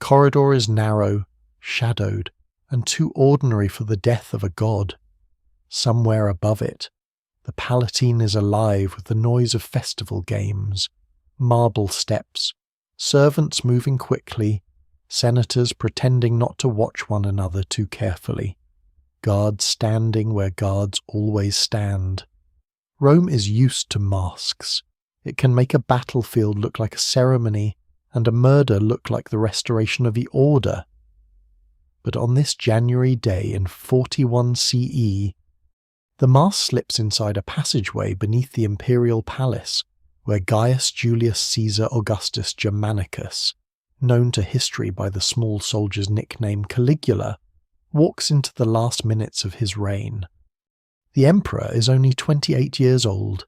corridor is narrow, shadowed, and too ordinary for the death of a god. Somewhere above it, the Palatine is alive with the noise of festival games, marble steps, servants moving quickly, senators pretending not to watch one another too carefully, guards standing where guards always stand. Rome is used to masks. It can make a battlefield look like a ceremony and a murder look like the restoration of the order. But on this January day in 41 CE, the mask slips inside a passageway beneath the imperial palace where Gaius Julius Caesar Augustus Germanicus, known to history by the small soldier's nickname Caligula, walks into the last minutes of his reign. The emperor is only 28 years old.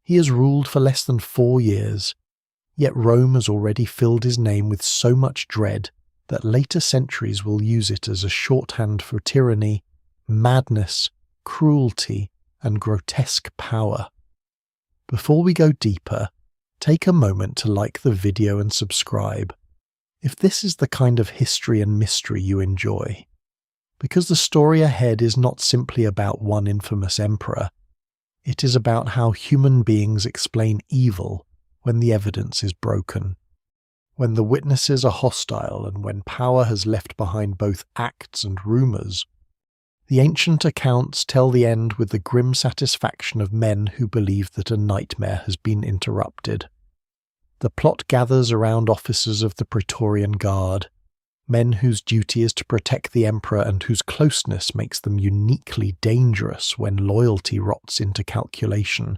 He has ruled for less than 4 years, yet Rome has already filled his name with so much dread that later centuries will use it as a shorthand for tyranny, madness, cruelty, and grotesque power. Before we go deeper, take a moment to like the video and subscribe, if this is the kind of history and mystery you enjoy. Because the story ahead is not simply about one infamous emperor, it is about how human beings explain evil when the evidence is broken, when the witnesses are hostile and when power has left behind both acts and rumours. The ancient accounts tell the end with the grim satisfaction of men who believe that a nightmare has been interrupted. The plot gathers around officers of the Praetorian Guard, men whose duty is to protect the emperor and whose closeness makes them uniquely dangerous when loyalty rots into calculation.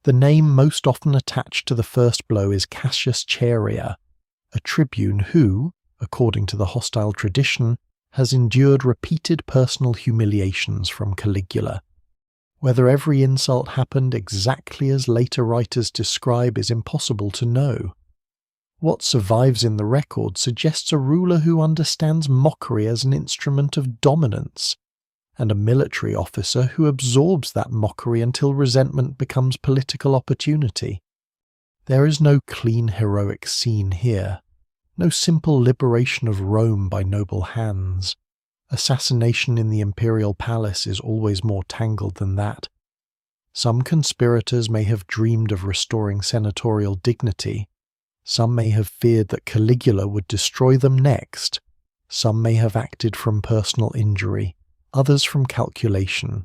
The name most often attached to the first blow is Cassius Chaerea, a tribune who, according to the hostile tradition, has endured repeated personal humiliations from Caligula. Whether every insult happened exactly as later writers describe is impossible to know. What survives in the record suggests a ruler who understands mockery as an instrument of dominance, and a military officer who absorbs that mockery until resentment becomes political opportunity. There is no clean heroic scene here, no simple liberation of Rome by noble hands. Assassination in the imperial palace is always more tangled than that. Some conspirators may have dreamed of restoring senatorial dignity. Some may have feared that Caligula would destroy them next. Some may have acted from personal injury, others from calculation,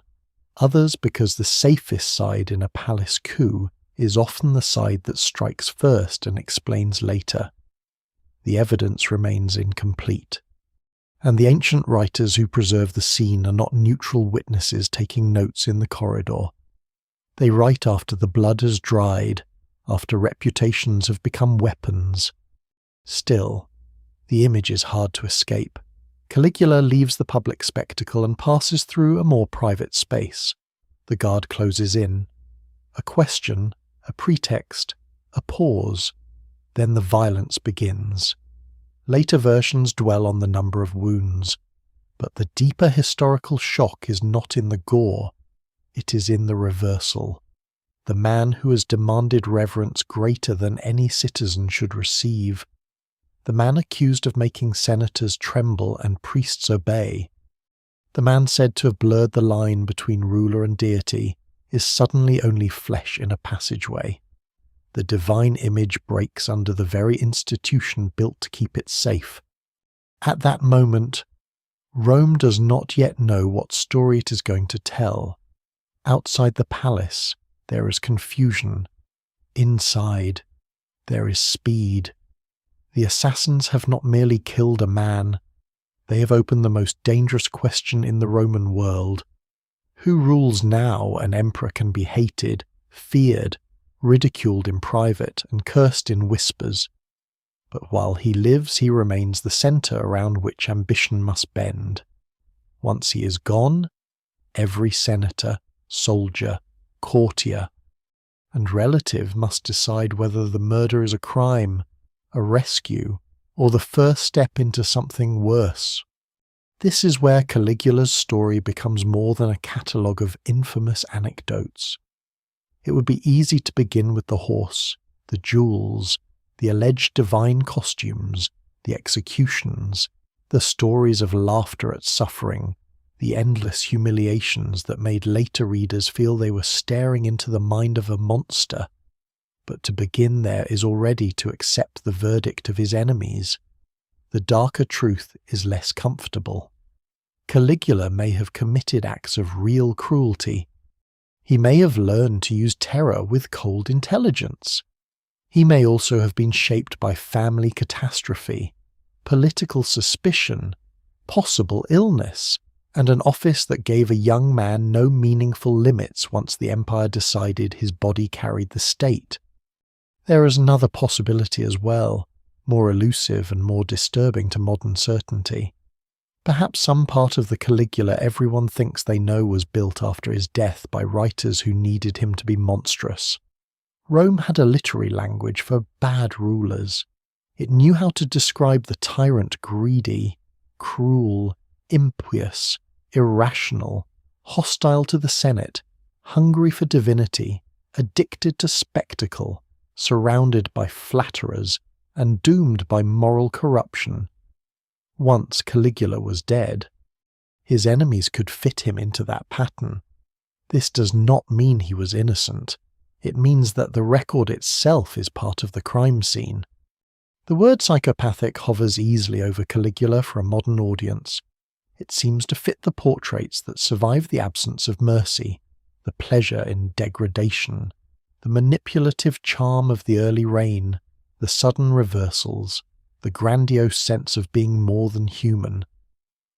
others because the safest side in a palace coup is often the side that strikes first and explains later. The evidence remains incomplete, and the ancient writers who preserve the scene are not neutral witnesses taking notes in the corridor. They write after the blood has dried, after reputations have become weapons. Still, the image is hard to escape. Caligula leaves the public spectacle and passes through a more private space. The guard closes in. A question, a pretext, a pause. Then the violence begins. Later versions dwell on the number of wounds, but the deeper historical shock is not in the gore, it is in the reversal. The man who has demanded reverence greater than any citizen should receive, the man accused of making senators tremble and priests obey, the man said to have blurred the line between ruler and deity, is suddenly only flesh in a passageway. The divine image breaks under the very institution built to keep it safe. At that moment, Rome does not yet know what story it is going to tell. Outside the palace, there is confusion. Inside, there is speed. The assassins have not merely killed a man, they have opened the most dangerous question in the Roman world. Who rules now an emperor can be hated, feared, ridiculed in private and cursed in whispers? But while he lives, he remains the centre around which ambition must bend. Once he is gone, every senator, soldier, courtier, and relative must decide whether the murder is a crime, a rescue, or the first step into something worse. This is where Caligula's story becomes more than a catalogue of infamous anecdotes. It would be easy to begin with the horse, the jewels, the alleged divine costumes, the executions, the stories of laughter at suffering, the endless humiliations that made later readers feel they were staring into the mind of a monster. But to begin there is already to accept the verdict of his enemies. The darker truth is less comfortable. Caligula may have committed acts of real cruelty. He may have learned to use terror with cold intelligence. He may also have been shaped by family catastrophe, political suspicion, possible illness, and an office that gave a young man no meaningful limits once the empire decided his body carried the state. There is another possibility as well, more elusive and more disturbing to modern certainty. Perhaps some part of the Caligula everyone thinks they know was built after his death by writers who needed him to be monstrous. Rome had a literary language for bad rulers. It knew how to describe the tyrant greedy, cruel, impious, irrational, hostile to the Senate, hungry for divinity, addicted to spectacle, surrounded by flatterers, and doomed by moral corruption. Once Caligula was dead, his enemies could fit him into that pattern. This does not mean he was innocent. It means that the record itself is part of the crime scene. The word psychopathic hovers easily over Caligula for a modern audience. It seems to fit the portraits that survive the absence of mercy, the pleasure in degradation, the manipulative charm of the early reign, the sudden reversals, the grandiose sense of being more than human.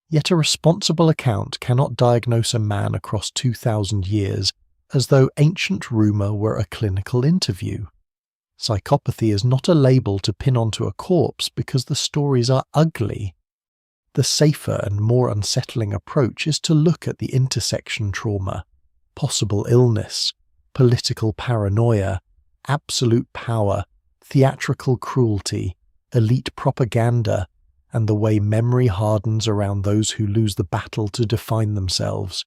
Yet a responsible account cannot diagnose a man across 2,000 years as though ancient rumour were a clinical interview. Psychopathy is not a label to pin onto a corpse because the stories are ugly. The safer and more unsettling approach is to look at the intersection trauma, possible illness, political paranoia, absolute power, theatrical cruelty, elite propaganda, and the way memory hardens around those who lose the battle to define themselves.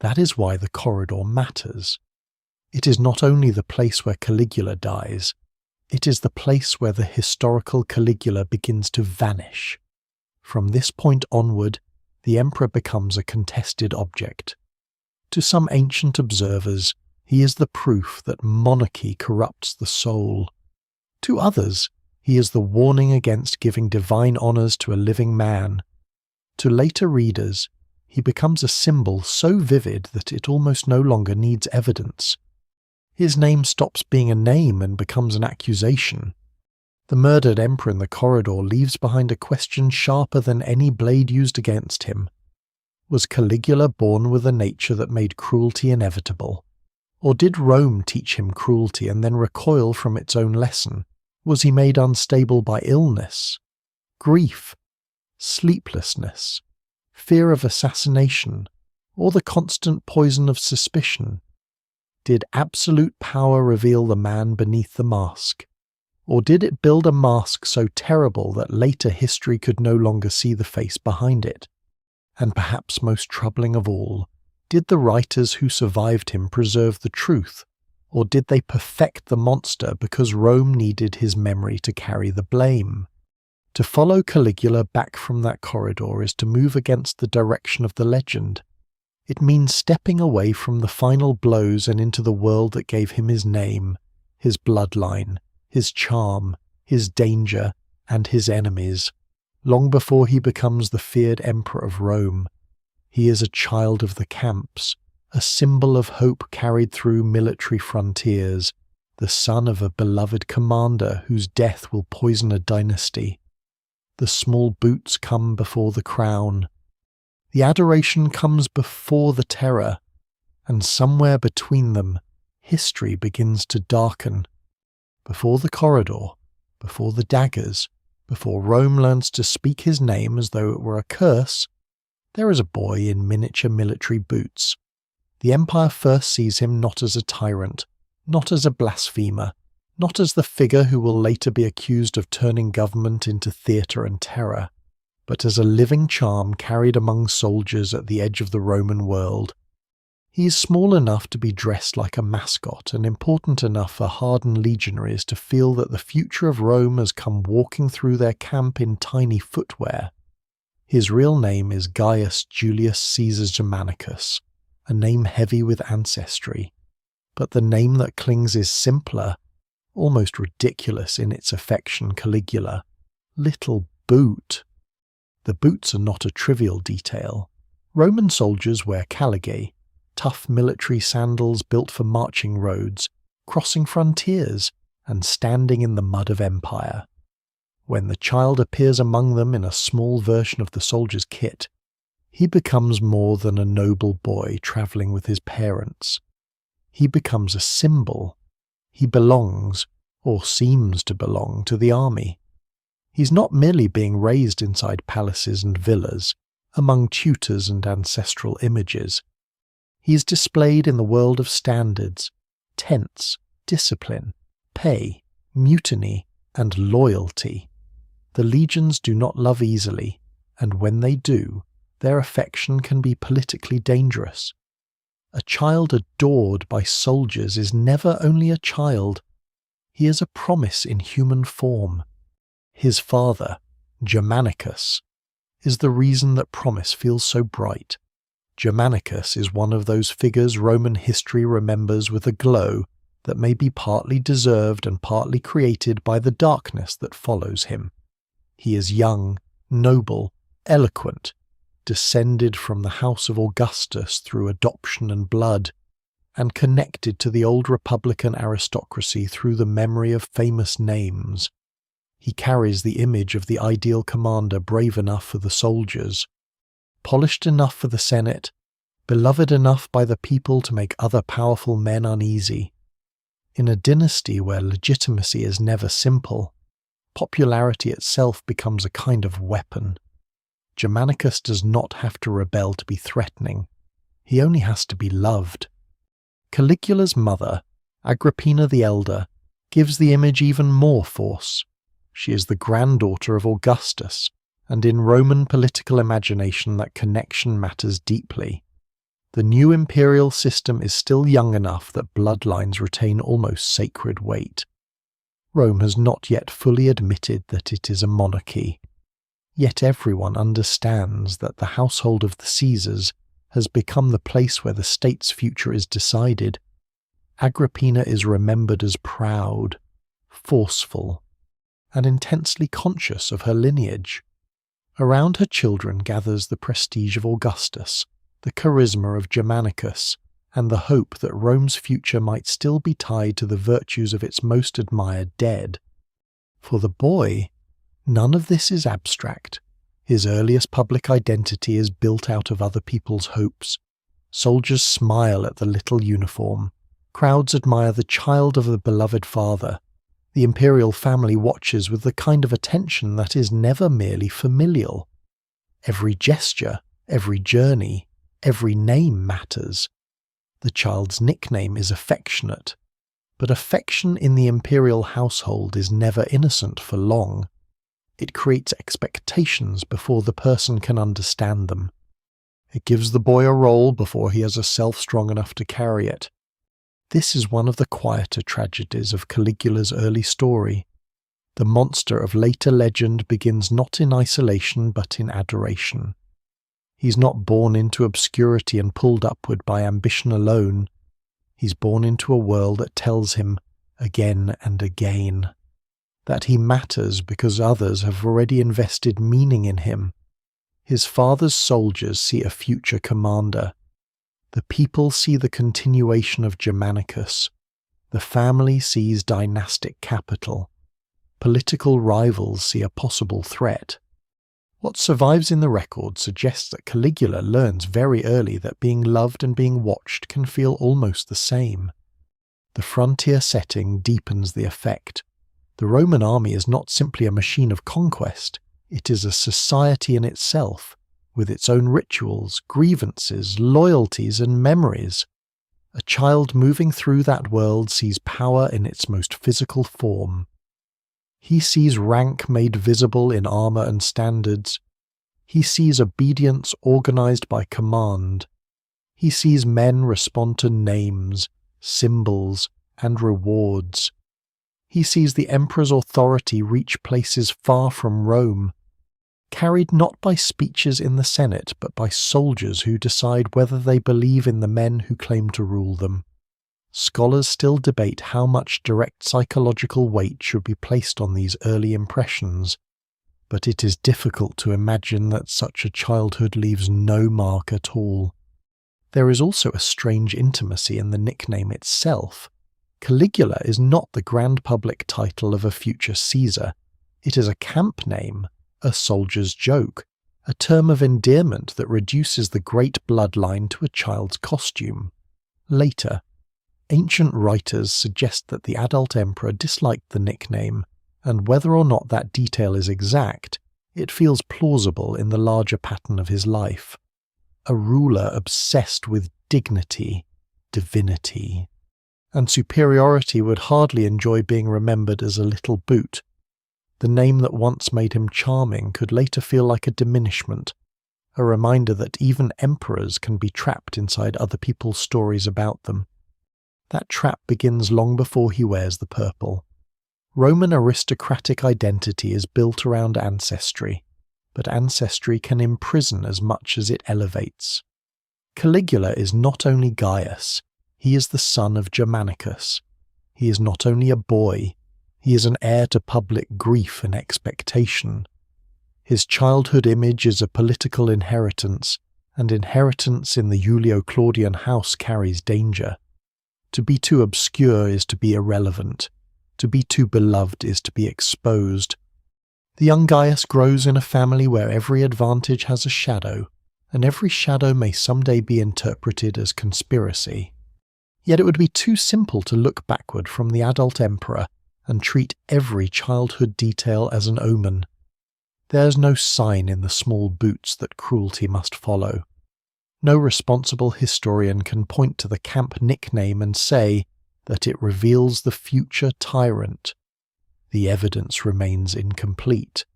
That is why the corridor matters. It is not only the place where Caligula dies, it is the place where the historical Caligula begins to vanish. From this point onward, the emperor becomes a contested object. To some ancient observers, he is the proof that monarchy corrupts the soul. To others, he is the warning against giving divine honours to a living man. To later readers, he becomes a symbol so vivid that it almost no longer needs evidence. His name stops being a name and becomes an accusation. The murdered emperor in the corridor leaves behind a question sharper than any blade used against him. Was Caligula born with a nature that made cruelty inevitable? Or did Rome teach him cruelty and then recoil from its own lesson? Was he made unstable by illness, grief, sleeplessness, fear of assassination, or the constant poison of suspicion? Did absolute power reveal the man beneath the mask? Or did it build a mask so terrible that later history could no longer see the face behind it? And perhaps most troubling of all, did the writers who survived him preserve the truth? Or did they perfect the monster because Rome needed his memory to carry the blame? To follow Caligula back from that corridor is to move against the direction of the legend. It means stepping away from the final blows and into the world that gave him his name, his bloodline, his charm, his danger, and his enemies. Long before he becomes the feared emperor of Rome, he is a child of the camps, a symbol of hope carried through military frontiers, the son of a beloved commander whose death will poison a dynasty. The small boots come before the crown. The adoration comes before the terror, and somewhere between them, history begins to darken. Before the corridor, before the daggers, before Rome learns to speak his name as though it were a curse, there is a boy in miniature military boots. The empire first sees him not as a tyrant, not as a blasphemer, not as the figure who will later be accused of turning government into theatre and terror, but as a living charm carried among soldiers at the edge of the Roman world. He is small enough to be dressed like a mascot and important enough for hardened legionaries to feel that the future of Rome has come walking through their camp in tiny footwear. His real name is Gaius Julius Caesar Germanicus, a name heavy with ancestry, but the name that clings is simpler, almost ridiculous in its affection, Caligula. Little boot. The boots are not a trivial detail. Roman soldiers wear caligae, tough military sandals built for marching roads, crossing frontiers, and standing in the mud of empire. When the child appears among them in a small version of the soldier's kit, he becomes more than a noble boy travelling with his parents. He becomes a symbol. He belongs, or seems to belong, to the army. He's not merely being raised inside palaces and villas, among tutors and ancestral images. He is displayed in the world of standards, tents, discipline, pay, mutiny, and loyalty. The legions do not love easily, and when they do, their affection can be politically dangerous. A child adored by soldiers is never only a child. He is a promise in human form. His father, Germanicus, is the reason that promise feels so bright. Germanicus is one of those figures Roman history remembers with a glow that may be partly deserved and partly created by the darkness that follows him. He is young, noble, eloquent, descended from the house of Augustus through adoption and blood, and connected to the old republican aristocracy through the memory of famous names. He carries the image of the ideal commander brave enough for the soldiers, polished enough for the Senate, beloved enough by the people to make other powerful men uneasy. In a dynasty where legitimacy is never simple, popularity itself becomes a kind of weapon. Germanicus does not have to rebel to be threatening. He only has to be loved. Caligula's mother, Agrippina the Elder, gives the image even more force. She is the granddaughter of Augustus, and in Roman political imagination that connection matters deeply. The new imperial system is still young enough that bloodlines retain almost sacred weight. Rome has not yet fully admitted that it is a monarchy. Yet everyone understands that the household of the Caesars has become the place where the state's future is decided. Agrippina is remembered as proud, forceful, and intensely conscious of her lineage. Around her children gathers the prestige of Augustus, the charisma of Germanicus, and the hope that Rome's future might still be tied to the virtues of its most admired dead. For the boy, none of this is abstract. His earliest public identity is built out of other people's hopes. Soldiers smile at the little uniform. Crowds admire the child of the beloved father. The imperial family watches with the kind of attention that is never merely familial. Every gesture, every journey, every name matters. The child's nickname is affectionate, but affection in the imperial household is never innocent for long. It creates expectations before the person can understand them. It gives the boy a role before he has a self strong enough to carry it. This is one of the quieter tragedies of Caligula's early story. The monster of later legend begins not in isolation but in adoration. He's not born into obscurity and pulled upward by ambition alone. He's born into a world that tells him, again and again, that he matters because others have already invested meaning in him. His father's soldiers see a future commander. The people see the continuation of Germanicus. The family sees dynastic capital. Political rivals see a possible threat. What survives in the record suggests that Caligula learns very early that being loved and being watched can feel almost the same. The frontier setting deepens the effect. The Roman army is not simply a machine of conquest, it is a society in itself, with its own rituals, grievances, loyalties, and memories. A child moving through that world sees power in its most physical form. He sees rank made visible in armor and standards. He sees obedience organized by command. He sees men respond to names, symbols, and rewards. He sees the emperor's authority reach places far from Rome, carried not by speeches in the Senate but by soldiers who decide whether they believe in the men who claim to rule them. Scholars still debate how much direct psychological weight should be placed on these early impressions, but it is difficult to imagine that such a childhood leaves no mark at all. There is also a strange intimacy in the nickname itself. Caligula is not the grand public title of a future Caesar. It is a camp name, a soldier's joke, a term of endearment that reduces the great bloodline to a child's costume. Later, ancient writers suggest that the adult emperor disliked the nickname, and whether or not that detail is exact, it feels plausible in the larger pattern of his life. A ruler obsessed with dignity, divinity, and superiority would hardly enjoy being remembered as a little boot. The name that once made him charming could later feel like a diminishment, a reminder that even emperors can be trapped inside other people's stories about them. That trap begins long before he wears the purple. Roman aristocratic identity is built around ancestry, but ancestry can imprison as much as it elevates. Caligula is not only Gaius, he is the son of Germanicus. He is not only a boy, he is an heir to public grief and expectation. His childhood image is a political inheritance, and inheritance in the Julio-Claudian house carries danger. To be too obscure is to be irrelevant. To be too beloved is to be exposed. The young Gaius grows in a family where every advantage has a shadow, and every shadow may someday be interpreted as conspiracy. Yet it would be too simple to look backward from the adult emperor and treat every childhood detail as an omen. There's no sign in the small boots that cruelty must follow. No responsible historian can point to the camp nickname and say that it reveals the future tyrant. The evidence remains incomplete,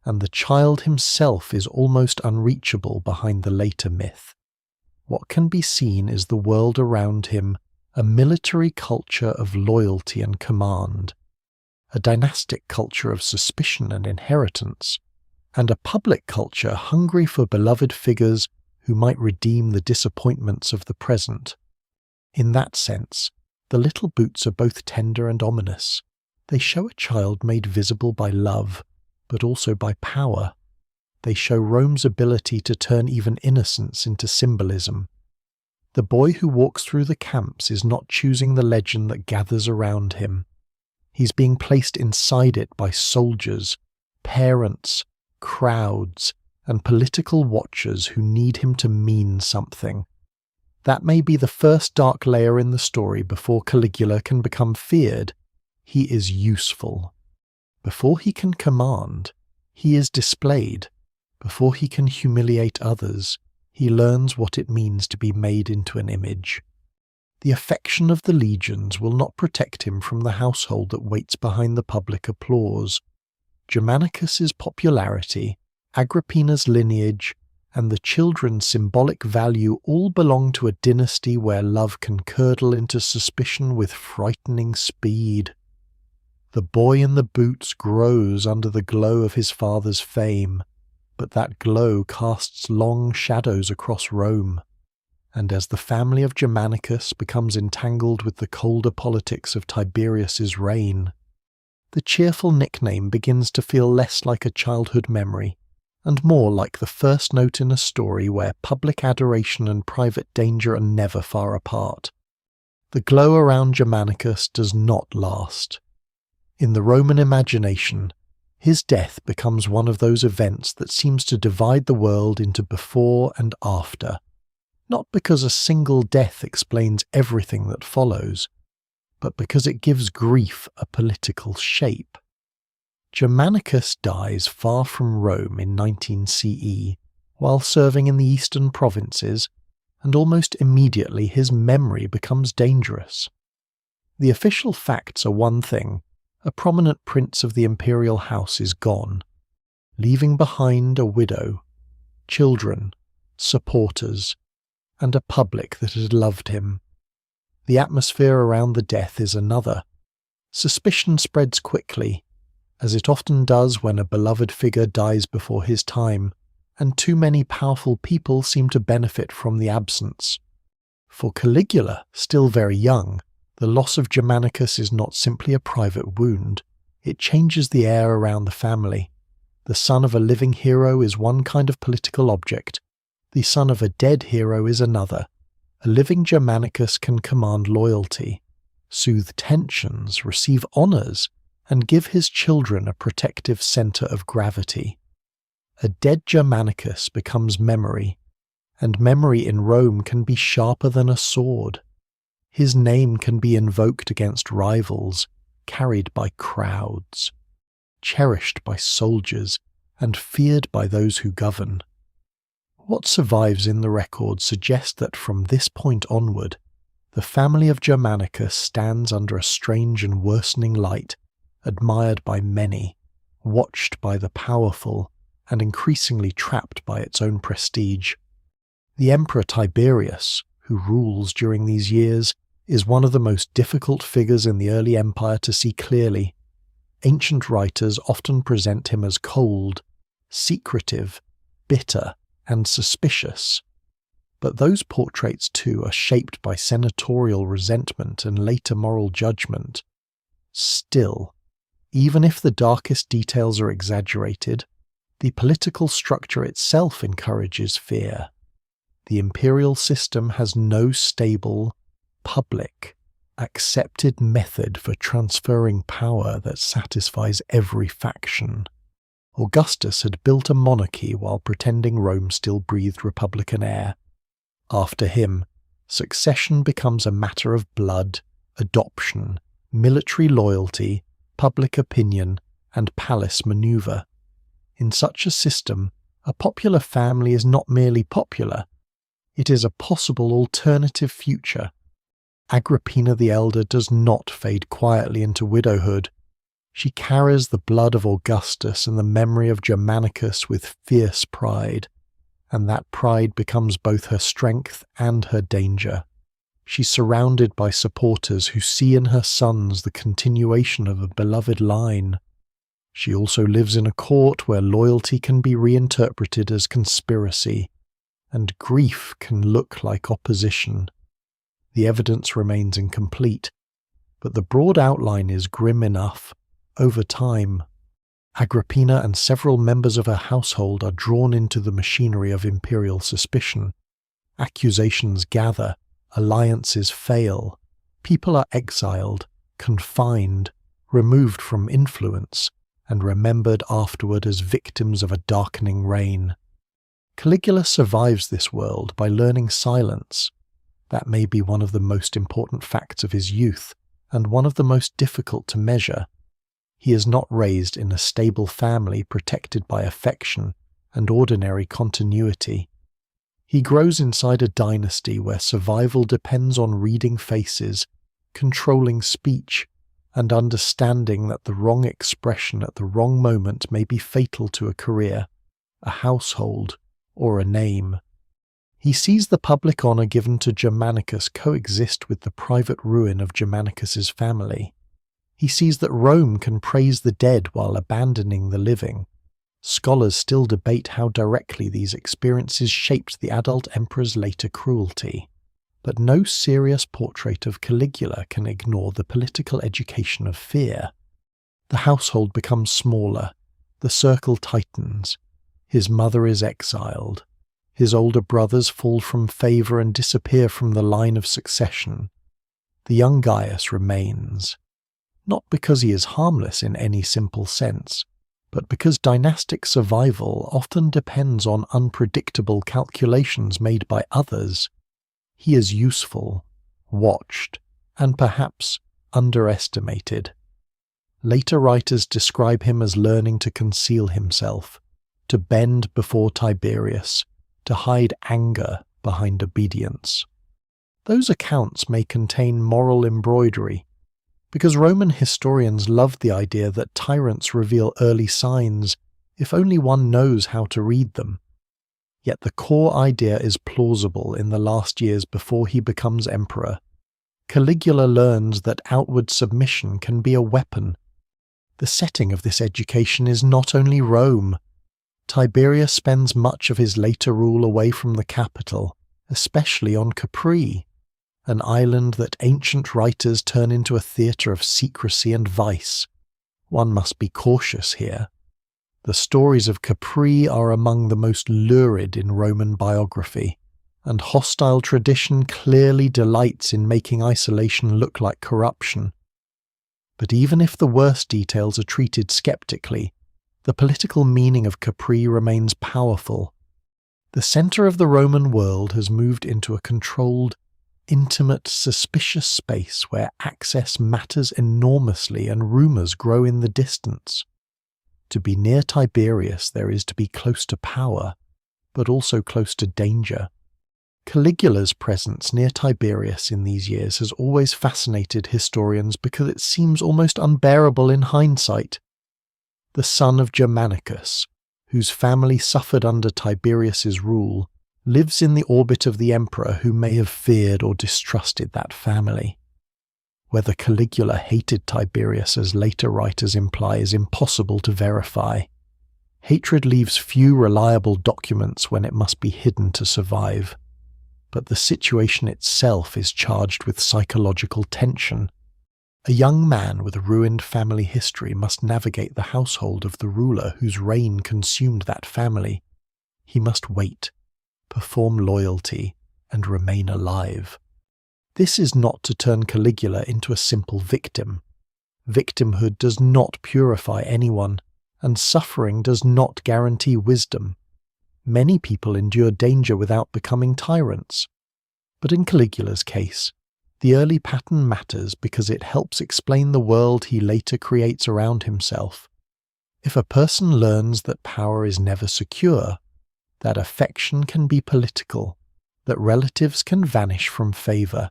and the child himself is almost unreachable behind the later myth. What can be seen is the world around him, a military culture of loyalty and command, a dynastic culture of suspicion and inheritance, and a public culture hungry for beloved figures who might redeem the disappointments of the present. In that sense, the little boots are both tender and ominous. They show a child made visible by love, but also by power. They show Rome's ability to turn even innocence into symbolism. The boy who walks through the camps is not choosing the legend that gathers around him. He's being placed inside it by soldiers, parents, crowds, and political watchers who need him to mean something. That may be the first dark layer in the story before Caligula can become feared. He is useful. Before he can command, he is displayed. Before he can humiliate others, he learns what it means to be made into an image. The affection of the legions will not protect him from the household that waits behind the public applause. Germanicus's popularity, Agrippina's lineage, and the children's symbolic value all belong to a dynasty where love can curdle into suspicion with frightening speed. The boy in the boots grows under the glow of his father's fame, but that glow casts long shadows across Rome, and as the family of Germanicus becomes entangled with the colder politics of Tiberius's reign, the cheerful nickname begins to feel less like a childhood memory and more like the first note in a story where public adoration and private danger are never far apart. The glow around Germanicus does not last. In the Roman imagination, his death becomes one of those events that seems to divide the world into before and after, not because a single death explains everything that follows, but because it gives grief a political shape. Germanicus dies far from Rome in 19 CE, while serving in the eastern provinces, and almost immediately his memory becomes dangerous. The official facts are one thing. A prominent prince of the imperial house is gone, leaving behind a widow, children, supporters, and a public that had loved him. The atmosphere around the death is another. Suspicion spreads quickly, as it often does when a beloved figure dies before his time, and too many powerful people seem to benefit from the absence. For Caligula, still very young, the loss of Germanicus is not simply a private wound. It changes the air around the family. The son of a living hero is one kind of political object. The son of a dead hero is another. A living Germanicus can command loyalty, soothe tensions, receive honours, and give his children a protective centre of gravity. A dead Germanicus becomes memory, and memory in Rome can be sharper than a sword. His name can be invoked against rivals, carried by crowds, cherished by soldiers, and feared by those who govern. What survives in the record suggests that from this point onward, the family of Germanicus stands under a strange and worsening light, admired by many, watched by the powerful, and increasingly trapped by its own prestige. The Emperor Tiberius, who rules during these years, is one of the most difficult figures in the early empire to see clearly. Ancient writers often present him as cold, secretive, bitter, and suspicious. But those portraits too are shaped by senatorial resentment and later moral judgment. Still, even if the darkest details are exaggerated, the political structure itself encourages fear. The imperial system has no stable, public, accepted method for transferring power that satisfies every faction. Augustus had built a monarchy while pretending Rome still breathed republican air. After him, succession becomes a matter of blood, adoption, military loyalty, public opinion, and palace maneuver. In such a system, a popular family is not merely popular, it is a possible alternative future. Agrippina the Elder does not fade quietly into widowhood. She carries the blood of Augustus and the memory of Germanicus with fierce pride, and that pride becomes both her strength and her danger. She's surrounded by supporters who see in her sons the continuation of a beloved line. She also lives in a court where loyalty can be reinterpreted as conspiracy, and grief can look like opposition. The evidence remains incomplete, but the broad outline is grim enough. Over time, Agrippina and several members of her household are drawn into the machinery of imperial suspicion. Accusations gather, alliances fail, people are exiled, confined, removed from influence, and remembered afterward as victims of a darkening reign. Caligula survives this world by learning silence. That may be one of the most important facts of his youth, and one of the most difficult to measure. He is not raised in a stable family protected by affection and ordinary continuity. He grows inside a dynasty where survival depends on reading faces, controlling speech, and understanding that the wrong expression at the wrong moment may be fatal to a career, a household, or a name. He sees the public honour given to Germanicus coexist with the private ruin of Germanicus's family. He sees that Rome can praise the dead while abandoning the living. Scholars still debate how directly these experiences shaped the adult emperor's later cruelty. But no serious portrait of Caligula can ignore the political education of fear. The household becomes smaller, the circle tightens, his mother is exiled, his older brothers fall from favour and disappear from the line of succession. The young Gaius remains, not because he is harmless in any simple sense, but because dynastic survival often depends on unpredictable calculations made by others. He is useful, watched, and perhaps underestimated. Later writers describe him as learning to conceal himself, to bend before Tiberius, to hide anger behind obedience. Those accounts may contain moral embroidery, because Roman historians loved the idea that tyrants reveal early signs if only one knows how to read them. Yet the core idea is plausible in the last years before he becomes emperor. Caligula learns that outward submission can be a weapon. The setting of this education is not only Rome. Tiberius spends much of his later rule away from the capital, especially on Capri, an island that ancient writers turn into a theatre of secrecy and vice. One must be cautious here. The stories of Capri are among the most lurid in Roman biography, and hostile tradition clearly delights in making isolation look like corruption. But even if the worst details are treated skeptically, the political meaning of Capri remains powerful. The centre of the Roman world has moved into a controlled, intimate, suspicious space where access matters enormously and rumours grow in the distance. To be near Tiberius, there is to be close to power, but also close to danger. Caligula's presence near Tiberius in these years has always fascinated historians because it seems almost unbearable in hindsight. The son of Germanicus, whose family suffered under Tiberius's rule, lives in the orbit of the emperor who may have feared or distrusted that family. Whether Caligula hated Tiberius, as later writers imply, is impossible to verify. Hatred leaves few reliable documents when it must be hidden to survive. But the situation itself is charged with psychological tension. A young man with a ruined family history must navigate the household of the ruler whose reign consumed that family. He must wait, perform loyalty, and remain alive. This is not to turn Caligula into a simple victim. Victimhood does not purify anyone, and suffering does not guarantee wisdom. Many people endure danger without becoming tyrants. But in Caligula's case, the early pattern matters because it helps explain the world he later creates around himself. If a person learns that power is never secure, that affection can be political, that relatives can vanish from favour,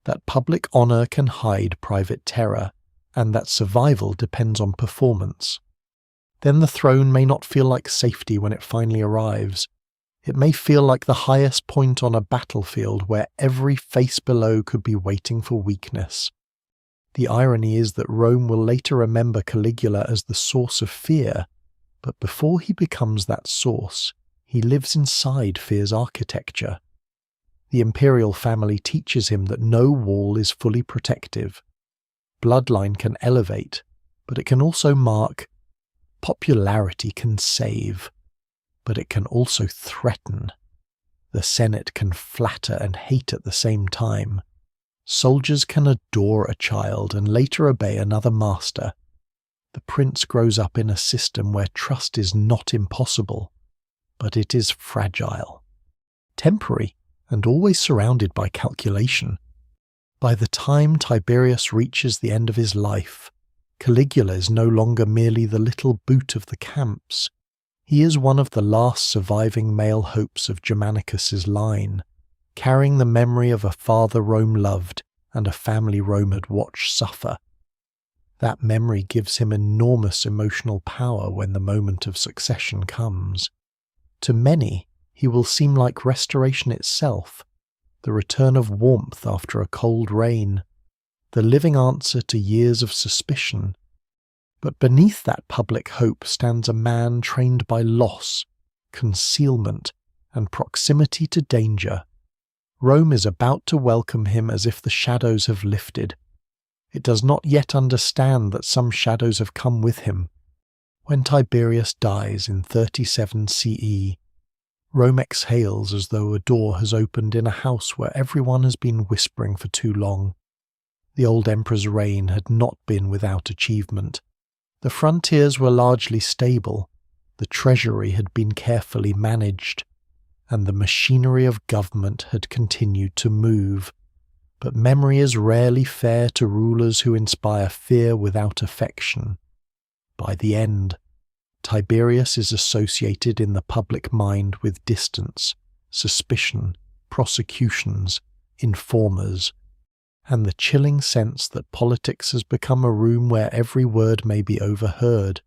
that public honour can hide private terror, and that survival depends on performance, then the throne may not feel like safety when it finally arrives. It may feel like the highest point on a battlefield where every face below could be waiting for weakness. The irony is that Rome will later remember Caligula as the source of fear, but before he becomes that source, he lives inside fear's architecture. The imperial family teaches him that no wall is fully protective. Bloodline can elevate, but it can also mark. Popularity can save, but it can also threaten. The Senate can flatter and hate at the same time. Soldiers can adore a child and later obey another master. The prince grows up in a system where trust is not impossible, but it is fragile, temporary, and always surrounded by calculation. By the time Tiberius reaches the end of his life, Caligula is no longer merely the little boot of the camps. He is one of the last surviving male hopes of Germanicus's line, carrying the memory of a father Rome loved and a family Rome had watched suffer. That memory gives him enormous emotional power when the moment of succession comes. To many, he will seem like restoration itself, the return of warmth after a cold rain, the living answer to years of suspicion. But beneath that public hope stands a man trained by loss, concealment, and proximity to danger. Rome is about to welcome him as if the shadows have lifted. It does not yet understand that some shadows have come with him. When Tiberius dies in 37 CE, Rome exhales as though a door has opened in a house where everyone has been whispering for too long. The old emperor's reign had not been without achievement. The frontiers were largely stable, the treasury had been carefully managed, and the machinery of government had continued to move. But memory is rarely fair to rulers who inspire fear without affection. By the end, Tiberius is associated in the public mind with distance, suspicion, prosecutions, informers, and the chilling sense that politics has become a room where every word may be overheard.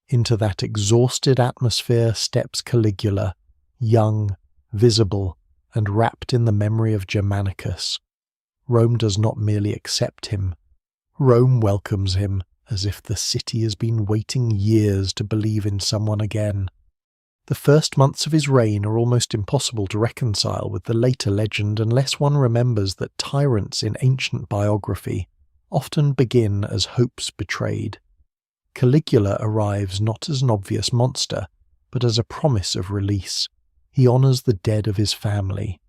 Into that exhausted atmosphere steps Caligula, young, visible, and wrapped in the memory of Germanicus. Rome does not merely accept him. Rome welcomes him as if the city has been waiting years to believe in someone again. The first months of his reign are almost impossible to reconcile with the later legend unless one remembers that tyrants in ancient biography often begin as hopes betrayed. Caligula arrives not as an obvious monster, but as a promise of release. He honours the dead of his family.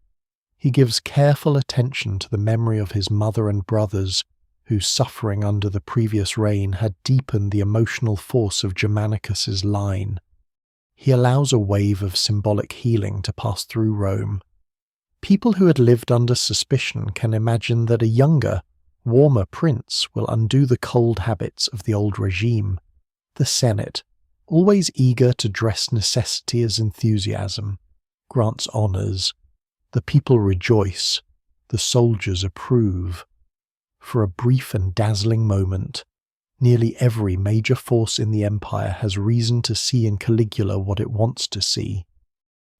He gives careful attention to the memory of his mother and brothers, whose suffering under the previous reign had deepened the emotional force of Germanicus's line. He allows a wave of symbolic healing to pass through Rome. People who had lived under suspicion can imagine that a younger, warmer prince will undo the cold habits of the old regime. The Senate, always eager to dress necessity as enthusiasm, grants honours. The people rejoice. The soldiers approve. For a brief and dazzling moment, nearly every major force in the empire has reason to see in Caligula what it wants to see.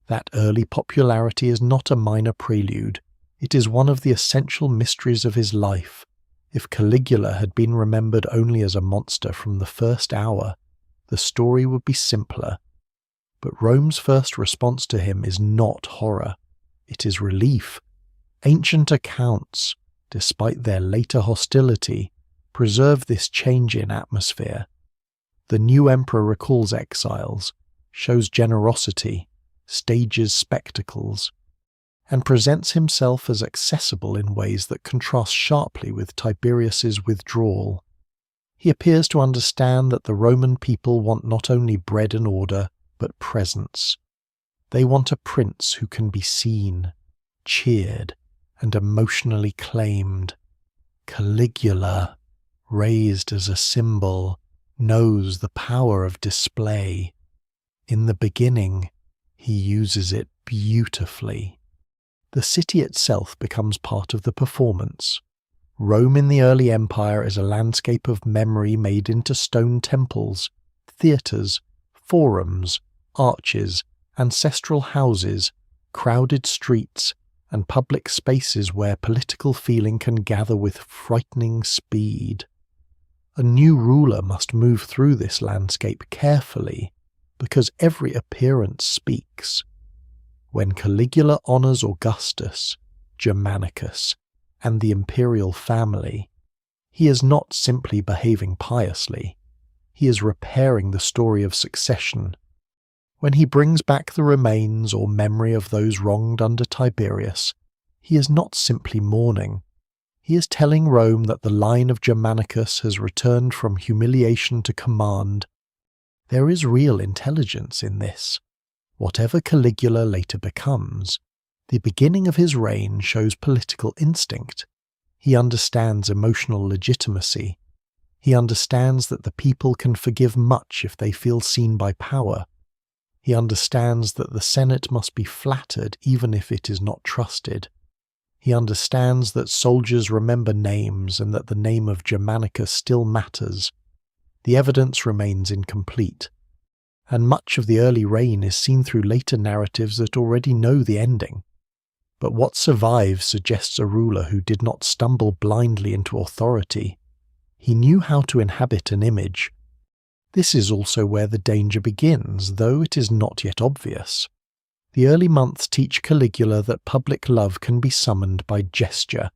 That early popularity is not a minor prelude. It is one of the essential mysteries of his life. If Caligula had been remembered only as a monster from the first hour, the story would be simpler. But Rome's first response to him is not horror. It is relief. Ancient accounts, despite their later hostility, preserve this change in atmosphere. The new emperor recalls exiles, shows generosity, stages spectacles, and presents himself as accessible in ways that contrast sharply with Tiberius's withdrawal. He appears to understand that the Roman people want not only bread and order, but presence. They want a prince who can be seen, cheered, and emotionally claimed. Caligula, raised as a symbol, knows the power of display. In the beginning, he uses it beautifully. The city itself becomes part of the performance. Rome in the early empire is a landscape of memory made into stone temples, theatres, forums, arches, ancestral houses, crowded streets, and public spaces where political feeling can gather with frightening speed. A new ruler must move through this landscape carefully, because every appearance speaks. When Caligula honours Augustus, Germanicus, and the imperial family, he is not simply behaving piously. He is repairing the story of succession. When he brings back the remains or memory of those wronged under Tiberius, he is not simply mourning. He is telling Rome that the line of Germanicus has returned from humiliation to command. There is real intelligence in this. Whatever Caligula later becomes, the beginning of his reign shows political instinct. He understands emotional legitimacy. He understands that the people can forgive much if they feel seen by power. He understands that the Senate must be flattered even if it is not trusted. He understands that soldiers remember names and that the name of Germanicus still matters. The evidence remains incomplete, and much of the early reign is seen through later narratives that already know the ending. But what survives suggests a ruler who did not stumble blindly into authority. He knew how to inhabit an image. This is also where the danger begins, though it is not yet obvious. The early months teach Caligula that public love can be summoned by gesture,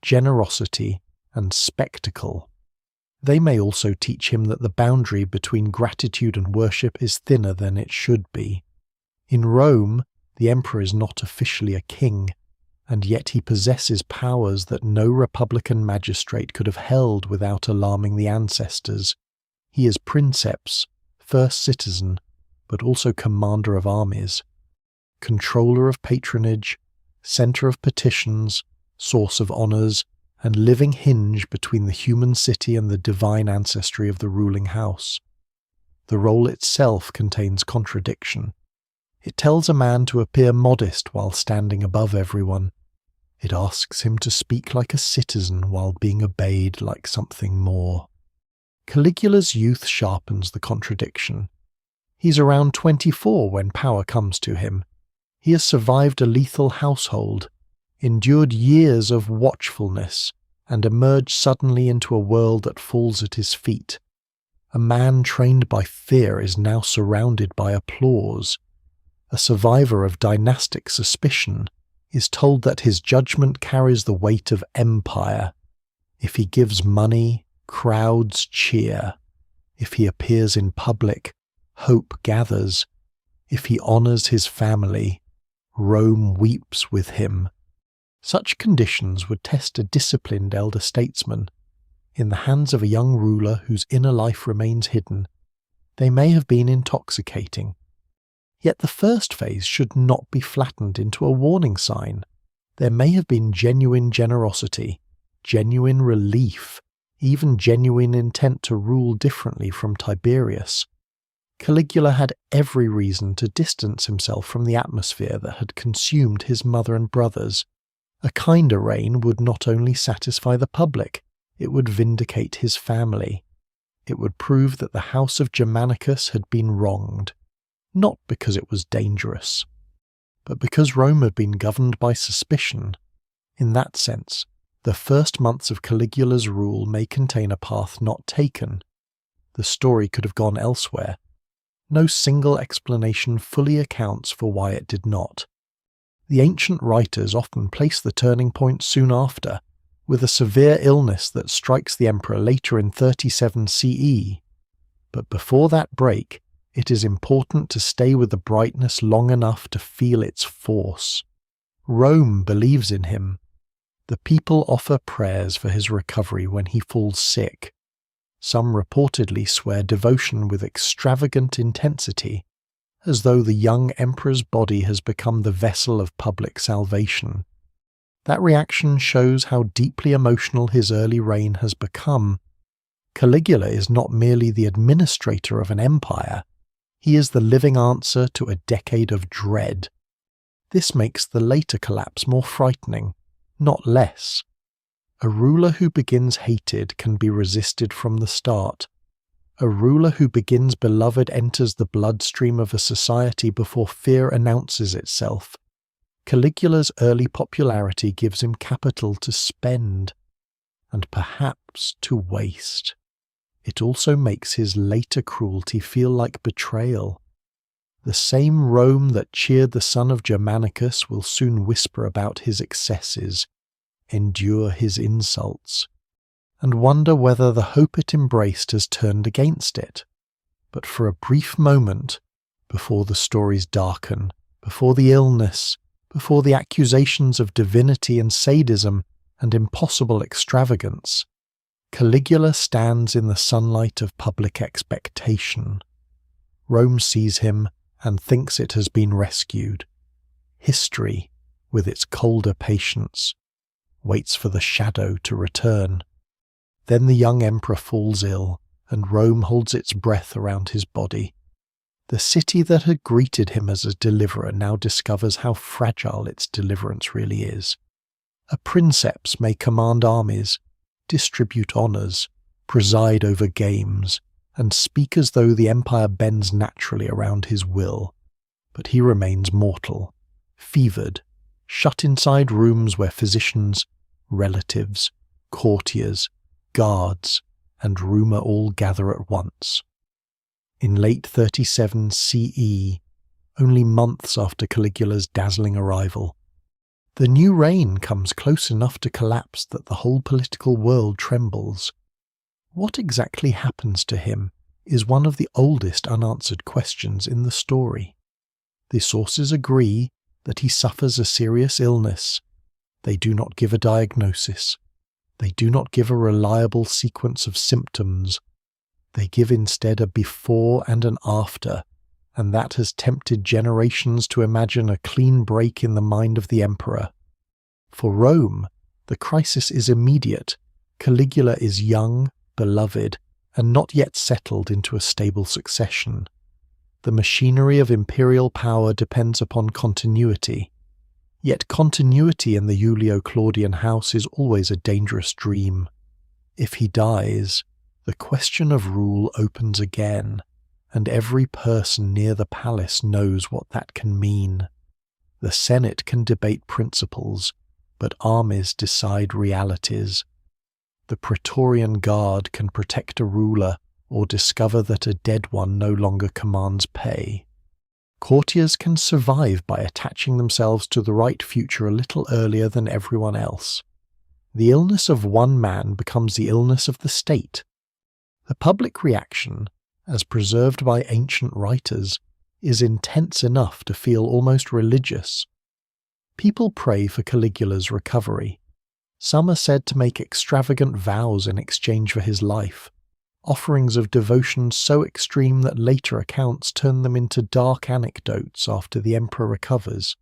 generosity, and spectacle. They may also teach him that the boundary between gratitude and worship is thinner than it should be. In Rome, the emperor is not officially a king, and yet he possesses powers that no republican magistrate could have held without alarming the ancestors. He is princeps, first citizen, but also commander of armies, controller of patronage, centre of petitions, source of honours, and living hinge between the human city and the divine ancestry of the ruling house. The role itself contains contradiction. It tells a man to appear modest while standing above everyone. It asks him to speak like a citizen while being obeyed like something more. Caligula's youth sharpens the contradiction. He's around 24 when power comes to him. He has survived a lethal household, endured years of watchfulness, and emerged suddenly into a world that falls at his feet. A man trained by fear is now surrounded by applause. A survivor of dynastic suspicion is told that his judgment carries the weight of empire. If he gives money, crowds cheer. If he appears in public, hope gathers. If he honors his family, Rome weeps with him. Such conditions would test a disciplined elder statesman. In the hands of a young ruler whose inner life remains hidden, they may have been intoxicating. Yet the first phase should not be flattened into a warning sign. There may have been genuine generosity, genuine relief, even genuine intent to rule differently from Tiberius. Caligula had every reason to distance himself from the atmosphere that had consumed his mother and brothers. A kinder reign would not only satisfy the public, it would vindicate his family. It would prove that the house of Germanicus had been wronged, not because it was dangerous, but because Rome had been governed by suspicion. In that sense, the first months of Caligula's rule may contain a path not taken. The story could have gone elsewhere. No single explanation fully accounts for why it did not. The ancient writers often place the turning point soon after, with a severe illness that strikes the emperor later in 37 CE. But before that break, it is important to stay with the brightness long enough to feel its force. Rome believes in him. The people offer prayers for his recovery when he falls sick. Some reportedly swear devotion with extravagant intensity, as though the young emperor's body has become the vessel of public salvation. That reaction shows how deeply emotional his early reign has become. Caligula is not merely the administrator of an empire, he is the living answer to a decade of dread. This makes the later collapse more frightening, not less. A ruler who begins hated can be resisted from the start. A ruler who begins beloved enters the bloodstream of a society before fear announces itself. Caligula's early popularity gives him capital to spend, and perhaps to waste. It also makes his later cruelty feel like betrayal. The same Rome that cheered the son of Germanicus will soon whisper about his excesses, endure his insults, and wonder whether the hope it embraced has turned against it. But for a brief moment, before the stories darken, before the illness, before the accusations of divinity and sadism and impossible extravagance, Caligula stands in the sunlight of public expectation. Rome sees him and thinks it has been rescued. History, with its colder patience, waits for the shadow to return. Then the young emperor falls ill, and Rome holds its breath around his body. The city that had greeted him as a deliverer now discovers how fragile its deliverance really is. A princeps may command armies, distribute honours, preside over games, and speak as though the empire bends naturally around his will. But he remains mortal, fevered, shut inside rooms where physicians, relatives, courtiers, guards, and rumour all gather at once. In late 37 CE, only months after Caligula's dazzling arrival, the new reign comes close enough to collapse that the whole political world trembles. What exactly happens to him is one of the oldest unanswered questions in the story. The sources agree that he suffers a serious illness. They do not give a diagnosis. They do not give a reliable sequence of symptoms. They give instead a before and an after, and that has tempted generations to imagine a clean break in the mind of the emperor. For Rome, the crisis is immediate. Caligula is young, beloved, and not yet settled into a stable succession. The machinery of imperial power depends upon continuity. Yet continuity in the Julio-Claudian house is always a dangerous dream. If he dies, the question of rule opens again, and every person near the palace knows what that can mean. The Senate can debate principles, but armies decide realities. The Praetorian Guard can protect a ruler or discover that a dead one no longer commands pay. Courtiers can survive by attaching themselves to the right future a little earlier than everyone else. The illness of one man becomes the illness of the state. The public reaction, as preserved by ancient writers, is intense enough to feel almost religious. People pray for Caligula's recovery. Some are said to make extravagant vows in exchange for his life, offerings of devotion so extreme that later accounts turn them into dark anecdotes after the emperor recovers.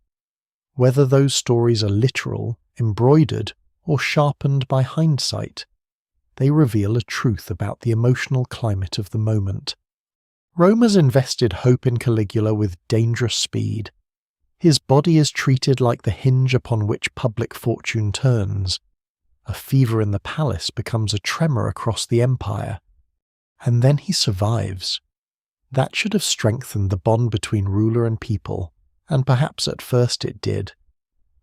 Whether those stories are literal, embroidered, or sharpened by hindsight, they reveal a truth about the emotional climate of the moment. Rome has invested hope in Caligula with dangerous speed. His body is treated like the hinge upon which public fortune turns. A fever in the palace becomes a tremor across the empire. And then he survives. That should have strengthened the bond between ruler and people, and perhaps at first it did.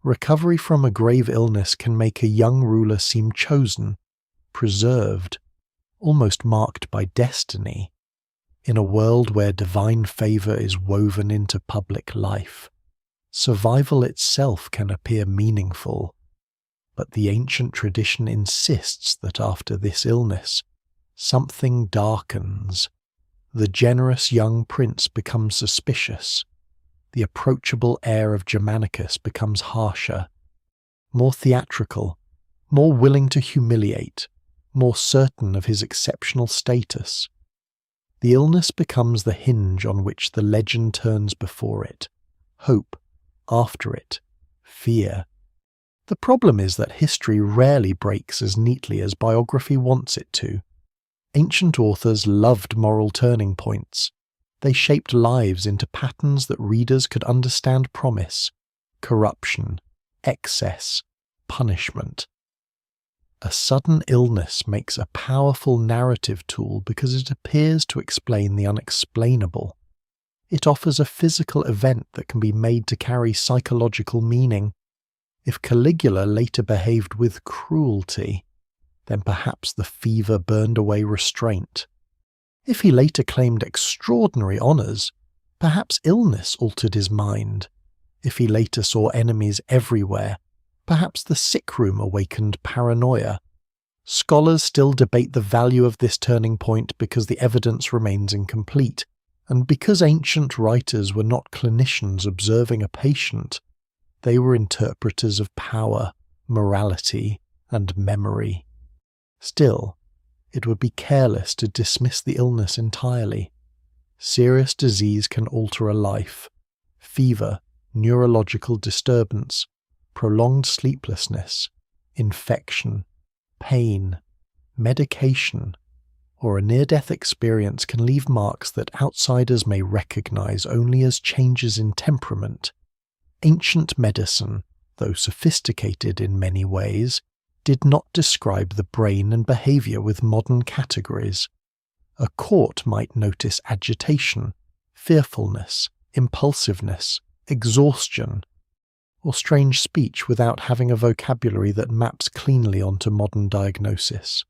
Recovery from a grave illness can make a young ruler seem chosen, preserved, almost marked by destiny, in a world where divine favor is woven into public life. Survival itself can appear meaningful, but the ancient tradition insists that after this illness, something darkens. The generous young prince becomes suspicious. The approachable heir of Germanicus becomes harsher, more theatrical, more willing to humiliate, more certain of his exceptional status. The illness becomes the hinge on which the legend turns before it, hope, after it, fear. The problem is that history rarely breaks as neatly as biography wants it to. Ancient authors loved moral turning points. They shaped lives into patterns that readers could understand: promise, corruption, excess, punishment. A sudden illness makes a powerful narrative tool because it appears to explain the unexplainable. It offers a physical event that can be made to carry psychological meaning. If Caligula later behaved with cruelty, then perhaps the fever burned away restraint. If he later claimed extraordinary honours, perhaps illness altered his mind. If he later saw enemies everywhere, perhaps the sick room awakened paranoia. Scholars still debate the value of this turning point because the evidence remains incomplete, and because ancient writers were not clinicians observing a patient. They were interpreters of power, morality, and memory. Still, it would be careless to dismiss the illness entirely. Serious disease can alter a life. Fever, neurological disturbance, prolonged sleeplessness, infection, pain, medication, or a near-death experience can leave marks that outsiders may recognize only as changes in temperament. Ancient medicine, though sophisticated in many ways, did not describe the brain and behavior with modern categories. A court might notice agitation, fearfulness, impulsiveness, exhaustion, or strange speech without having a vocabulary that maps cleanly onto modern diagnosis.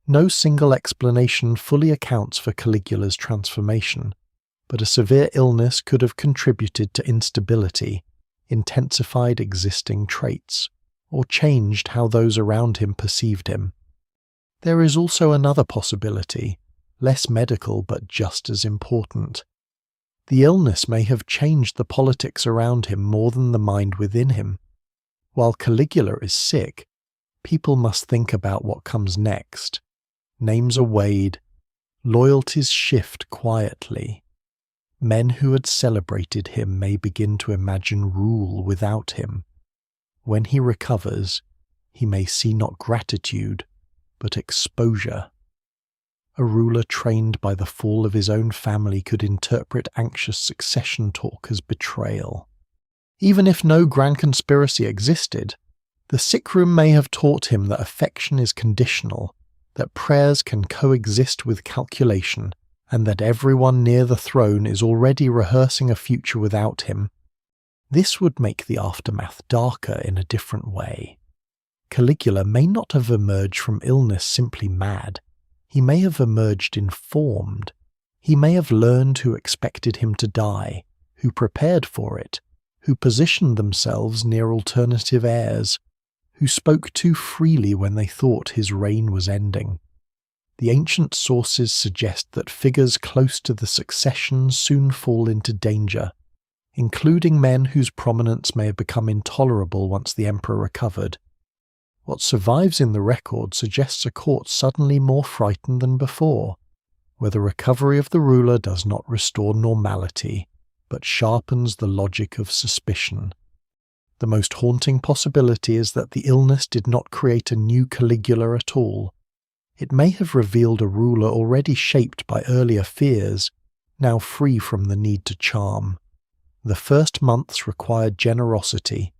No single explanation fully accounts for Caligula's transformation, but a severe illness could have contributed to instability, intensified existing traits, or changed how those around him perceived him. There is also another possibility, less medical but just as important. The illness may have changed the politics around him more than the mind within him. While Caligula is sick, people must think about what comes next. Names are weighed, loyalties shift quietly. Men who had celebrated him may begin to imagine rule without him. When he recovers, he may see not gratitude, but exposure. A ruler trained by the fall of his own family could interpret anxious succession talk as betrayal. Even if no grand conspiracy existed, the sick room may have taught him that affection is conditional, that prayers can coexist with calculation, and that everyone near the throne is already rehearsing a future without him. This would make the aftermath darker in a different way. Caligula may not have emerged from illness simply mad. He may have emerged informed. He may have learned who expected him to die, who prepared for it, who positioned themselves near alternative heirs, who spoke too freely when they thought his reign was ending. The ancient sources suggest that figures close to the succession soon fall into danger, including men whose prominence may have become intolerable once the emperor recovered. What survives in the record suggests a court suddenly more frightened than before, where the recovery of the ruler does not restore normality, but sharpens the logic of suspicion. The most haunting possibility is that the illness did not create a new Caligula at all. It may have revealed a ruler already shaped by earlier fears, now free from the need to charm. The first months required generosity.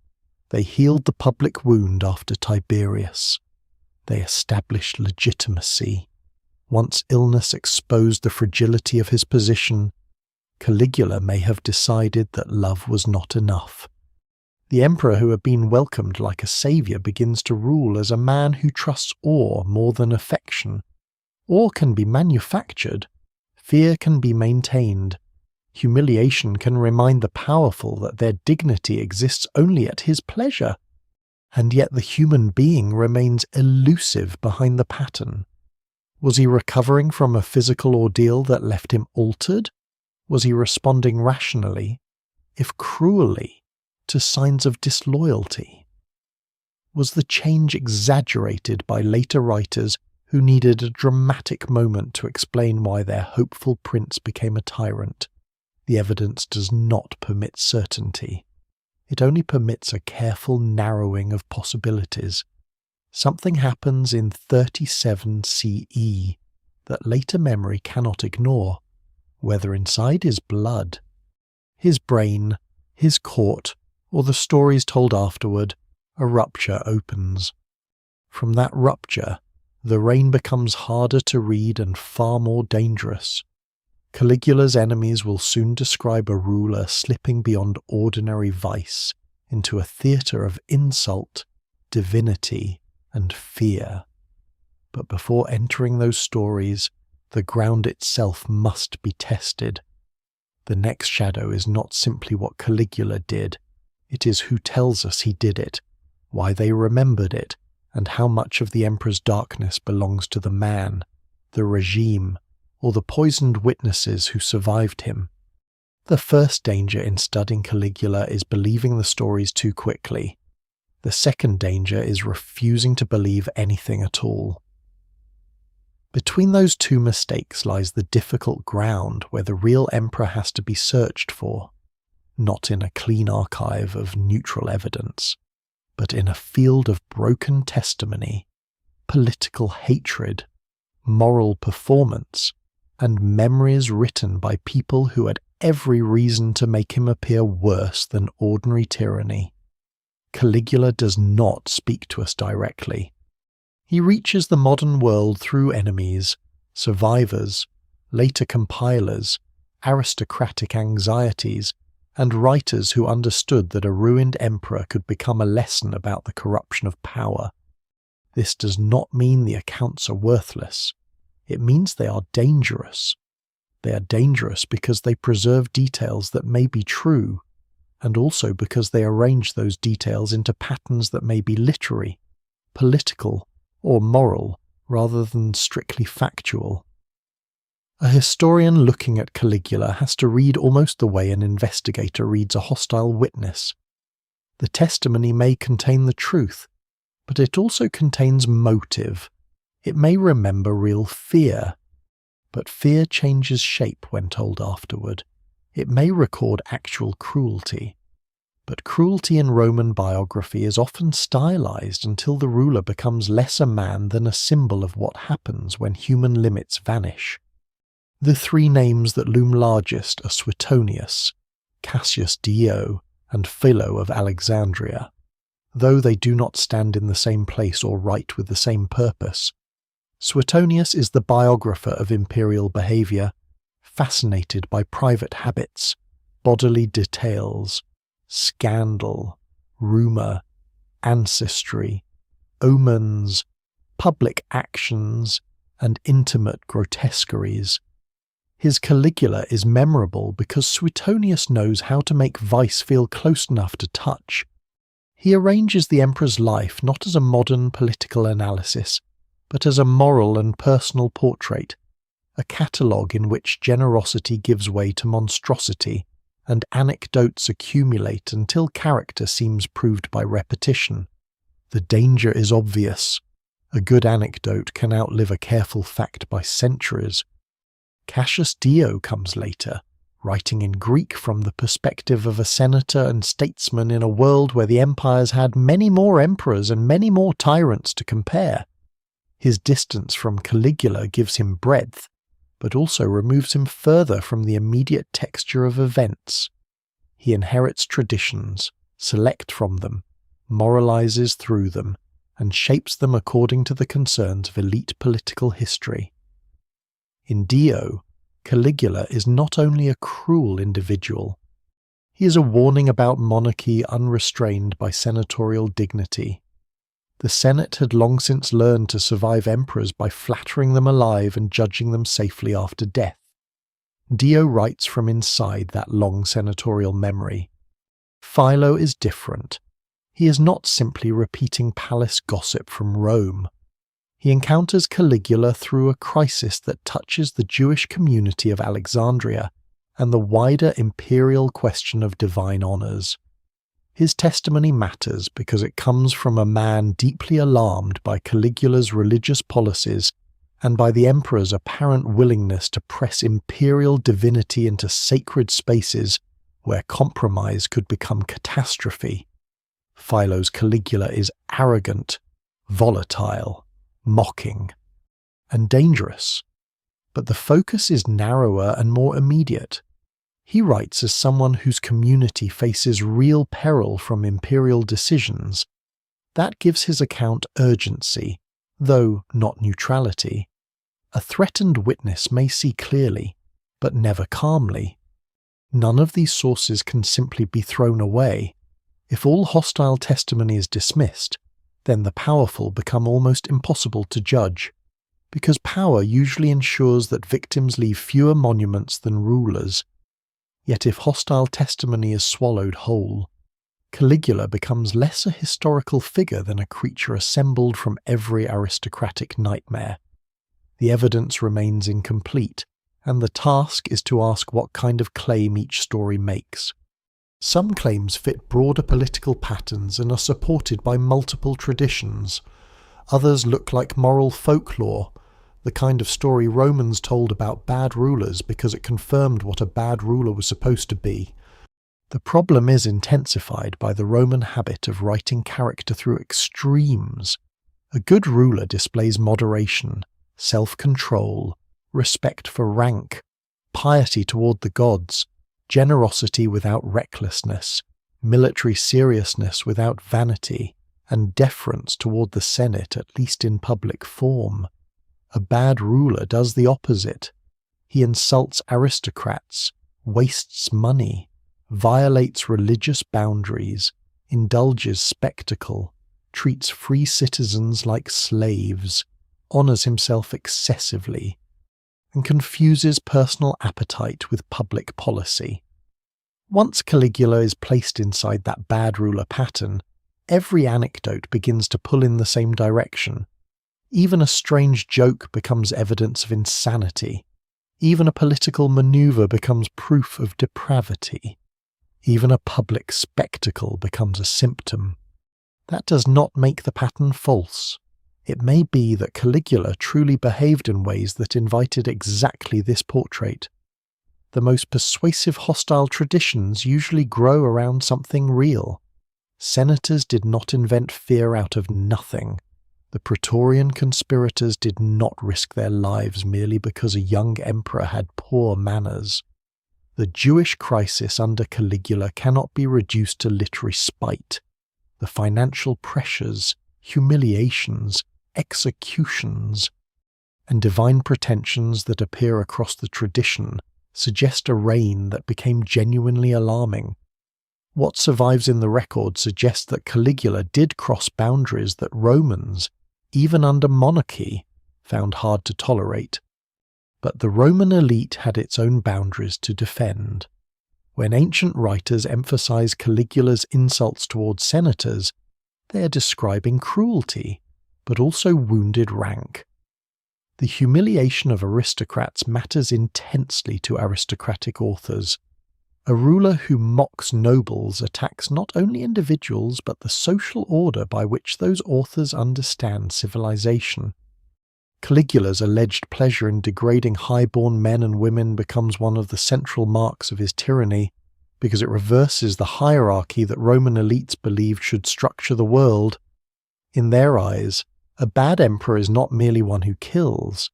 They healed the public wound after Tiberius. They established legitimacy. Once illness exposed the fragility of his position, Caligula may have decided that love was not enough. The emperor who had been welcomed like a saviour begins to rule as a man who trusts awe more than affection. Awe can be manufactured. Fear can be maintained. Humiliation can remind the powerful that their dignity exists only at his pleasure. And yet the human being remains elusive behind the pattern. Was he recovering from a physical ordeal that left him altered? Was he responding rationally, if cruelly, to signs of disloyalty? Was the change exaggerated by later writers who needed a dramatic moment to explain why their hopeful prince became a tyrant? The evidence does not permit certainty. It only permits a careful narrowing of possibilities. Something happens in 37 CE that later memory cannot ignore, whether inside his blood, his brain, his court, or the stories told afterward. A rupture opens. From that rupture, the reign becomes harder to read and far more dangerous. Caligula's enemies will soon describe a ruler slipping beyond ordinary vice into a theatre of insult, divinity, and fear. But before entering those stories, the ground itself must be tested. The next shadow is not simply what Caligula did, it is who tells us he did it, why they remembered it, and how much of the emperor's darkness belongs to the man, the regime, or the poisoned witnesses who survived him. The first danger in studying Caligula is believing the stories too quickly. The second danger is refusing to believe anything at all. Between those two mistakes lies the difficult ground where the real emperor has to be searched for, not in a clean archive of neutral evidence, but in a field of broken testimony, political hatred, moral performance, and memories written by people who had every reason to make him appear worse than ordinary tyranny. Caligula does not speak to us directly. He reaches the modern world through enemies, survivors, later compilers, aristocratic anxieties, and writers who understood that a ruined emperor could become a lesson about the corruption of power. This does not mean the accounts are worthless. It means they are dangerous. They are dangerous because they preserve details that may be true, and also because they arrange those details into patterns that may be literary, political, or moral, rather than strictly factual. A historian looking at Caligula has to read almost the way an investigator reads a hostile witness. The testimony may contain the truth, but it also contains motive. It may remember real fear, but fear changes shape when told afterward. It may record actual cruelty, but cruelty in Roman biography is often stylized until the ruler becomes less a man than a symbol of what happens when human limits vanish. The three names that loom largest are Suetonius, Cassius Dio, and Philo of Alexandria, though they do not stand in the same place or write with the same purpose. Suetonius is the biographer of imperial behaviour, fascinated by private habits, bodily details, scandal, rumour, ancestry, omens, public actions, and intimate grotesqueries. His Caligula is memorable because Suetonius knows how to make vice feel close enough to touch. He arranges the emperor's life not as a modern political analysis, but as a moral and personal portrait, a catalogue in which generosity gives way to monstrosity, and anecdotes accumulate until character seems proved by repetition. The danger is obvious. A good anecdote can outlive a careful fact by centuries. Cassius Dio comes later, writing in Greek from the perspective of a senator and statesman in a world where the empires had many more emperors and many more tyrants to compare. His distance from Caligula gives him breadth, but also removes him further from the immediate texture of events. He inherits traditions, selects from them, moralizes through them, and shapes them according to the concerns of elite political history. In Dio, Caligula is not only a cruel individual, he is a warning about monarchy unrestrained by senatorial dignity. The Senate had long since learned to survive emperors by flattering them alive and judging them safely after death. Dio writes from inside that long senatorial memory. Philo is different. He is not simply repeating palace gossip from Rome. He encounters Caligula through a crisis that touches the Jewish community of Alexandria and the wider imperial question of divine honours. His testimony matters because it comes from a man deeply alarmed by Caligula's religious policies and by the emperor's apparent willingness to press imperial divinity into sacred spaces where compromise could become catastrophe. Philo's Caligula is arrogant, volatile, mocking, and dangerous, but the focus is narrower and more immediate. He writes as someone whose community faces real peril from imperial decisions. That gives his account urgency, though not neutrality. A threatened witness may see clearly, but never calmly. None of these sources can simply be thrown away. If all hostile testimony is dismissed, then the powerful become almost impossible to judge, because power usually ensures that victims leave fewer monuments than rulers. Yet if hostile testimony is swallowed whole, Caligula becomes less a historical figure than a creature assembled from every aristocratic nightmare. The evidence remains incomplete, and the task is to ask what kind of claim each story makes. Some claims fit broader political patterns and are supported by multiple traditions. Others look like moral folklore, the kind of story Romans told about bad rulers because it confirmed what a bad ruler was supposed to be. The problem is intensified by the Roman habit of writing character through extremes. A good ruler displays moderation, self-control, respect for rank, piety toward the gods, generosity without recklessness, military seriousness without vanity, and deference toward the Senate, at least in public form. A bad ruler does the opposite. He insults aristocrats, wastes money, violates religious boundaries, indulges spectacle, treats free citizens like slaves, honours himself excessively, and confuses personal appetite with public policy. Once Caligula is placed inside that bad ruler pattern, every anecdote begins to pull in the same direction. Even a strange joke becomes evidence of insanity. Even a political maneuver becomes proof of depravity. Even a public spectacle becomes a symptom. That does not make the pattern false. It may be that Caligula truly behaved in ways that invited exactly this portrait. The most persuasive hostile traditions usually grow around something real. Senators did not invent fear out of nothing. The Praetorian conspirators did not risk their lives merely because a young emperor had poor manners. The Jewish crisis under Caligula cannot be reduced to literary spite. The financial pressures, humiliations, executions, and divine pretensions that appear across the tradition suggest a reign that became genuinely alarming. What survives in the record suggests that Caligula did cross boundaries that Romans, even under monarchy, found hard to tolerate. But the Roman elite had its own boundaries to defend. When ancient writers emphasize Caligula's insults towards senators, they are describing cruelty, but also wounded rank. The humiliation of aristocrats matters intensely to aristocratic authors. A ruler who mocks nobles attacks not only individuals but the social order by which those authors understand civilization. Caligula's alleged pleasure in degrading high-born men and women becomes one of the central marks of his tyranny, because it reverses the hierarchy that Roman elites believed should structure the world. In their eyes, a bad emperor is not merely one who kills.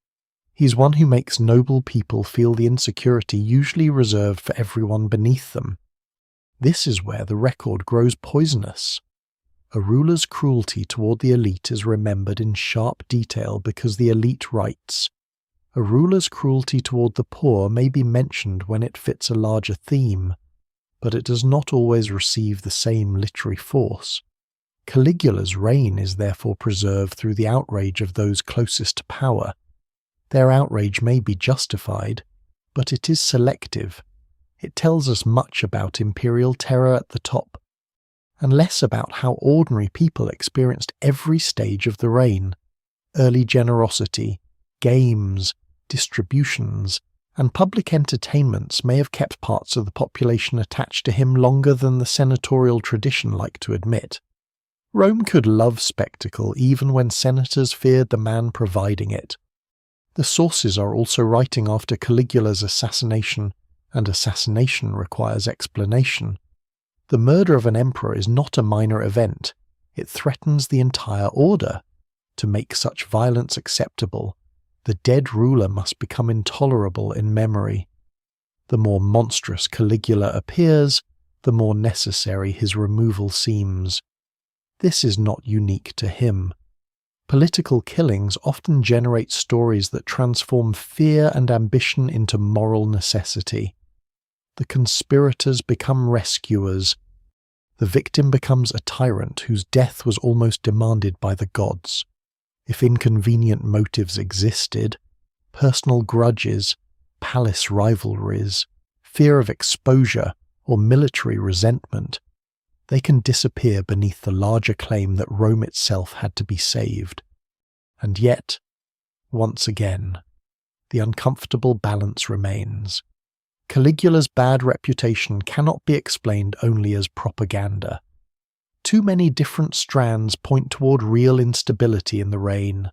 He's one who makes noble people feel the insecurity usually reserved for everyone beneath them. This is where the record grows poisonous. A ruler's cruelty toward the elite is remembered in sharp detail because the elite writes. A ruler's cruelty toward the poor may be mentioned when it fits a larger theme, but it does not always receive the same literary force. Caligula's reign is therefore preserved through the outrage of those closest to power. Their outrage may be justified, but it is selective. It tells us much about imperial terror at the top, and less about how ordinary people experienced every stage of the reign: early generosity, games, distributions, and public entertainments may have kept parts of the population attached to him longer than the senatorial tradition liked to admit. Rome could love spectacle even when senators feared the man providing it. The sources are also writing after Caligula's assassination, and assassination requires explanation. The murder of an emperor is not a minor event. It threatens the entire order. To make such violence acceptable, the dead ruler must become intolerable in memory. The more monstrous Caligula appears, the more necessary his removal seems. This is not unique to him. Political killings often generate stories that transform fear and ambition into moral necessity. The conspirators become rescuers. The victim becomes a tyrant whose death was almost demanded by the gods. If inconvenient motives existed, personal grudges, palace rivalries, fear of exposure, or military resentment, they can disappear beneath the larger claim that Rome itself had to be saved. And yet, once again, the uncomfortable balance remains. Caligula's bad reputation cannot be explained only as propaganda. Too many different strands point toward real instability in the reign.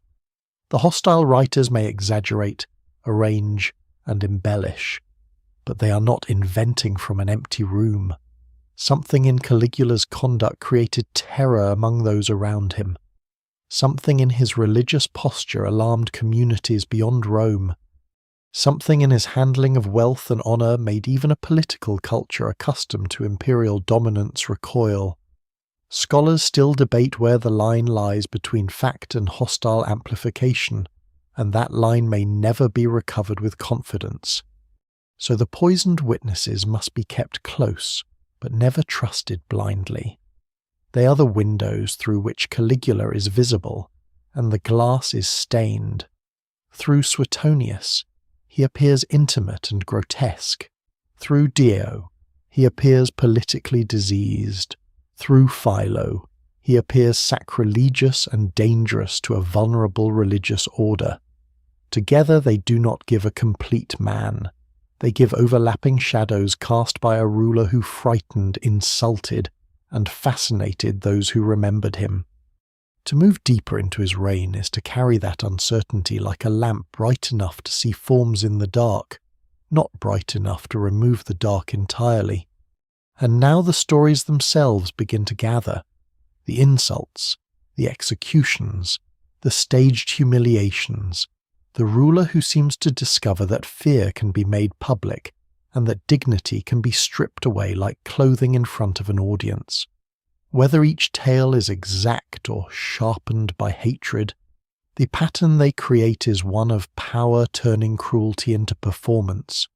The hostile writers may exaggerate, arrange, and embellish, but they are not inventing from an empty room. Something in Caligula's conduct created terror among those around him. Something in his religious posture alarmed communities beyond Rome. Something in his handling of wealth and honor made even a political culture accustomed to imperial dominance recoil. Scholars still debate where the line lies between fact and hostile amplification, and that line may never be recovered with confidence. So the poisoned witnesses must be kept close, but never trusted blindly. They are the windows through which Caligula is visible, and the glass is stained. Through Suetonius, he appears intimate and grotesque. Through Dio, he appears politically diseased. Through Philo, he appears sacrilegious and dangerous to a vulnerable religious order. Together they do not give a complete man. They give overlapping shadows cast by a ruler who frightened, insulted, and fascinated those who remembered him. To move deeper into his reign is to carry that uncertainty like a lamp bright enough to see forms in the dark, not bright enough to remove the dark entirely. And now the stories themselves begin to gather. The insults, the executions, the staged humiliations, the ruler who seems to discover that fear can be made public, and that dignity can be stripped away like clothing in front of an audience. Whether each tale is exact or sharpened by hatred, the pattern they create is one of power turning cruelty into performance.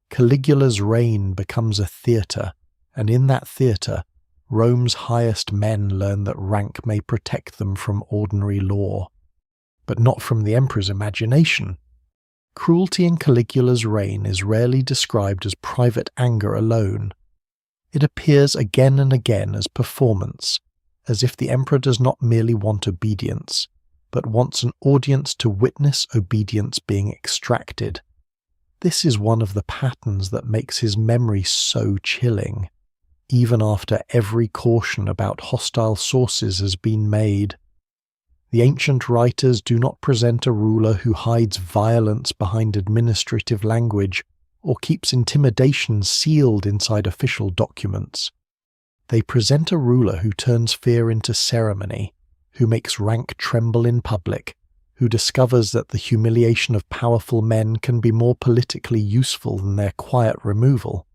Caligula's reign becomes a theatre, and in that theatre, Rome's highest men learn that rank may protect them from ordinary law, but not from the emperor's imagination. Cruelty in Caligula's reign is rarely described as private anger alone. It appears again and again as performance, as if the emperor does not merely want obedience, but wants an audience to witness obedience being extracted. This is one of the patterns that makes his memory so chilling, even after every caution about hostile sources has been made. The ancient writers do not present a ruler who hides violence behind administrative language or keeps intimidation sealed inside official documents. They present a ruler who turns fear into ceremony, who makes rank tremble in public, who discovers that the humiliation of powerful men can be more politically useful than their quiet removal.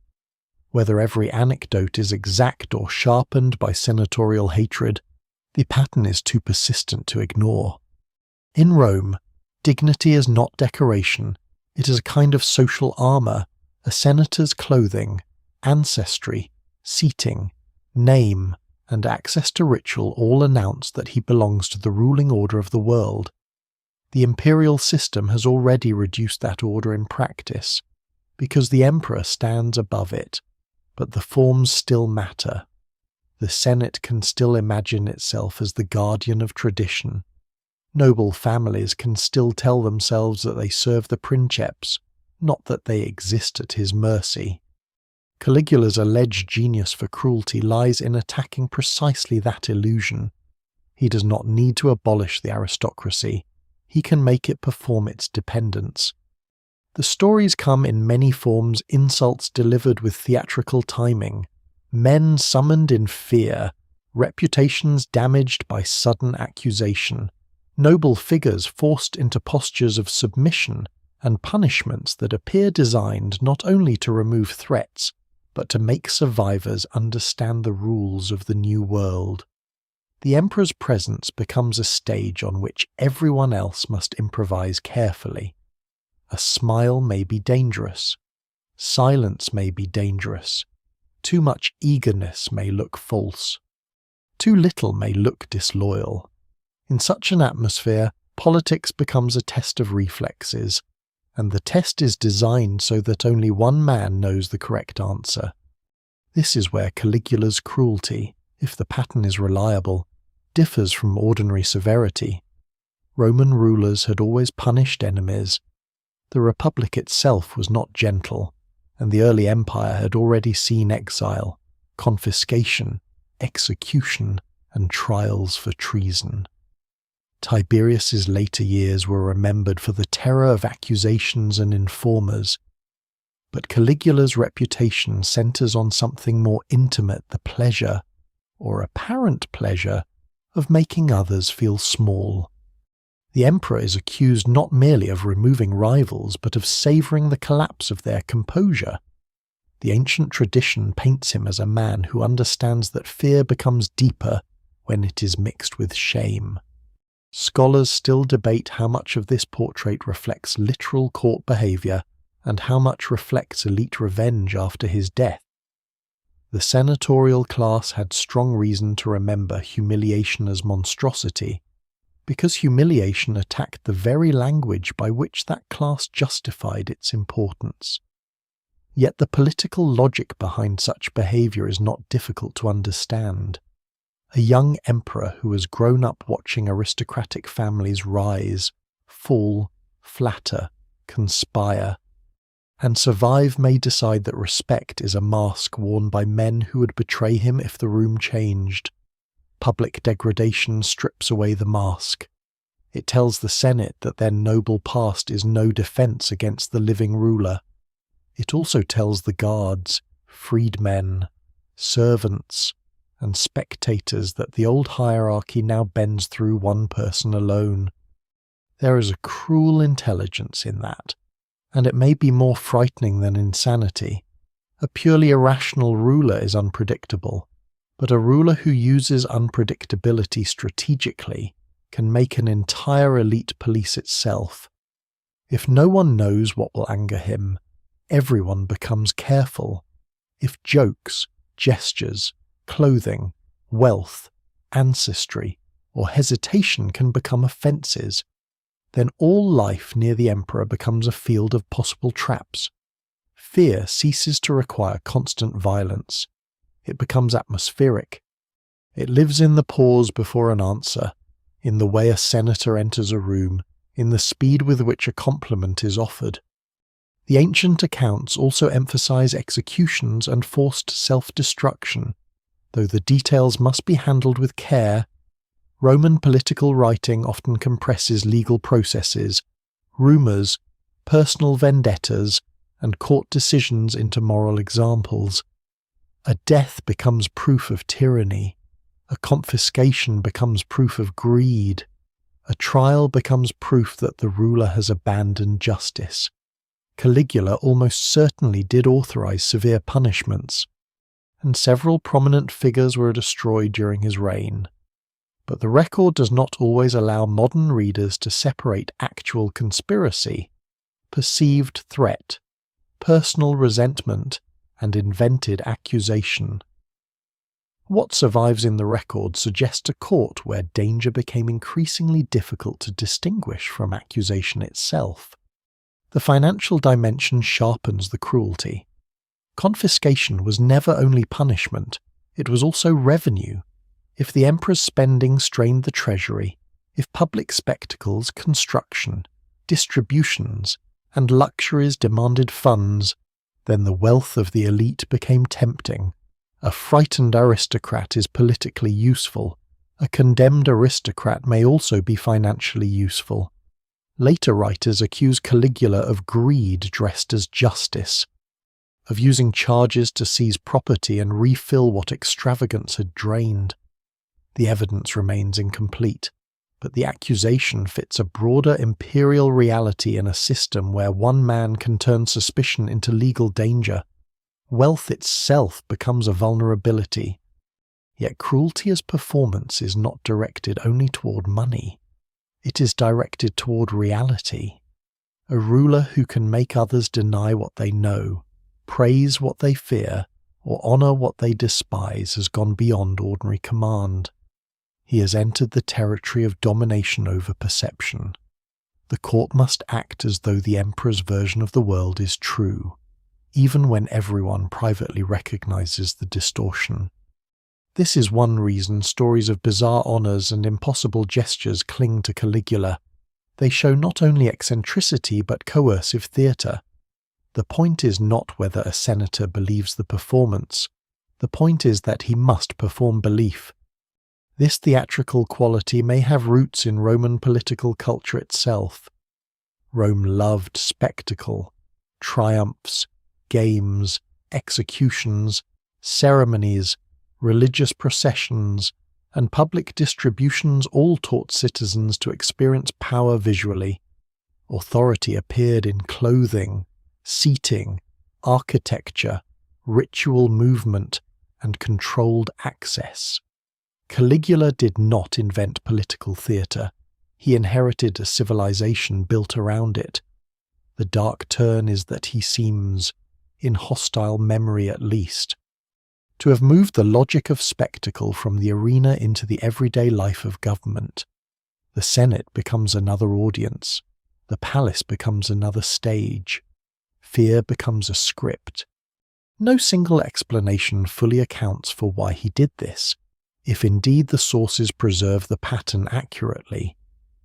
Whether every anecdote is exact or sharpened by senatorial hatred, the pattern is too persistent to ignore. In Rome, dignity is not decoration, it is a kind of social armour, a senator's clothing, ancestry, seating, name, and access to ritual all announce that he belongs to the ruling order of the world. The imperial system has already reduced that order in practice, because the emperor stands above it, but the forms still matter. The Senate can still imagine itself as the guardian of tradition. Noble families can still tell themselves that they serve the princeps, not that they exist at his mercy. Caligula's alleged genius for cruelty lies in attacking precisely that illusion. He does not need to abolish the aristocracy. He can make it perform its dependence. The stories come in many forms, insults delivered with theatrical timing, men summoned in fear, reputations damaged by sudden accusation, noble figures forced into postures of submission, and punishments that appear designed not only to remove threats, but to make survivors understand the rules of the new world. The emperor's presence becomes a stage on which everyone else must improvise carefully. A smile may be dangerous. Silence may be dangerous. Too much eagerness may look false. Too little may look disloyal. In such an atmosphere, politics becomes a test of reflexes, and the test is designed so that only one man knows the correct answer. This is where Caligula's cruelty, if the pattern is reliable, differs from ordinary severity. Roman rulers had always punished enemies. The Republic itself was not gentle, and the early empire had already seen exile, confiscation, execution, and trials for treason. Tiberius's later years were remembered for the terror of accusations and informers, but Caligula's reputation centers on something more intimate, the pleasure, or apparent pleasure, of making others feel small. The emperor is accused not merely of removing rivals, but of savouring the collapse of their composure. The ancient tradition paints him as a man who understands that fear becomes deeper when it is mixed with shame. Scholars still debate how much of this portrait reflects literal court behaviour and how much reflects elite revenge after his death. The senatorial class had strong reason to remember humiliation as monstrosity, because humiliation attacked the very language by which that class justified its importance. Yet the political logic behind such behaviour is not difficult to understand. A young emperor who has grown up watching aristocratic families rise, fall, flatter, conspire, and survive may decide that respect is a mask worn by men who would betray him if the room changed. Public degradation strips away the mask. It tells the Senate that their noble past is no defence against the living ruler. It also tells the guards, freedmen, servants, and spectators that the old hierarchy now bends through one person alone. There is a cruel intelligence in that, and it may be more frightening than insanity. A purely irrational ruler is unpredictable, but a ruler who uses unpredictability strategically can make an entire elite police itself. If no one knows what will anger him, everyone becomes careful. If jokes, gestures, clothing, wealth, ancestry, or hesitation can become offences, then all life near the emperor becomes a field of possible traps. Fear ceases to require constant violence. It becomes atmospheric. It lives in the pause before an answer, in the way a senator enters a room, in the speed with which a compliment is offered. The ancient accounts also emphasize executions and forced self-destruction, though the details must be handled with care. Roman political writing often compresses legal processes, rumours, personal vendettas, and court decisions into moral examples. A death becomes proof of tyranny. A confiscation becomes proof of greed. A trial becomes proof that the ruler has abandoned justice. Caligula almost certainly did authorize severe punishments, and several prominent figures were destroyed during his reign. But the record does not always allow modern readers to separate actual conspiracy, perceived threat, personal resentment, and invented accusation. What survives in the record suggests a court where danger became increasingly difficult to distinguish from accusation itself. The financial dimension sharpens the cruelty. Confiscation was never only punishment, it was also revenue. If the emperor's spending strained the treasury, if public spectacles, construction, distributions, and luxuries demanded funds, then the wealth of the elite became tempting. A frightened aristocrat is politically useful. A condemned aristocrat may also be financially useful. Later writers accuse Caligula of greed dressed as justice, of using charges to seize property and refill what extravagance had drained. The evidence remains incomplete, but the accusation fits a broader imperial reality in a system where one man can turn suspicion into legal danger. Wealth itself becomes a vulnerability. Yet cruelty as performance is not directed only toward money. It is directed toward reality. A ruler who can make others deny what they know, praise what they fear, or honor what they despise has gone beyond ordinary command. He has entered the territory of domination over perception. The court must act as though the emperor's version of the world is true, even when everyone privately recognizes the distortion. This is one reason stories of bizarre honors and impossible gestures cling to Caligula. They show not only eccentricity but coercive theatre. The point is not whether a senator believes the performance. The point is that he must perform belief. This theatrical quality may have roots in Roman political culture itself. Rome loved spectacle, triumphs, games, executions, ceremonies, religious processions, and public distributions all taught citizens to experience power visually. Authority appeared in clothing, seating, architecture, ritual movement, and controlled access. Caligula did not invent political theatre. He inherited a civilization built around it. The dark turn is that he seems, in hostile memory at least, to have moved the logic of spectacle from the arena into the everyday life of government. The Senate becomes another audience. The palace becomes another stage. Fear becomes a script. No single explanation fully accounts for why he did this. If indeed the sources preserve the pattern accurately,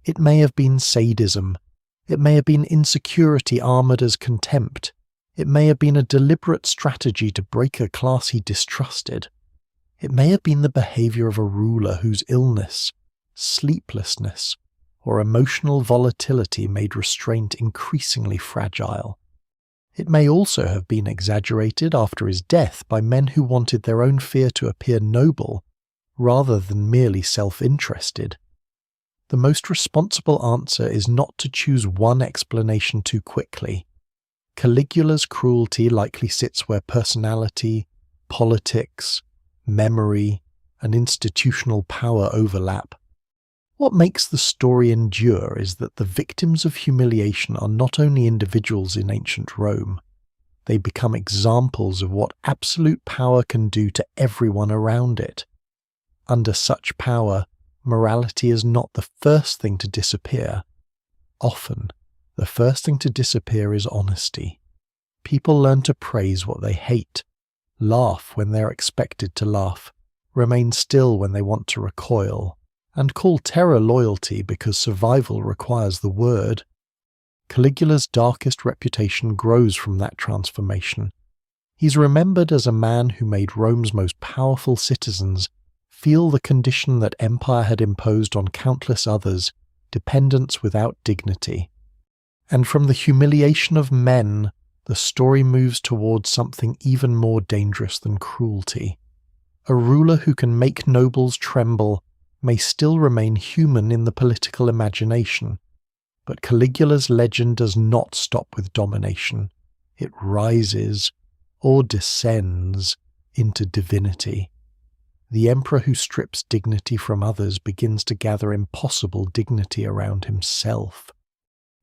it may have been sadism. It may have been insecurity armoured as contempt. It may have been a deliberate strategy to break a class he distrusted. It may have been the behaviour of a ruler whose illness, sleeplessness, or emotional volatility made restraint increasingly fragile. It may also have been exaggerated after his death by men who wanted their own fear to appear noble rather than merely self-interested. The most responsible answer is not to choose one explanation too quickly. Caligula's cruelty likely sits where personality, politics, memory, and institutional power overlap. What makes the story endure is that the victims of humiliation are not only individuals in ancient Rome, they become examples of what absolute power can do to everyone around it. Under such power, morality is not the first thing to disappear. Often, the first thing to disappear is honesty. People learn to praise what they hate, laugh when they're expected to laugh, remain still when they want to recoil, and call terror loyalty because survival requires the word. Caligula's darkest reputation grows from that transformation. He's remembered as a man who made Rome's most powerful citizens feel the condition that empire had imposed on countless others, dependence without dignity. And from the humiliation of men, the story moves towards something even more dangerous than cruelty. A ruler who can make nobles tremble may still remain human in the political imagination. But Caligula's legend does not stop with domination. It rises, or descends, into divinity. The emperor who strips dignity from others begins to gather impossible dignity around himself,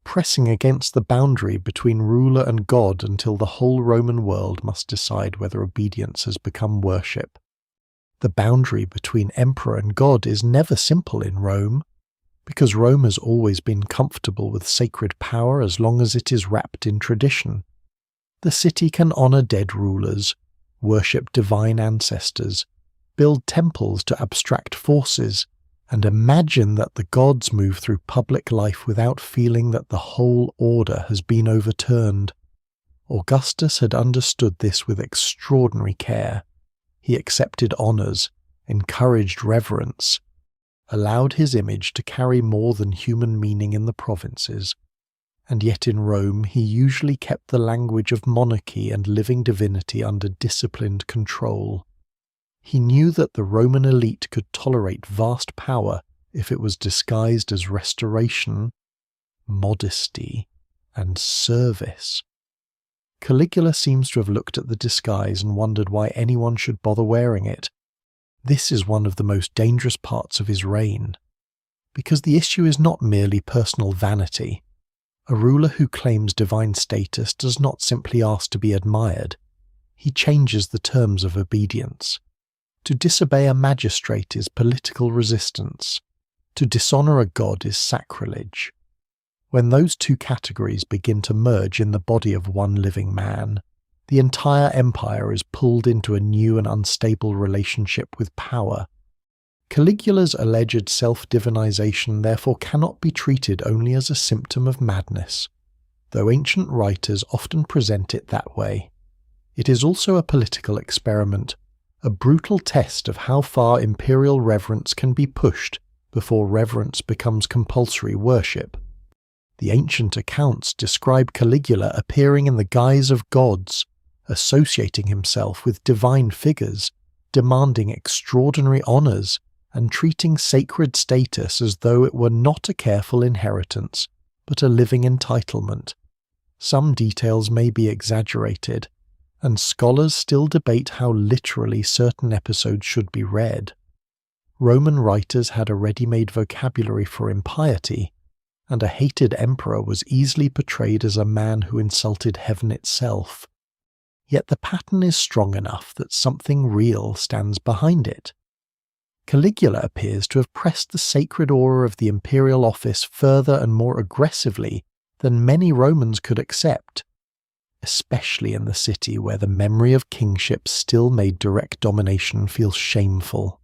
pressing against the boundary between ruler and god until the whole Roman world must decide whether obedience has become worship. The boundary between emperor and god is never simple in Rome, because Rome has always been comfortable with sacred power as long as it is wrapped in tradition. The city can honor dead rulers, worship divine ancestors, build temples to abstract forces, and imagine that the gods move through public life without feeling that the whole order has been overturned. Augustus had understood this with extraordinary care. He accepted honors, encouraged reverence, allowed his image to carry more than human meaning in the provinces, and yet in Rome he usually kept the language of monarchy and living divinity under disciplined control. He knew that the Roman elite could tolerate vast power if it was disguised as restoration, modesty, and service. Caligula seems to have looked at the disguise and wondered why anyone should bother wearing it. This is one of the most dangerous parts of his reign, because the issue is not merely personal vanity. A ruler who claims divine status does not simply ask to be admired. He changes the terms of obedience. To disobey a magistrate is political resistance. To dishonor a god is sacrilege. When those two categories begin to merge in the body of one living man, the entire empire is pulled into a new and unstable relationship with power. Caligula's alleged self-divinization therefore cannot be treated only as a symptom of madness, though ancient writers often present it that way. It is also a political experiment, a brutal test of how far imperial reverence can be pushed before reverence becomes compulsory worship. The ancient accounts describe Caligula appearing in the guise of gods, associating himself with divine figures, demanding extraordinary honors, and treating sacred status as though it were not a careful inheritance, but a living entitlement. Some details may be exaggerated, and scholars still debate how literally certain episodes should be read. Roman writers had a ready-made vocabulary for impiety, and a hated emperor was easily portrayed as a man who insulted heaven itself. Yet the pattern is strong enough that something real stands behind it. Caligula appears to have pressed the sacred aura of the imperial office further and more aggressively than many Romans could accept, especially in the city where the memory of kingship still made direct domination feel shameful.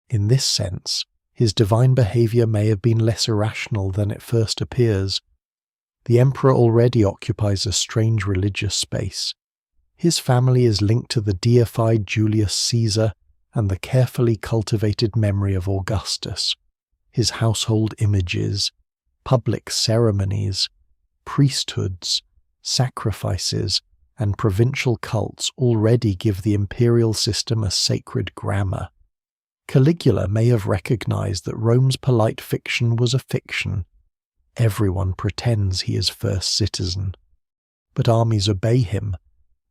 In this sense, his divine behavior may have been less irrational than it first appears. The emperor already occupies a strange religious space. His family is linked to the deified Julius Caesar and the carefully cultivated memory of Augustus. His household images, public ceremonies, priesthoods, sacrifices, and provincial cults already give the imperial system a sacred grammar. Caligula may have recognized that Rome's polite fiction was a fiction. Everyone pretends he is first citizen. But armies obey him.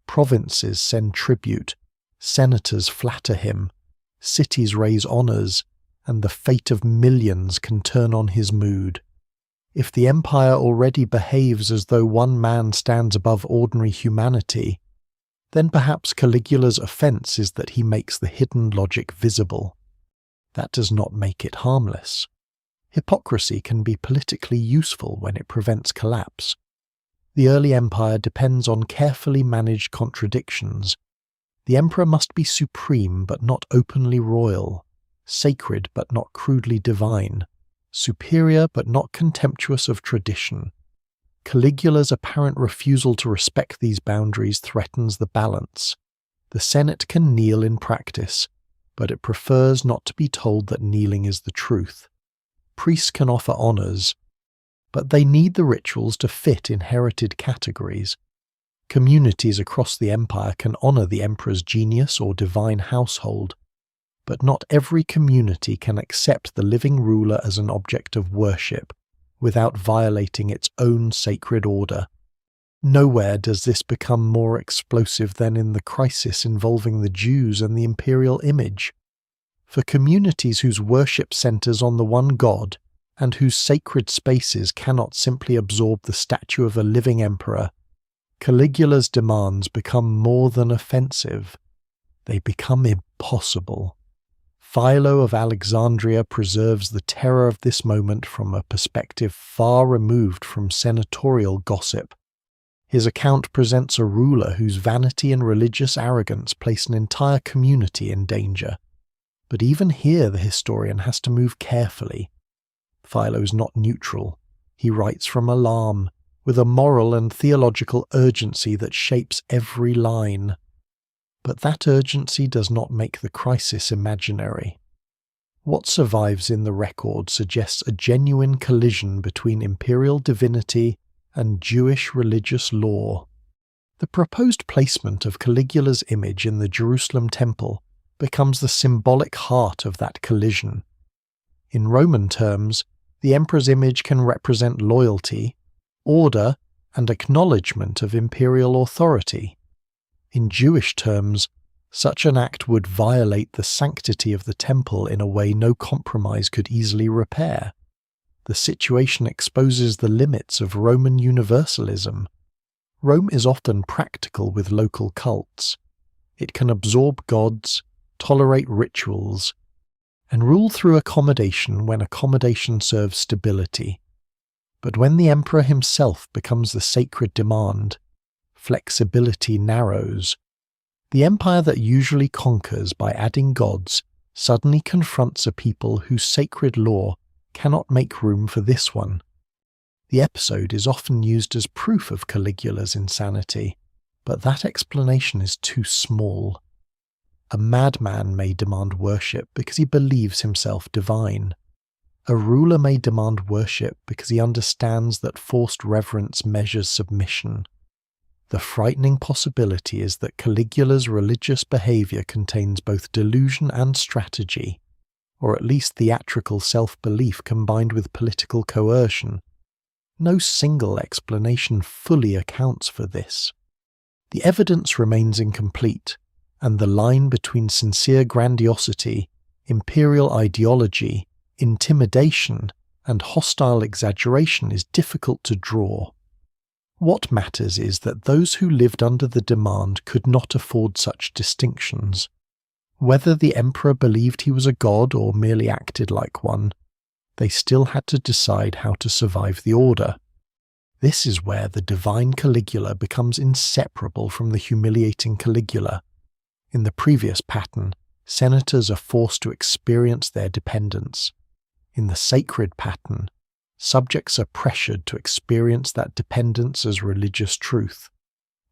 Provinces send tribute, senators flatter him, cities raise honors, and the fate of millions can turn on his mood. If the empire already behaves as though one man stands above ordinary humanity, then perhaps Caligula's offense is that he makes the hidden logic visible. That does not make it harmless. Hypocrisy can be politically useful when it prevents collapse. The early empire depends on carefully managed contradictions. The emperor must be supreme but not openly royal, sacred but not crudely divine, superior but not contemptuous of tradition. Caligula's apparent refusal to respect these boundaries threatens the balance. The Senate can kneel in practice, but it prefers not to be told that kneeling is the truth. Priests can offer honours, but they need the rituals to fit inherited categories. Communities across the empire can honour the emperor's genius or divine household, but not every community can accept the living ruler as an object of worship without violating its own sacred order. Nowhere does this become more explosive than in the crisis involving the Jews and the imperial image. For communities whose worship centres on the one God, and whose sacred spaces cannot simply absorb the statue of a living emperor, Caligula's demands become more than offensive. They become impossible. Philo of Alexandria preserves the terror of this moment from a perspective far removed from senatorial gossip. His account presents a ruler whose vanity and religious arrogance place an entire community in danger. But even here the historian has to move carefully. Philo's not neutral. He writes from alarm, with a moral and theological urgency that shapes every line. But that urgency does not make the crisis imaginary. What survives in the record suggests a genuine collision between imperial divinity and Jewish religious law. The proposed placement of Caligula's image in the Jerusalem temple becomes the symbolic heart of that collision. In Roman terms, the emperor's image can represent loyalty, order, and acknowledgement of imperial authority. In Jewish terms, such an act would violate the sanctity of the temple in a way no compromise could easily repair. The situation exposes the limits of Roman universalism. Rome is often practical with local cults. It can absorb gods, tolerate rituals, and rule through accommodation when accommodation serves stability. But when the emperor himself becomes the sacred demand, flexibility narrows. The empire that usually conquers by adding gods suddenly confronts a people whose sacred law cannot make room for this one. The episode is often used as proof of Caligula's insanity, but that explanation is too small. A madman may demand worship because he believes himself divine. A ruler may demand worship because he understands that forced reverence measures submission. The frightening possibility is that Caligula's religious behaviour contains both delusion and strategy, or at least theatrical self-belief combined with political coercion. No single explanation fully accounts for this. The evidence remains incomplete, and the line between sincere grandiosity, imperial ideology, intimidation, and hostile exaggeration is difficult to draw. What matters is that those who lived under the demand could not afford such distinctions. Whether the emperor believed he was a god or merely acted like one, they still had to decide how to survive the order. This is where the divine Caligula becomes inseparable from the humiliating Caligula. In the previous pattern, senators are forced to experience their dependence. In the sacred pattern, subjects are pressured to experience that dependence as religious truth.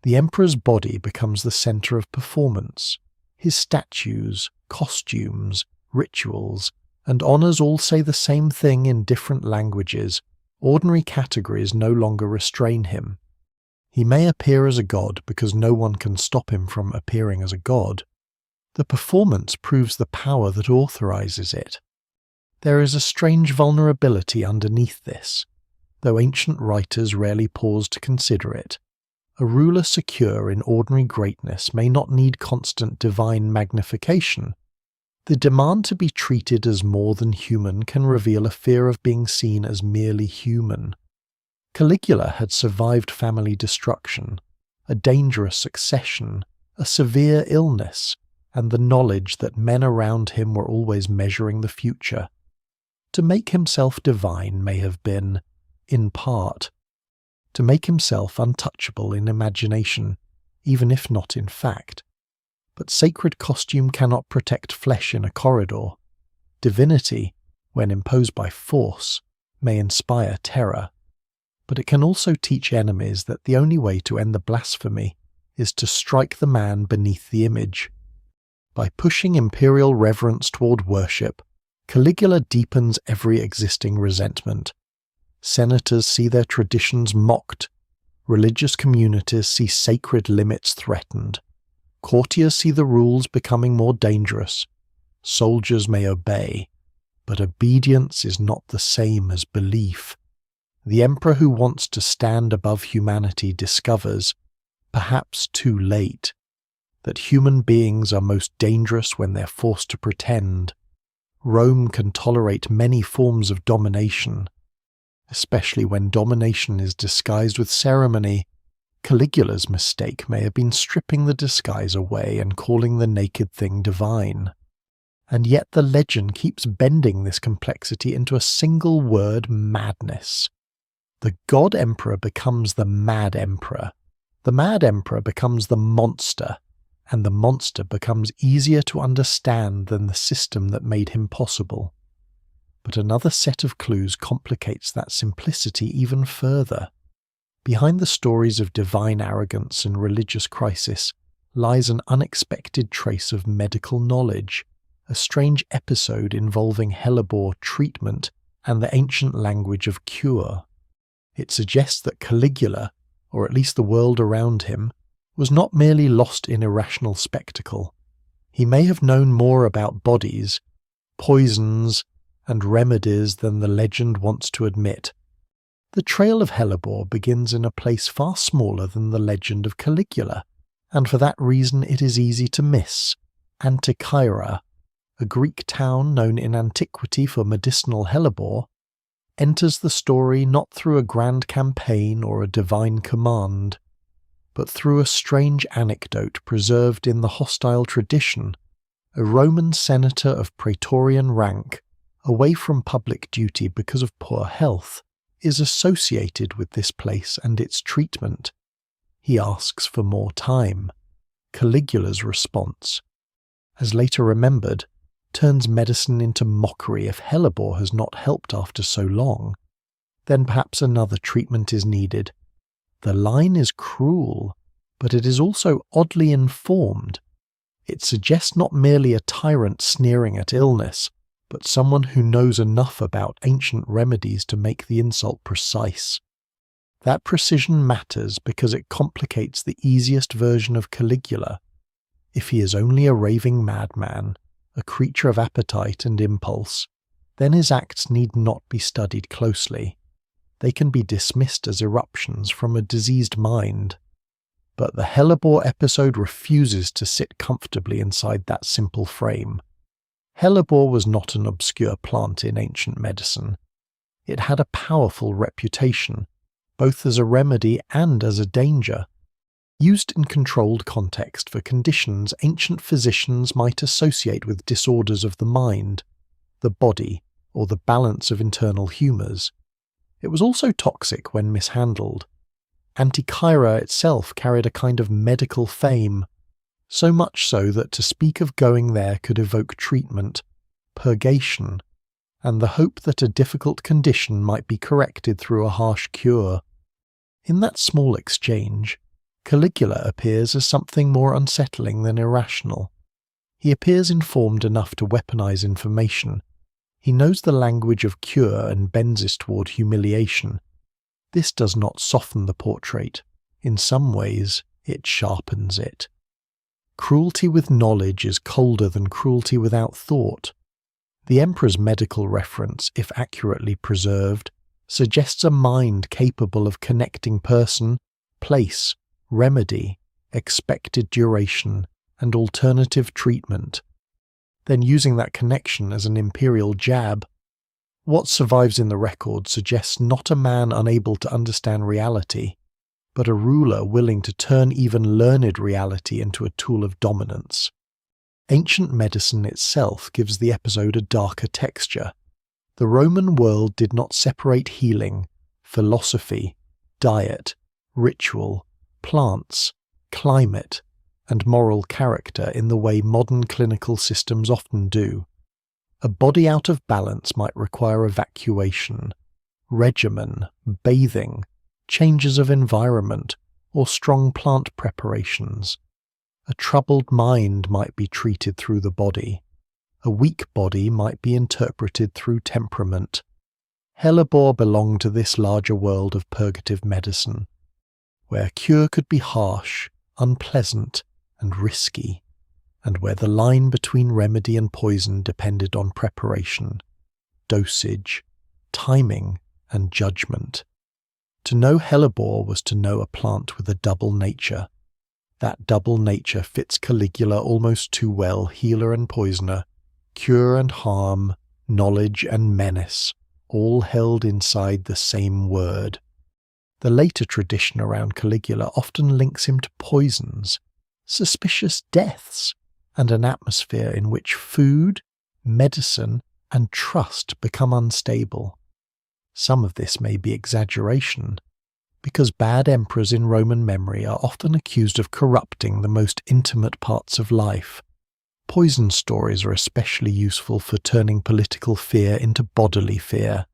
The emperor's body becomes the center of performance. His statues, costumes, rituals, and honors all say the same thing in different languages. Ordinary categories no longer restrain him. He may appear as a god because no one can stop him from appearing as a god. The performance proves the power that authorizes it. There is a strange vulnerability underneath this, though ancient writers rarely pause to consider it. A ruler secure in ordinary greatness may not need constant divine magnification. The demand to be treated as more than human can reveal a fear of being seen as merely human. Caligula had survived family destruction, a dangerous succession, a severe illness, and the knowledge that men around him were always measuring the future. To make himself divine may have been, in part, to make himself untouchable in imagination, even if not in fact. But sacred costume cannot protect flesh in a corridor. Divinity, when imposed by force, may inspire terror. But it can also teach enemies that the only way to end the blasphemy is to strike the man beneath the image. By pushing imperial reverence toward worship, Caligula deepens every existing resentment. Senators see their traditions mocked. Religious communities see sacred limits threatened. Courtiers see the rules becoming more dangerous. Soldiers may obey, but obedience is not the same as belief. The emperor who wants to stand above humanity discovers, perhaps too late, that human beings are most dangerous when they're forced to pretend. Rome can tolerate many forms of domination, especially when domination is disguised with ceremony. Caligula's mistake may have been stripping the disguise away and calling the naked thing divine. And yet the legend keeps bending this complexity into a single word: madness. The god emperor becomes the mad emperor. The mad emperor becomes the monster, and the monster becomes easier to understand than the system that made him possible. But another set of clues complicates that simplicity even further. Behind the stories of divine arrogance and religious crisis lies an unexpected trace of medical knowledge, a strange episode involving hellebore treatment and the ancient language of cure. It suggests that Caligula, or at least the world around him, was not merely lost in irrational spectacle. He may have known more about bodies, poisons, and remedies than the legend wants to admit. The trail of hellebore begins in a place far smaller than the legend of Caligula, and for that reason it is easy to miss. Antikyra, a Greek town known in antiquity for medicinal hellebore, enters the story not through a grand campaign or a divine command, but through a strange anecdote preserved in the hostile tradition. A Roman senator of praetorian rank, away from public duty because of poor health, is associated with this place and its treatment. He asks for more time. Caligula's response, as later remembered, turns medicine into mockery. If hellebore has not helped after so long, then perhaps another treatment is needed. The line is cruel, but it is also oddly informed. It suggests not merely a tyrant sneering at illness, but someone who knows enough about ancient remedies to make the insult precise. That precision matters because it complicates the easiest version of Caligula. If he is only a raving madman, a creature of appetite and impulse, then his acts need not be studied closely. They can be dismissed as eruptions from a diseased mind. But the hellebore episode refuses to sit comfortably inside that simple frame. Hellebore was not an obscure plant in ancient medicine. It had a powerful reputation, both as a remedy and as a danger. Used in controlled context for conditions ancient physicians might associate with disorders of the mind, the body, or the balance of internal humours. It was also toxic when mishandled. Antikyra itself carried a kind of medical fame, so much so that to speak of going there could evoke treatment, purgation, and the hope that a difficult condition might be corrected through a harsh cure. In that small exchange, Caligula appears as something more unsettling than irrational. He appears informed enough to weaponize information. He knows the language of cure and bends it toward humiliation. This does not soften the portrait. In some ways, it sharpens it. Cruelty with knowledge is colder than cruelty without thought. The emperor's medical reference, if accurately preserved, suggests a mind capable of connecting person, place, remedy, expected duration, and alternative treatment. then using that connection as an imperial jab. What survives in the record suggests not a man unable to understand reality, but a ruler willing to turn even learned reality into a tool of dominance. Ancient medicine itself gives the episode a darker texture. The Roman world did not separate healing, philosophy, diet, ritual, plants, climate, and moral character in the way modern clinical systems often do. A body out of balance might require evacuation, regimen, bathing, changes of environment, or strong plant preparations. A troubled mind might be treated through the body. A weak body might be interpreted through temperament. Hellebore belonged to this larger world of purgative medicine, where cure could be harsh, unpleasant, and risky, and where the line between remedy and poison depended on preparation, dosage, timing, and judgment. To know hellebore was to know a plant with a double nature. That double nature fits Caligula almost too well, healer and poisoner, cure and harm, knowledge and menace, all held inside the same word. The later tradition around Caligula often links him to poisons, suspicious deaths, and an atmosphere in which food, medicine, and trust become unstable. Some of this may be exaggeration, because bad emperors in Roman memory are often accused of corrupting the most intimate parts of life. Poison stories are especially useful for turning political fear into bodily fear.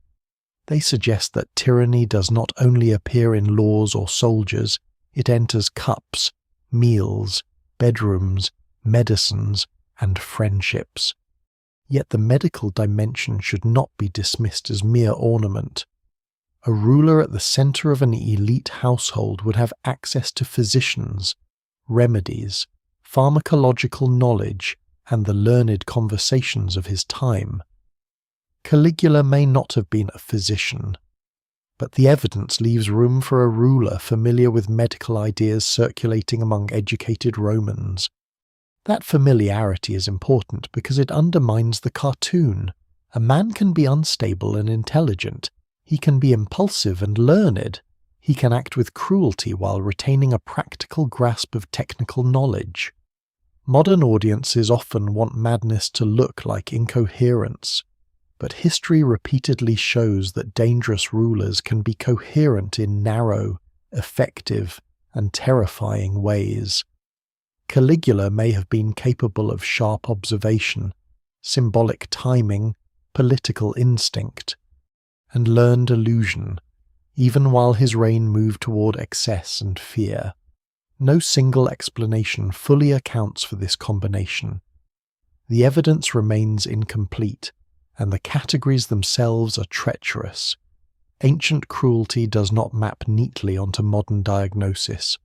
They suggest that tyranny does not only appear in laws or soldiers, it enters cups, meals, bedrooms, medicines, and friendships. Yet the medical dimension should not be dismissed as mere ornament. A ruler at the center of an elite household would have access to physicians, remedies, pharmacological knowledge, and the learned conversations of his time. Caligula may not have been a physician, but the evidence leaves room for a ruler familiar with medical ideas circulating among educated Romans. That familiarity is important because it undermines the cartoon. A man can be unstable and intelligent. He can be impulsive and learned. He can act with cruelty while retaining a practical grasp of technical knowledge. Modern audiences often want madness to look like incoherence, but history repeatedly shows that dangerous rulers can be coherent in narrow, effective, and terrifying ways. Caligula may have been capable of sharp observation, symbolic timing, political instinct, and learned illusion, even while his reign moved toward excess and fear. No single explanation fully accounts for this combination. The evidence remains incomplete, and the categories themselves are treacherous. Ancient cruelty does not map neatly onto modern diagnosis.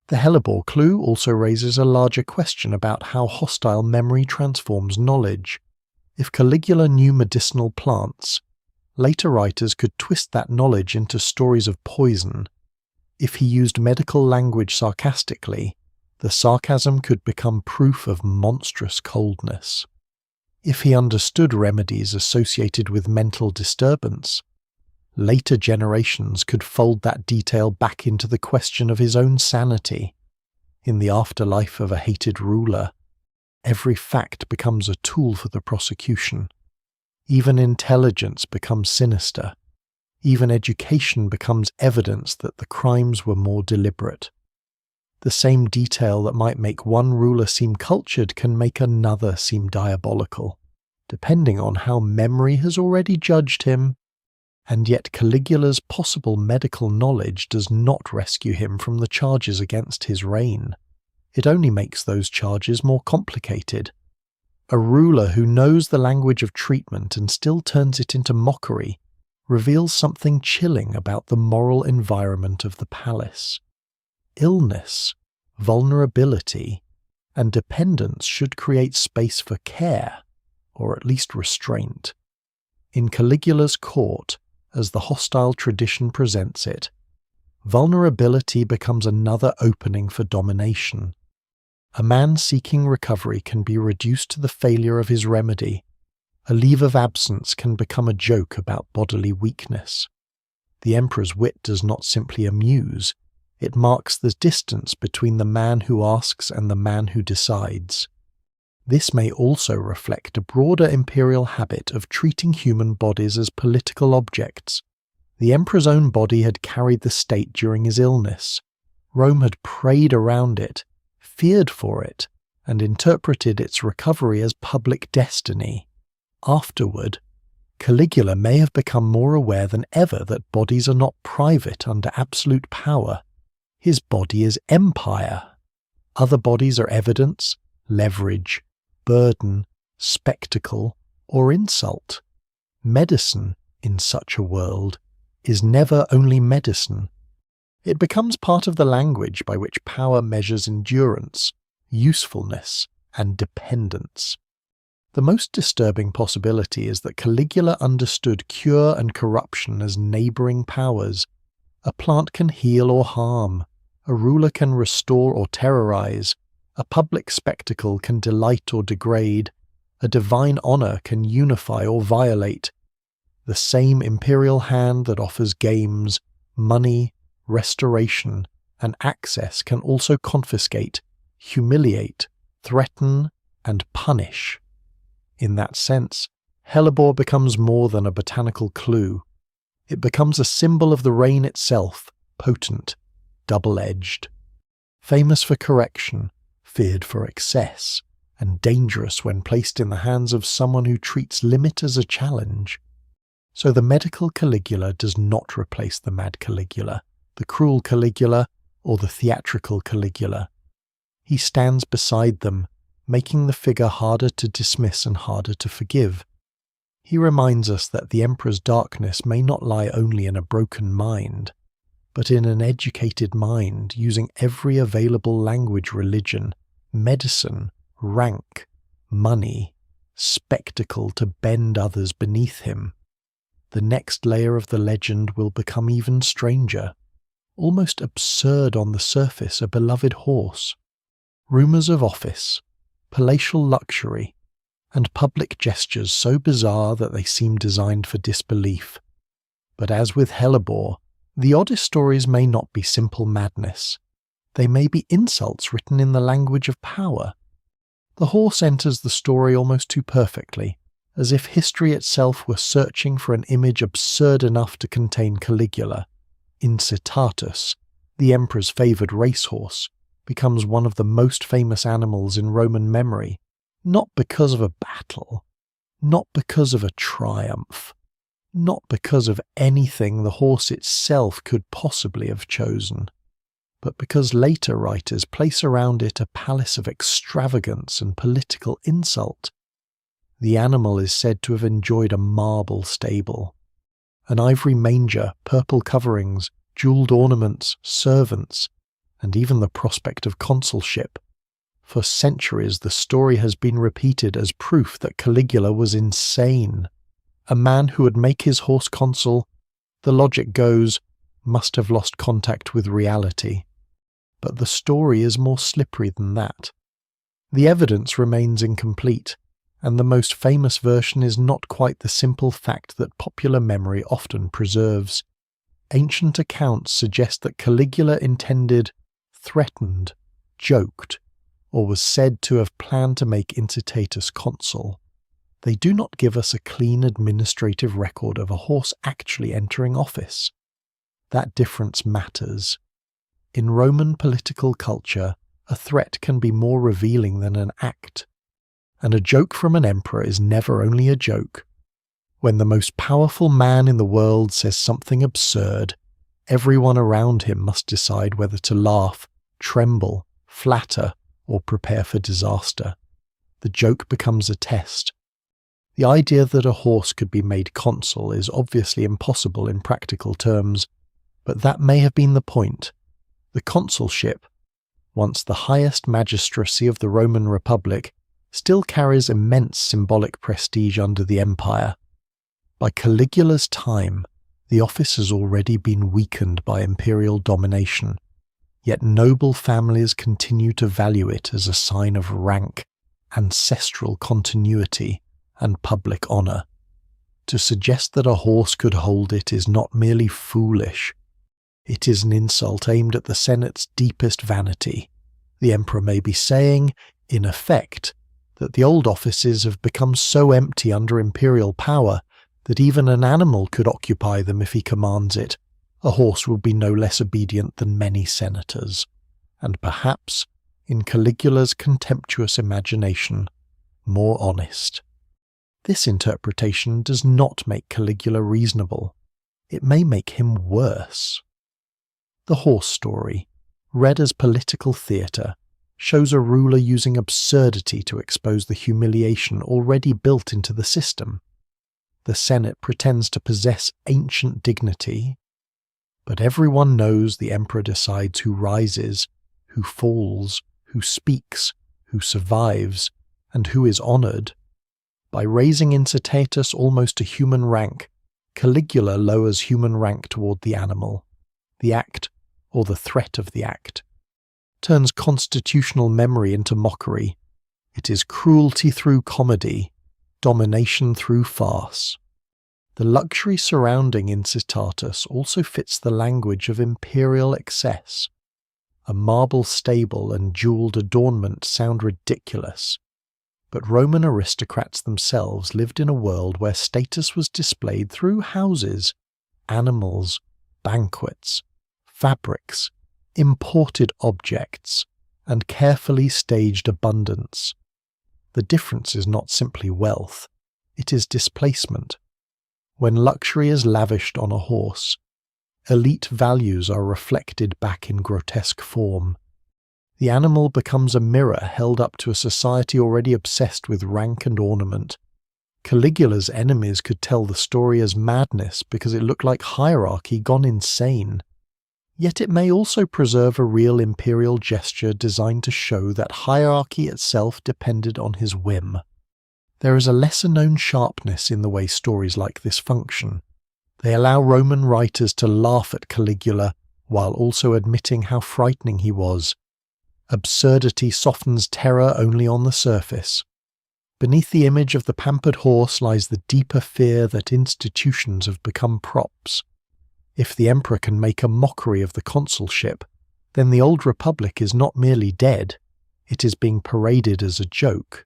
The hellebore clue also raises a larger question about how hostile memory transforms knowledge. If Caligula knew medicinal plants, later writers could twist that knowledge into stories of poison. If he used medical language sarcastically, the sarcasm could become proof of monstrous coldness. If he understood remedies associated with mental disturbance, later generations could fold that detail back into the question of his own sanity. In the afterlife of a hated ruler, every fact becomes a tool for the prosecution. Even intelligence becomes sinister. Even education becomes evidence that the crimes were more deliberate. The same detail that might make one ruler seem cultured can make another seem diabolical, depending on how memory has already judged him. And yet Caligula's possible medical knowledge does not rescue him from the charges against his reign. It only makes those charges more complicated. A ruler who knows the language of treatment and still turns it into mockery reveals something chilling about the moral environment of the palace. Illness, vulnerability, and dependence should create space for care, or at least restraint. In Caligula's court, as the hostile tradition presents it, vulnerability becomes another opening for domination. A man seeking recovery can be reduced to the failure of his remedy. A leave of absence can become a joke about bodily weakness. The emperor's wit does not simply amuse, it marks the distance between the man who asks and the man who decides. This may also reflect a broader imperial habit of treating human bodies as political objects. The emperor's own body had carried the state during his illness. Rome had prayed around it, feared for it, and interpreted its recovery as public destiny. Afterward, Caligula may have become more aware than ever that bodies are not private under absolute power. His body is empire. Other bodies are evidence, leverage, burden, spectacle, or insult. Medicine, in such a world, is never only medicine. It becomes part of the language by which power measures endurance, usefulness, and dependence. The most disturbing possibility is that Caligula understood cure and corruption as neighbouring powers. A plant can heal or harm, a ruler can restore or terrorize, a public spectacle can delight or degrade, a divine honour can unify or violate. The same imperial hand that offers games, money, restoration, and access can also confiscate, humiliate, threaten, and punish. In that sense, hellebore becomes more than a botanical clue. It becomes a symbol of the reign itself, potent, double-edged. Famous for correction, feared for excess, and dangerous when placed in the hands of someone who treats limit as a challenge. So the medical Caligula does not replace the mad Caligula, the cruel Caligula, or the theatrical Caligula. He stands beside them, making the figure harder to dismiss and harder to forgive. He reminds us that the emperor's darkness may not lie only in a broken mind, but in an educated mind using every available language, religion, medicine, rank, money, spectacle to bend others beneath him. The next layer of the legend will become even stranger, almost absurd on the surface, a beloved horse. Rumours of office, palatial luxury, and public gestures so bizarre that they seem designed for disbelief. But as with hellebore, the oddest stories may not be simple madness. They may be insults written in the language of power. The horse enters the story almost too perfectly, as if history itself were searching for an image absurd enough to contain Caligula. Incitatus, the emperor's favoured racehorse, becomes one of the most famous animals in Roman memory, not because of a battle, not because of a triumph, not because of anything the horse itself could possibly have chosen, but because later writers place around it a palace of extravagance and political insult. The animal is said to have enjoyed a marble stable, an ivory manger, purple coverings, jewelled ornaments, servants, and even the prospect of consulship. For centuries the story has been repeated as proof that Caligula was insane. A man who would make his horse consul, the logic goes, must have lost contact with reality. But the story is more slippery than that. The evidence remains incomplete, and the most famous version is not quite the simple fact that popular memory often preserves. Ancient accounts suggest that Caligula intended, threatened, joked, or was said to have planned to make Incitatus consul. They do not give us a clean administrative record of a horse actually entering office. That difference matters. In Roman political culture, a threat can be more revealing than an act. And a joke from an emperor is never only a joke. When the most powerful man in the world says something absurd, everyone around him must decide whether to laugh, tremble, flatter, or prepare for disaster. The joke becomes a test. The idea that a horse could be made consul is obviously impossible in practical terms, but that may have been the point. The consulship, once the highest magistracy of the Roman Republic, still carries immense symbolic prestige under the empire. By Caligula's time, the office has already been weakened by imperial domination. yet noble families continue to value it as a sign of rank, ancestral continuity, and public honour. To suggest that a horse could hold it is not merely foolish, it is an insult aimed at the Senate's deepest vanity. The emperor may be saying, in effect, that the old offices have become so empty under imperial power that even an animal could occupy them if he commands it. A horse will be no less obedient than many senators, and perhaps, in Caligula's contemptuous imagination, more honest. This interpretation does not make Caligula reasonable. It may make him worse. The horse story, read as political theatre, shows a ruler using absurdity to expose the humiliation already built into the system. The Senate pretends to possess ancient dignity, but everyone knows the emperor decides who rises, who falls, who speaks, who survives, and who is honoured. By raising incitatus almost to human rank, Caligula lowers human rank toward the animal, the act, or the threat of the act. Turns constitutional memory into mockery. It is cruelty through comedy, domination through farce. The luxury surrounding incitatus also fits the language of imperial excess. A marble stable and jewelled adornment sound ridiculous, but Roman aristocrats themselves lived in a world where status was displayed through houses, animals, banquets, fabrics, imported objects, and carefully staged abundance. The difference is not simply wealth, it is displacement. When luxury is lavished on a horse, elite values are reflected back in grotesque form. The animal becomes a mirror held up to a society already obsessed with rank and ornament. Caligula's enemies could tell the story as madness because it looked like hierarchy gone insane. Yet it may also preserve a real imperial gesture designed to show that hierarchy itself depended on his whim. There is a lesser-known sharpness in the way stories like this function. They allow Roman writers to laugh at Caligula while also admitting how frightening he was. Absurdity softens terror only on the surface. Beneath the image of the pampered horse lies the deeper fear that institutions have become props. If the emperor can make a mockery of the consulship, then the old republic is not merely dead, it is being paraded as a joke.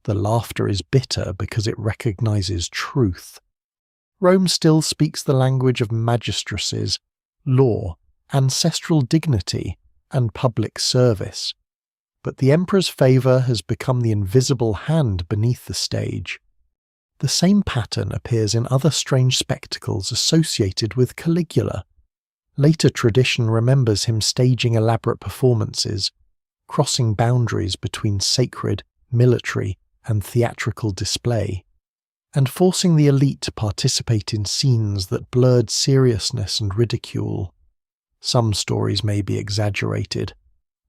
The laughter is bitter because it recognizes truth. Rome still speaks the language of magistracies, law, ancestral dignity, and public service, but the emperor's favour has become the invisible hand beneath the stage. The same pattern appears in other strange spectacles associated with Caligula. Later tradition remembers him staging elaborate performances, crossing boundaries between sacred, military, and theatrical display, and forcing the elite to participate in scenes that blurred seriousness and ridicule. Some stories may be exaggerated.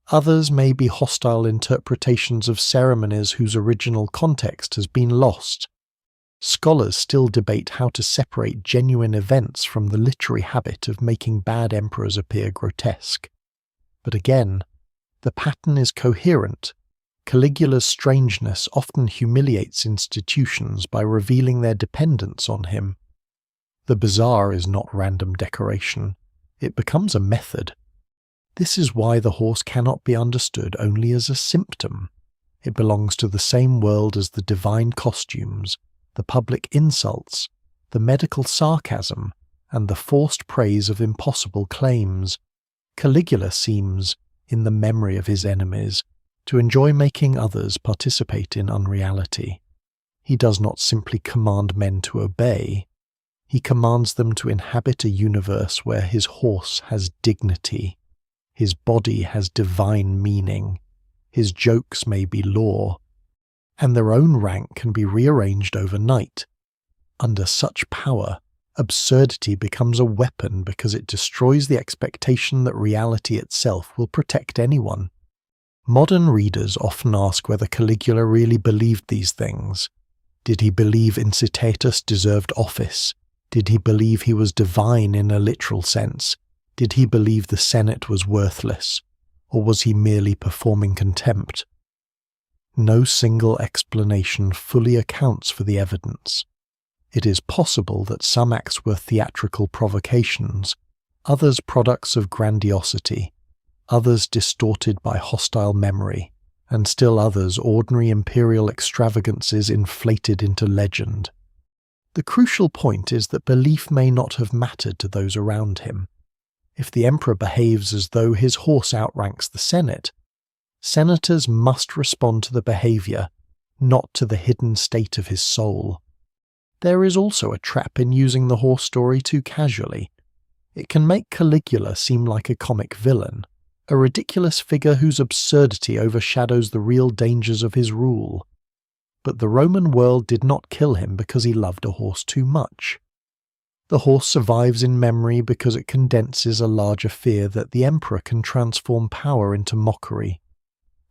Others may be hostile interpretations of ceremonies whose original context has been lost. Scholars still debate how to separate genuine events from the literary habit of making bad emperors appear grotesque. But again, the pattern is coherent. Caligula's strangeness often humiliates institutions by revealing their dependence on him. The bizarre is not random decoration. It becomes a method. This is why the horse cannot be understood only as a symptom. It belongs to the same world as the divine costumes, the public insults, the medical sarcasm, and the forced praise of impossible claims. Caligula seems, in the memory of his enemies, to enjoy making others participate in unreality. He does not simply command men to obey, he commands them to inhabit a universe where his horse has dignity, his body has divine meaning, his jokes may be law, and their own rank can be rearranged overnight. Under such power, absurdity becomes a weapon because it destroys the expectation that reality itself will protect anyone. Modern readers often ask whether Caligula really believed these things. Did he believe Incitatus deserved office? Did he believe he was divine in a literal sense? Did he believe the Senate was worthless, or was he merely performing contempt? No single explanation fully accounts for the evidence. It is possible that some acts were theatrical provocations, others products of grandiosity, others distorted by hostile memory, and still others ordinary imperial extravagances inflated into legend. The crucial point is that belief may not have mattered to those around him. If the emperor behaves as though his horse outranks the Senate, senators must respond to the behavior, not to the hidden state of his soul. There is also a trap in using the horse story too casually. It can make Caligula seem like a comic villain, a ridiculous figure whose absurdity overshadows the real dangers of his rule. But the Roman world did not kill him because he loved a horse too much. The horse survives in memory because it condenses a larger fear that the emperor can transform power into mockery,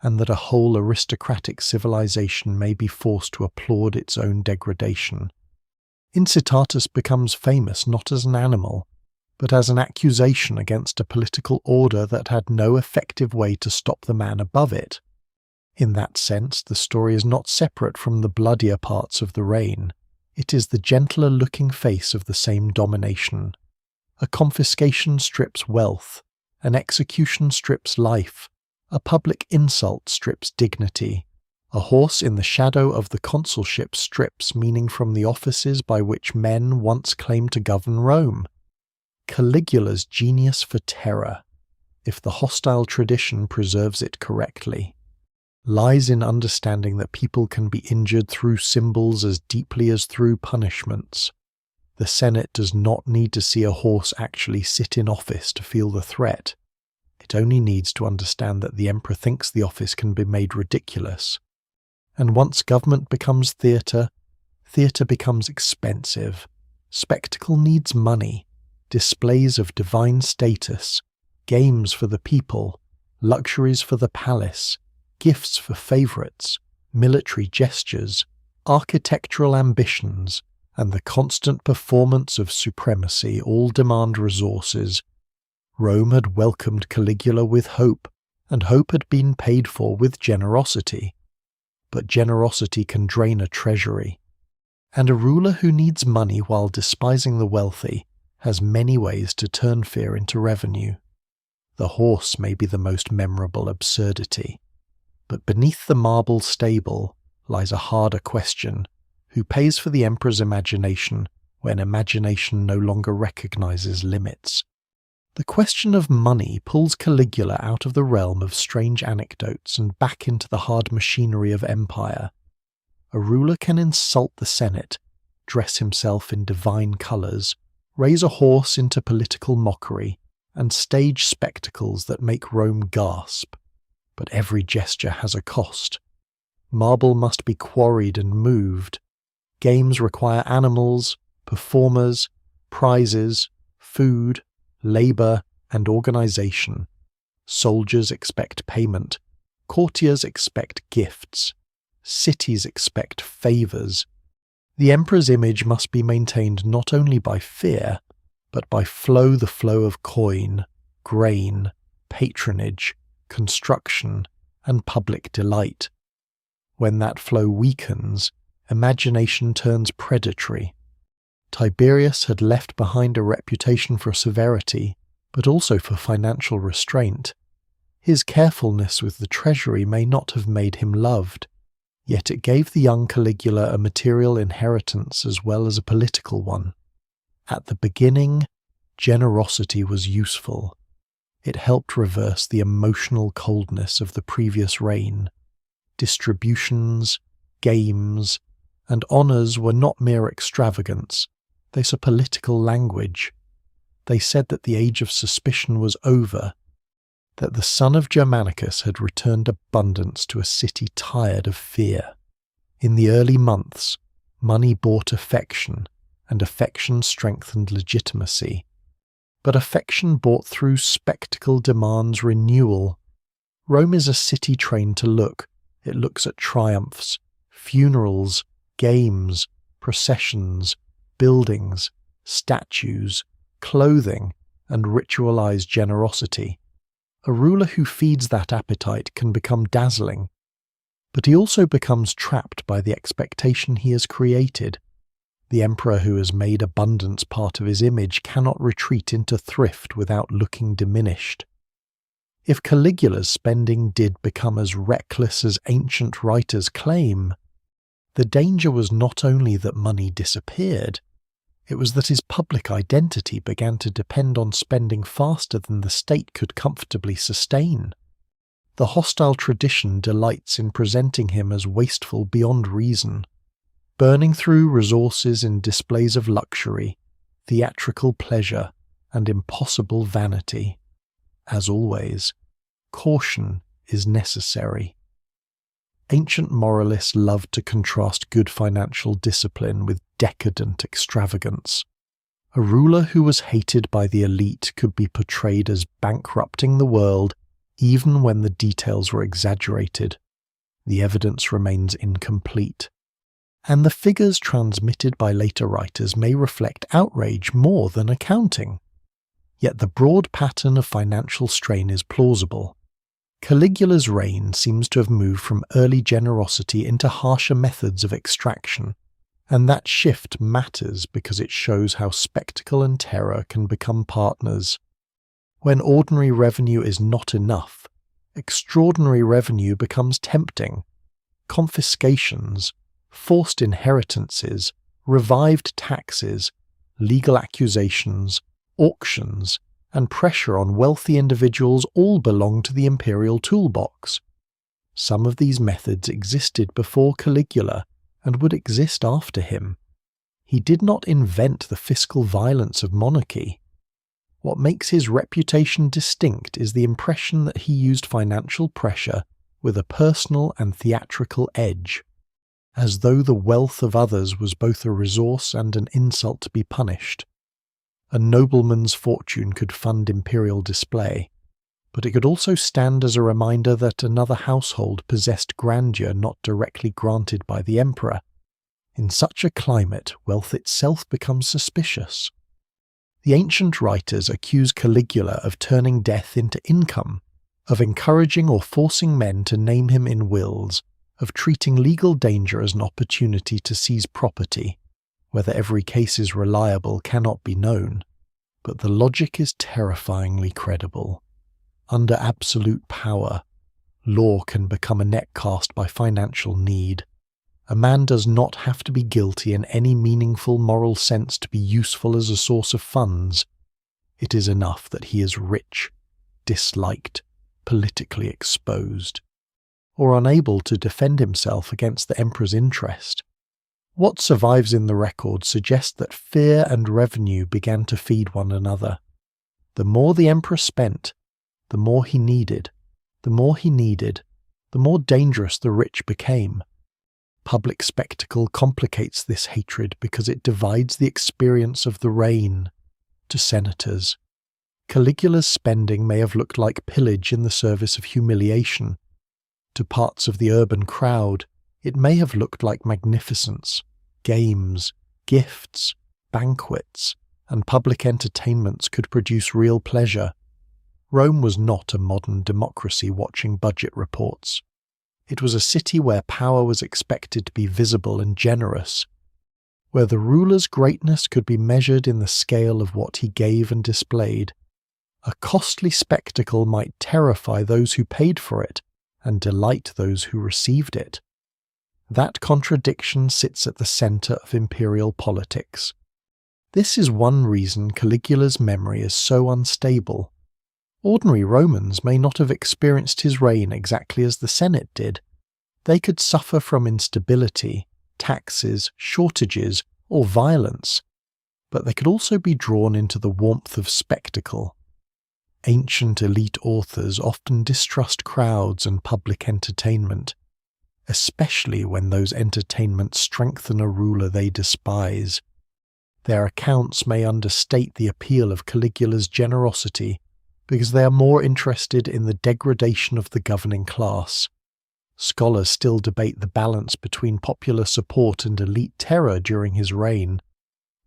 and that a whole aristocratic civilization may be forced to applaud its own degradation. Incitatus becomes famous not as an animal, but as an accusation against a political order that had no effective way to stop the man above it. In that sense, the story is not separate from the bloodier parts of the reign. It is the gentler-looking face of the same domination. A confiscation strips wealth, an execution strips life, a public insult strips dignity, a horse in the shadow of the consulship strips meaning from the offices by which men once claimed to govern Rome. Caligula's genius for terror, if the hostile tradition preserves it correctly, lies in understanding that people can be injured through symbols as deeply as through punishments. The Senate does not need to see a horse actually sit in office to feel the threat. It only needs to understand that the emperor thinks the office can be made ridiculous. And once government becomes theatre, theatre becomes expensive. Spectacle needs money, displays of divine status, games for the people, luxuries for the palace, gifts for favourites, military gestures, architectural ambitions, and the constant performance of supremacy all demand resources. Rome had welcomed Caligula with hope, and hope had been paid for with generosity. But generosity can drain a treasury, and a ruler who needs money while despising the wealthy has many ways to turn fear into revenue. The horse may be the most memorable absurdity, but beneath the marble stable lies a harder question: who pays for the emperor's imagination when imagination no longer recognizes limits? The question of money pulls Caligula out of the realm of strange anecdotes and back into the hard machinery of empire. A ruler can insult the Senate, dress himself in divine colours, raise a horse into political mockery, and stage spectacles that make Rome gasp. But every gesture has a cost. Marble must be quarried and moved. Games require animals, performers, prizes, food, labour, and organisation. Soldiers expect payment. Courtiers expect gifts. Cities expect favours. The emperor's image must be maintained not only by fear, but by the flow of coin, grain, patronage, construction, and public delight. When that flow weakens, imagination turns predatory. Tiberius had left behind a reputation for severity, but also for financial restraint. His carefulness with the treasury may not have made him loved, yet it gave the young Caligula a material inheritance as well as a political one. At the beginning, generosity was useful. It helped reverse the emotional coldness of the previous reign. Distributions, games, and honours were not mere extravagance. They saw political language. They said that the age of suspicion was over, that the son of Germanicus had returned abundance to a city tired of fear. In the early months, money bought affection, and affection strengthened legitimacy. But affection bought through spectacle demands renewal. Rome is a city trained to look. It looks at triumphs, funerals, games, processions, buildings, statues, clothing, and ritualized generosity. A ruler who feeds that appetite can become dazzling, but he also becomes trapped by the expectation he has created. The emperor who has made abundance part of his image cannot retreat into thrift without looking diminished. If Caligula's spending did become as reckless as ancient writers claim, the danger was not only that money disappeared, it was that his public identity began to depend on spending faster than the state could comfortably sustain. The hostile tradition delights in presenting him as wasteful beyond reason, burning through resources in displays of luxury, theatrical pleasure, and impossible vanity. As always, caution is necessary. Ancient moralists loved to contrast good financial discipline with decadent extravagance. A ruler who was hated by the elite could be portrayed as bankrupting the world even when the details were exaggerated. The evidence remains incomplete, and the figures transmitted by later writers may reflect outrage more than accounting. Yet the broad pattern of financial strain is plausible. Caligula's reign seems to have moved from early generosity into harsher methods of extraction, and that shift matters because it shows how spectacle and terror can become partners. When ordinary revenue is not enough, extraordinary revenue becomes tempting. Confiscations, forced inheritances, revived taxes, legal accusations, auctions, and pressure on wealthy individuals all belong to the imperial toolbox. Some of these methods existed before Caligula and would exist after him. He did not invent the fiscal violence of monarchy. What makes his reputation distinct is the impression that he used financial pressure with a personal and theatrical edge, as though the wealth of others was both a resource and an insult to be punished. A nobleman's fortune could fund imperial display, but it could also stand as a reminder that another household possessed grandeur not directly granted by the emperor. In such a climate, wealth itself becomes suspicious. The ancient writers accuse Caligula of turning death into income, of encouraging or forcing men to name him in wills, of treating legal danger as an opportunity to seize property. Whether every case is reliable cannot be known, but the logic is terrifyingly credible. Under absolute power, law can become a net cast by financial need. A man does not have to be guilty in any meaningful moral sense to be useful as a source of funds. It is enough that he is rich, disliked, politically exposed, or unable to defend himself against the emperor's interest. What survives in the record suggests that fear and revenue began to feed one another. The more the emperor spent, the more he needed. The more he needed, the more dangerous the rich became. Public spectacle complicates this hatred because it divides the experience of the reign. To senators, Caligula's spending may have looked like pillage in the service of humiliation. To parts of the urban crowd, it may have looked like magnificence, games, gifts, banquets, and public entertainments could produce real pleasure. Rome was not a modern democracy watching budget reports. It was a city where power was expected to be visible and generous, where the ruler's greatness could be measured in the scale of what he gave and displayed. A costly spectacle might terrify those who paid for it and delight those who received it. That contradiction sits at the center of imperial politics. This is one reason Caligula's memory is so unstable. Ordinary Romans may not have experienced his reign exactly as the Senate did. They could suffer from instability, taxes, shortages, or violence, but they could also be drawn into the warmth of spectacle. Ancient elite authors often distrust crowds and public entertainment, especially when those entertainments strengthen a ruler they despise. Their accounts may understate the appeal of Caligula's generosity because they are more interested in the degradation of the governing class. Scholars still debate the balance between popular support and elite terror during his reign,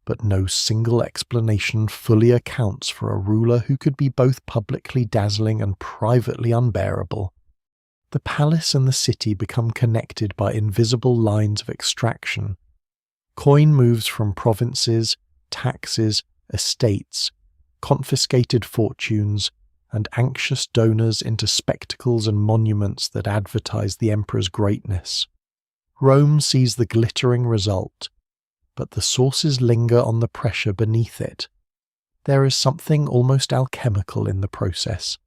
but no single explanation fully accounts for a ruler who could be both publicly dazzling and privately unbearable. The palace and the city become connected by invisible lines of extraction. Coin moves from provinces, taxes, estates, confiscated fortunes, and anxious donors into spectacles and monuments that advertise the emperor's greatness. Rome sees the glittering result, but the sources linger on the pressure beneath it. There is something almost alchemical in the process.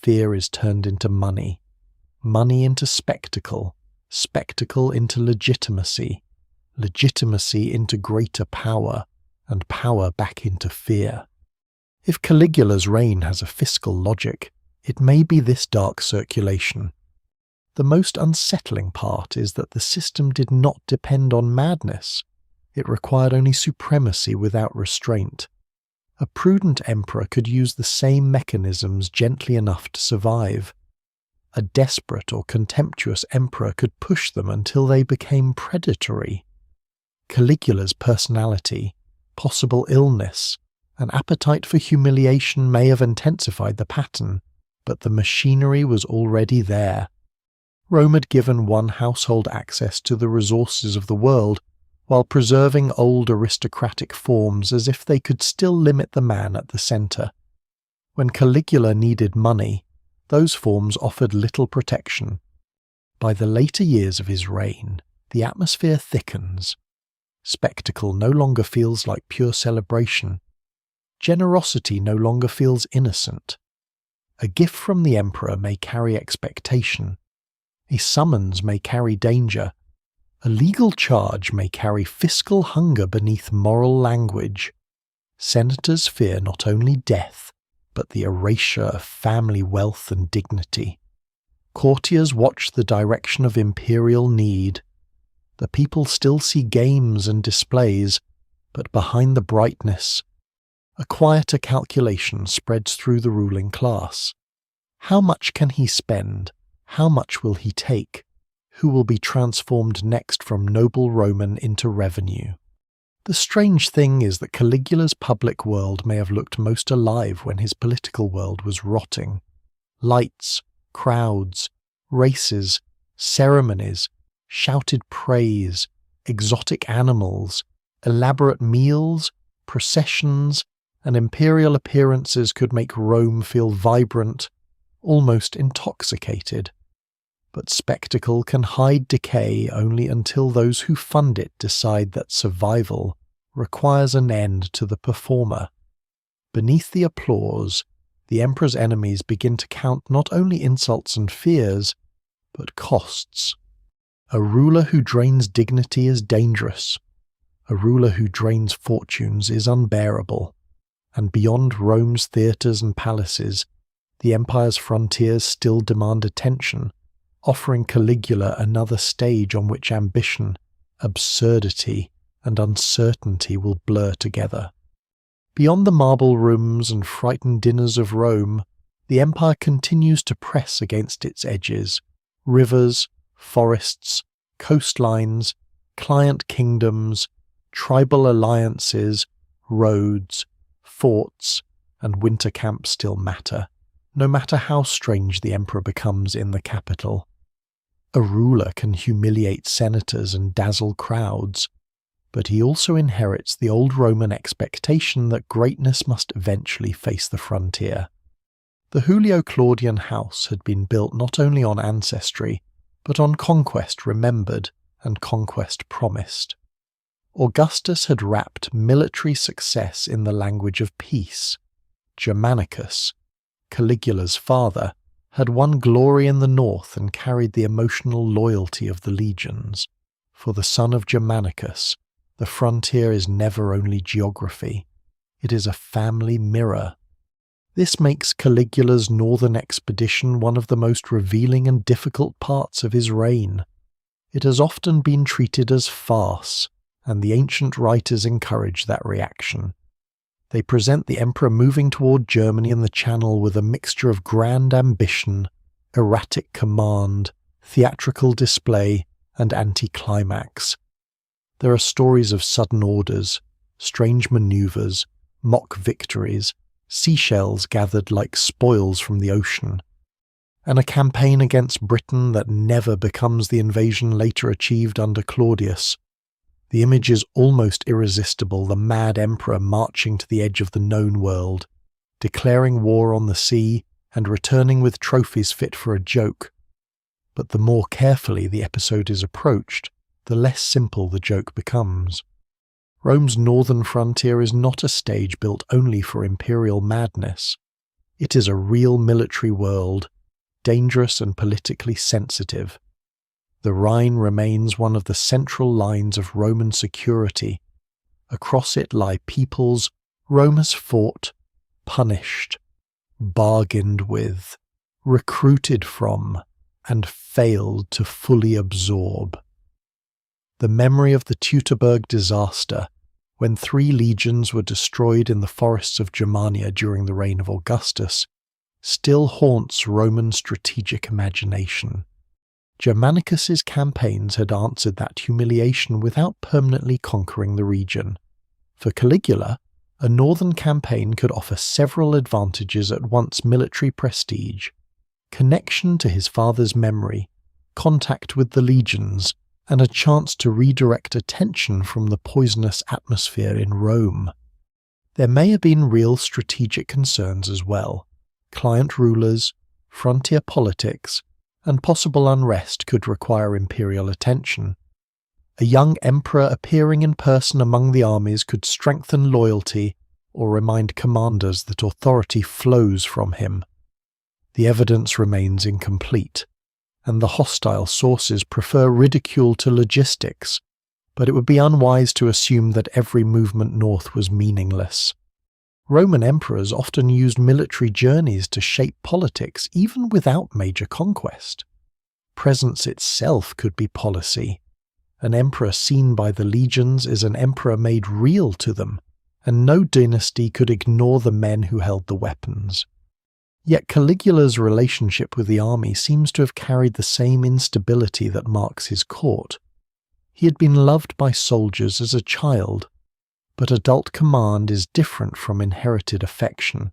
Fear is turned into money, money into spectacle, spectacle into legitimacy, legitimacy into greater power, and power back into fear. If Caligula's reign has a fiscal logic, it may be this dark circulation. The most unsettling part is that the system did not depend on madness. It required only supremacy without restraint. A prudent emperor could use the same mechanisms gently enough to survive. A desperate or contemptuous emperor could push them until they became predatory. Caligula's personality, possible illness, an appetite for humiliation may have intensified the pattern, but the machinery was already there. Rome had given one household access to the resources of the world, while preserving old aristocratic forms as if they could still limit the man at the centre. When Caligula needed money, those forms offered little protection. By the later years of his reign, the atmosphere thickens. Spectacle no longer feels like pure celebration. Generosity no longer feels innocent. A gift from the emperor may carry expectation. A summons may carry danger. A legal charge may carry fiscal hunger beneath moral language. Senators fear not only death, but the erasure of family wealth and dignity. Courtiers watch the direction of imperial need. The people still see games and displays, but behind the brightness, a quieter calculation spreads through the ruling class. How much can he spend? How much will he take? Who will be transformed next from noble Roman into revenue? The strange thing is that Caligula's public world may have looked most alive when his political world was rotting. Lights, crowds, races, ceremonies, shouted praise, exotic animals, elaborate meals, processions, and imperial appearances could make Rome feel vibrant, almost intoxicated. But spectacle can hide decay only until those who fund it decide that survival requires an end to the performer. Beneath the applause, the emperor's enemies begin to count not only insults and fears, but costs. A ruler who drains dignity is dangerous. A ruler who drains fortunes is unbearable. And beyond Rome's theatres and palaces, the empire's frontiers still demand attention, offering Caligula another stage on which ambition, absurdity, and uncertainty will blur together. Beyond the marble rooms and frightened dinners of Rome, the empire continues to press against its edges. Rivers, forests, coastlines, client kingdoms, tribal alliances, roads, forts, and winter camps still matter, no matter how strange the emperor becomes in the capital. A ruler can humiliate senators and dazzle crowds, but he also inherits the old Roman expectation that greatness must eventually face the frontier. The Julio-Claudian house had been built not only on ancestry, but on conquest remembered and conquest promised. Augustus had wrapped military success in the language of peace. Germanicus, Caligula's father, had won glory in the north and carried the emotional loyalty of the legions. For the son of Germanicus, the frontier is never only geography. It is a family mirror. This makes Caligula's northern expedition one of the most revealing and difficult parts of his reign. It has often been treated as farce, and the ancient writers encourage that reaction. They present the emperor moving toward Germany and the Channel with a mixture of grand ambition, erratic command, theatrical display, and anticlimax. There are stories of sudden orders, strange maneuvers, mock victories, seashells gathered like spoils from the ocean, and a campaign against Britain that never becomes the invasion later achieved under Claudius. The image is almost irresistible, the mad emperor marching to the edge of the known world, declaring war on the sea and returning with trophies fit for a joke. But the more carefully the episode is approached, the less simple the joke becomes. Rome's northern frontier is not a stage built only for imperial madness. It is a real military world, dangerous and politically sensitive. The Rhine remains one of the central lines of Roman security. Across it lie peoples Rome has fought, punished, bargained with, recruited from, and failed to fully absorb. The memory of the Teutoburg disaster, when 3 legions were destroyed in the forests of Germania during the reign of Augustus, still haunts Roman strategic imagination. Germanicus's campaigns had answered that humiliation without permanently conquering the region. For Caligula, a northern campaign could offer several advantages at once: military prestige, connection to his father's memory, contact with the legions, and a chance to redirect attention from the poisonous atmosphere in Rome. There may have been real strategic concerns as well. Client rulers, frontier politics, and possible unrest could require imperial attention. A young emperor appearing in person among the armies could strengthen loyalty or remind commanders that authority flows from him. The evidence remains incomplete, and the hostile sources prefer ridicule to logistics, but it would be unwise to assume that every movement north was meaningless. Roman emperors often used military journeys to shape politics even without major conquest. Presence itself could be policy. An emperor seen by the legions is an emperor made real to them, and no dynasty could ignore the men who held the weapons. Yet Caligula's relationship with the army seems to have carried the same instability that marks his court. He had been loved by soldiers as a child, but adult command is different from inherited affection.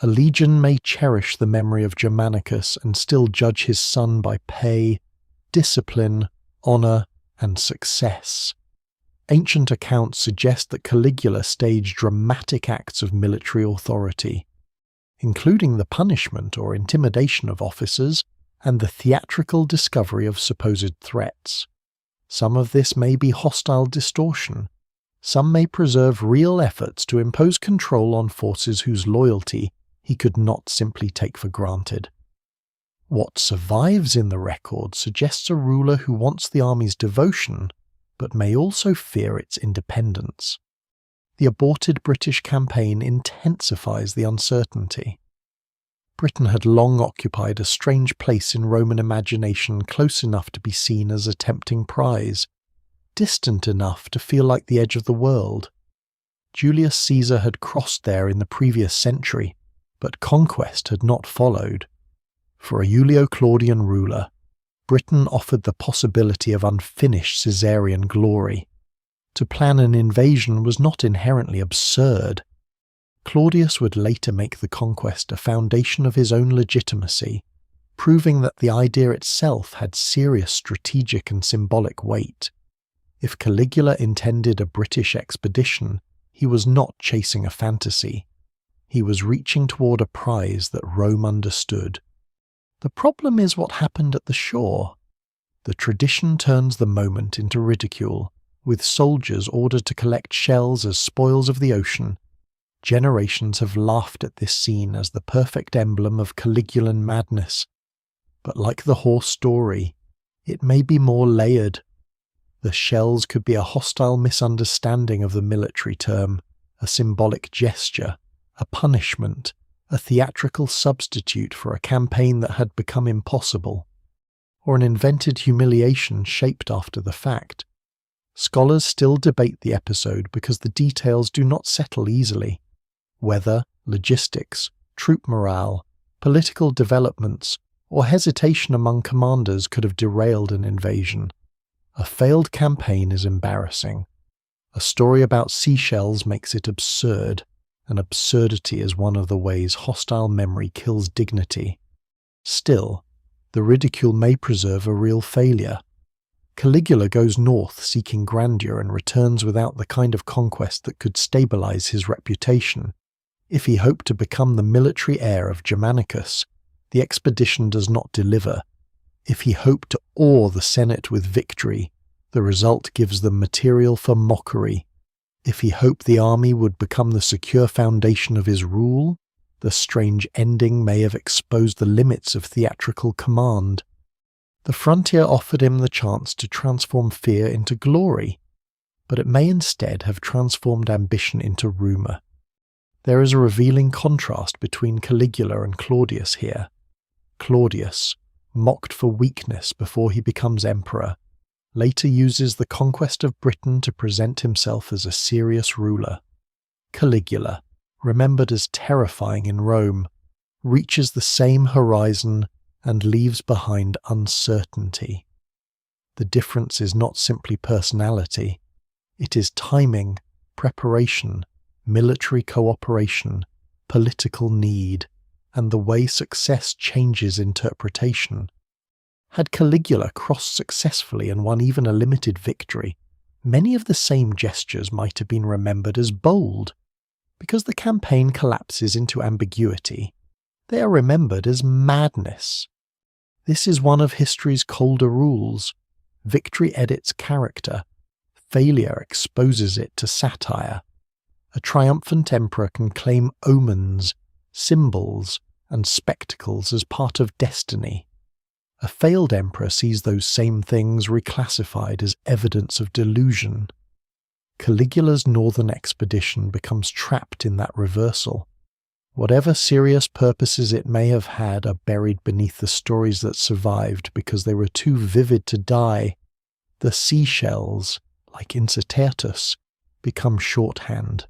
A legion may cherish the memory of Germanicus and still judge his son by pay, discipline, honour, and success. Ancient accounts suggest that Caligula staged dramatic acts of military authority, including the punishment or intimidation of officers and the theatrical discovery of supposed threats. Some of this may be hostile distortion. Some may preserve real efforts to impose control on forces whose loyalty he could not simply take for granted. What survives in the record suggests a ruler who wants the army's devotion, but may also fear its independence. The aborted British campaign intensifies the uncertainty. Britain had long occupied a strange place in Roman imagination, close enough to be seen as a tempting prize, distant enough to feel like the edge of the world. Julius Caesar had crossed there in the previous century, but conquest had not followed. For a Julio-Claudian ruler, Britain offered the possibility of unfinished Caesarian glory. To plan an invasion was not inherently absurd. Claudius would later make the conquest a foundation of his own legitimacy, proving that the idea itself had serious strategic and symbolic weight. If Caligula intended a British expedition, he was not chasing a fantasy. He was reaching toward a prize that Rome understood. The problem is what happened at the shore. The tradition turns the moment into ridicule, with soldiers ordered to collect shells as spoils of the ocean. Generations have laughed at this scene as the perfect emblem of Caligulan madness. But like the horse story, it may be more layered. The shells could be a hostile misunderstanding of the military term, a symbolic gesture, a punishment, a theatrical substitute for a campaign that had become impossible, or an invented humiliation shaped after the fact. Scholars still debate the episode because the details do not settle easily. Weather, logistics, troop morale, political developments, or hesitation among commanders could have derailed an invasion. A failed campaign is embarrassing. A story about seashells makes it absurd, and absurdity is one of the ways hostile memory kills dignity. Still, the ridicule may preserve a real failure. Caligula goes north seeking grandeur and returns without the kind of conquest that could stabilize his reputation. If he hoped to become the military heir of Germanicus, the expedition does not deliver. If he hoped to awe the Senate with victory, the result gives them material for mockery. If he hoped the army would become the secure foundation of his rule, the strange ending may have exposed the limits of theatrical command. The frontier offered him the chance to transform fear into glory, but it may instead have transformed ambition into rumour. There is a revealing contrast between Caligula and Claudius here. Claudius, mocked for weakness before he becomes emperor, later uses the conquest of Britain to present himself as a serious ruler. Caligula, remembered as terrifying in Rome, reaches the same horizon and leaves behind uncertainty. The difference is not simply personality, it is timing, preparation, military cooperation, political need, and the way success changes interpretation. Had Caligula crossed successfully and won even a limited victory, many of the same gestures might have been remembered as bold. Because the campaign collapses into ambiguity, they are remembered as madness. This is one of history's colder rules. Victory edits character. Failure exposes it to satire. A triumphant emperor can claim omens, symbols, and spectacles as part of destiny. A failed emperor sees those same things reclassified as evidence of delusion. Caligula's northern expedition becomes trapped in that reversal. Whatever serious purposes it may have had are buried beneath the stories that survived because they were too vivid to die. The seashells, like Incertatus, become shorthand.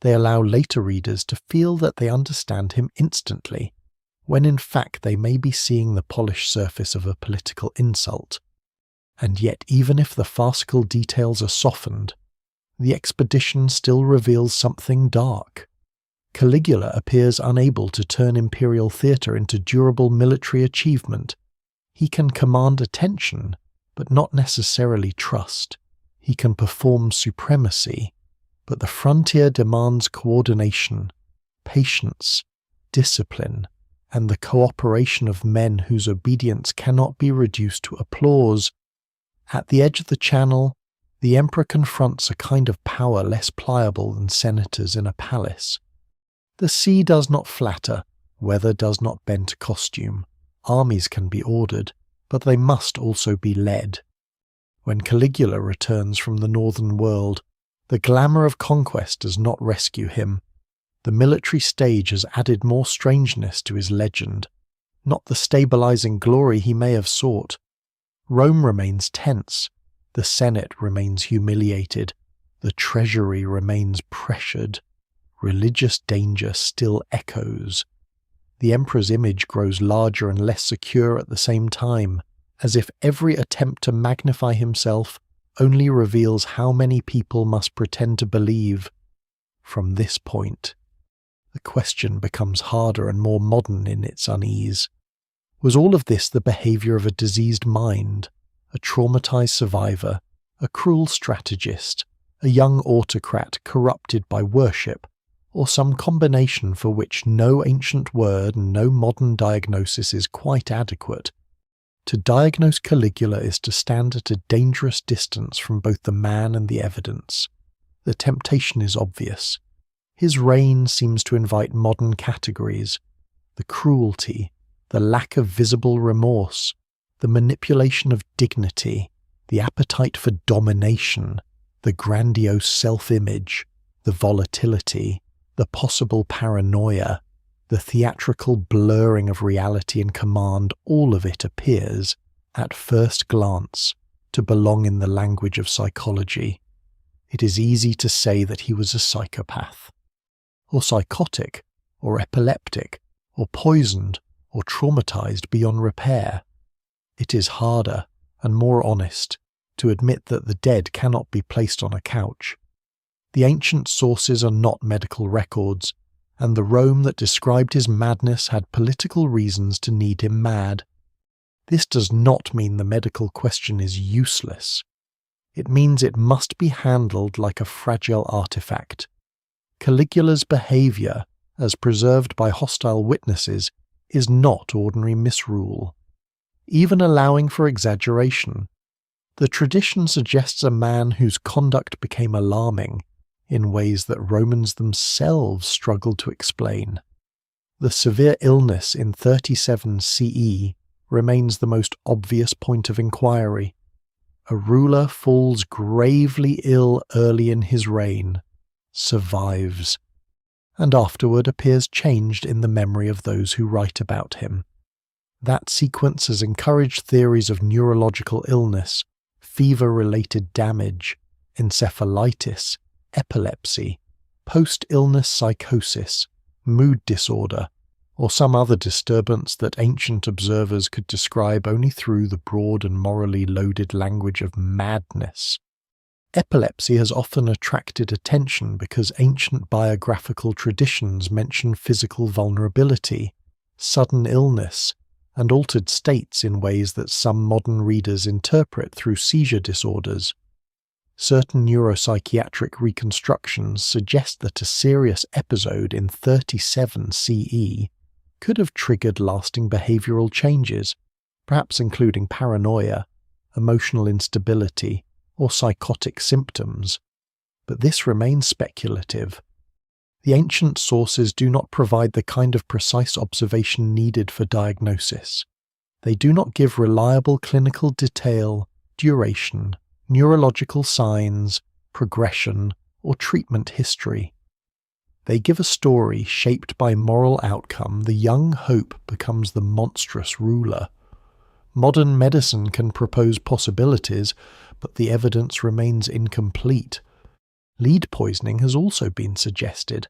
They allow later readers to feel that they understand him instantly, when in fact they may be seeing the polished surface of a political insult. And yet even if the farcical details are softened, the expedition still reveals something dark. Caligula appears unable to turn imperial theatre into durable military achievement. He can command attention, but not necessarily trust. He can perform supremacy, but the frontier demands coordination, patience, discipline, and the cooperation of men whose obedience cannot be reduced to applause. At the edge of the channel, the emperor confronts a kind of power less pliable than senators in a palace. The sea does not flatter, weather does not bend to costume. Armies can be ordered, but they must also be led. When Caligula returns from the northern world, the glamour of conquest does not rescue him. The military stage has added more strangeness to his legend, not the stabilizing glory he may have sought. Rome remains tense, the Senate remains humiliated, the treasury remains pressured. Religious danger still echoes. The emperor's image grows larger and less secure at the same time, as if every attempt to magnify himself only reveals how many people must pretend to believe. From this point, the question becomes harder and more modern in its unease. Was all of this the behavior of a diseased mind, a traumatized survivor, a cruel strategist, a young autocrat corrupted by worship, or some combination for which no ancient word and no modern diagnosis is quite adequate? To diagnose Caligula is to stand at a dangerous distance from both the man and the evidence. The temptation is obvious. His reign seems to invite modern categories: the cruelty, the lack of visible remorse, the manipulation of dignity, the appetite for domination, the grandiose self-image, the volatility, the possible paranoia, the theatrical blurring of reality and command. All of it appears, at first glance, to belong in the language of psychology. It is easy to say that he was a psychopath, or psychotic, or epileptic, or poisoned, or traumatized beyond repair. It is harder and more honest to admit that the dead cannot be placed on a couch. The ancient sources are not medical records, and the Rome that described his madness had political reasons to need him mad. This does not mean the medical question is useless. It means it must be handled like a fragile artifact. Caligula's behaviour, as preserved by hostile witnesses, is not ordinary misrule. Even allowing for exaggeration, the tradition suggests a man whose conduct became alarming in ways that Romans themselves struggled to explain. The severe illness in 37 CE remains the most obvious point of inquiry. A ruler falls gravely ill early in his reign, survives, and afterward appears changed in the memory of those who write about him. That sequence has encouraged theories of neurological illness, fever-related damage, encephalitis, epilepsy, post-illness psychosis, mood disorder, or some other disturbance that ancient observers could describe only through the broad and morally loaded language of madness. Epilepsy has often attracted attention because ancient biographical traditions mention physical vulnerability, sudden illness, and altered states in ways that some modern readers interpret through seizure disorders. Certain neuropsychiatric reconstructions suggest that a serious episode in 37 CE could have triggered lasting behavioral changes, perhaps including paranoia, emotional instability, or psychotic symptoms. But this remains speculative. The ancient sources do not provide the kind of precise observation needed for diagnosis. They do not give reliable clinical detail, duration, neurological signs, progression, or treatment history. They give a story shaped by moral outcome. The young hope becomes the monstrous ruler. Modern medicine can propose possibilities, but the evidence remains incomplete. Lead poisoning has also been suggested,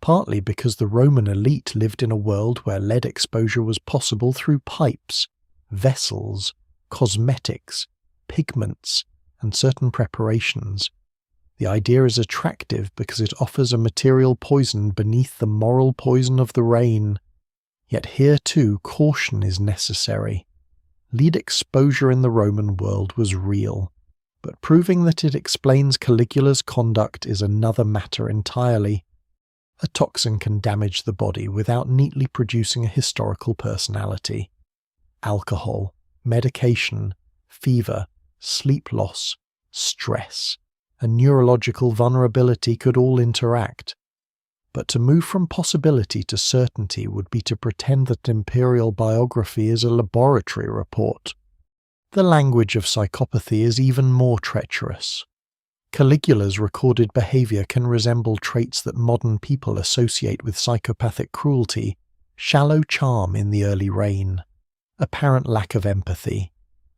partly because the Roman elite lived in a world where lead exposure was possible through pipes, vessels, cosmetics, pigments, and certain preparations. The idea is attractive because it offers a material poison beneath the moral poison of the rain. Yet here too caution is necessary. Lead exposure in the Roman world was real, but proving that it explains Caligula's conduct is another matter entirely. A toxin can damage the body without neatly producing a historical personality. Alcohol, medication, fever, sleep loss, stress, and neurological vulnerability could all interact. But to move from possibility to certainty would be to pretend that imperial biography is a laboratory report. The language of psychopathy is even more treacherous. Caligula's recorded behavior can resemble traits that modern people associate with psychopathic cruelty: shallow charm in the early reign, apparent lack of empathy,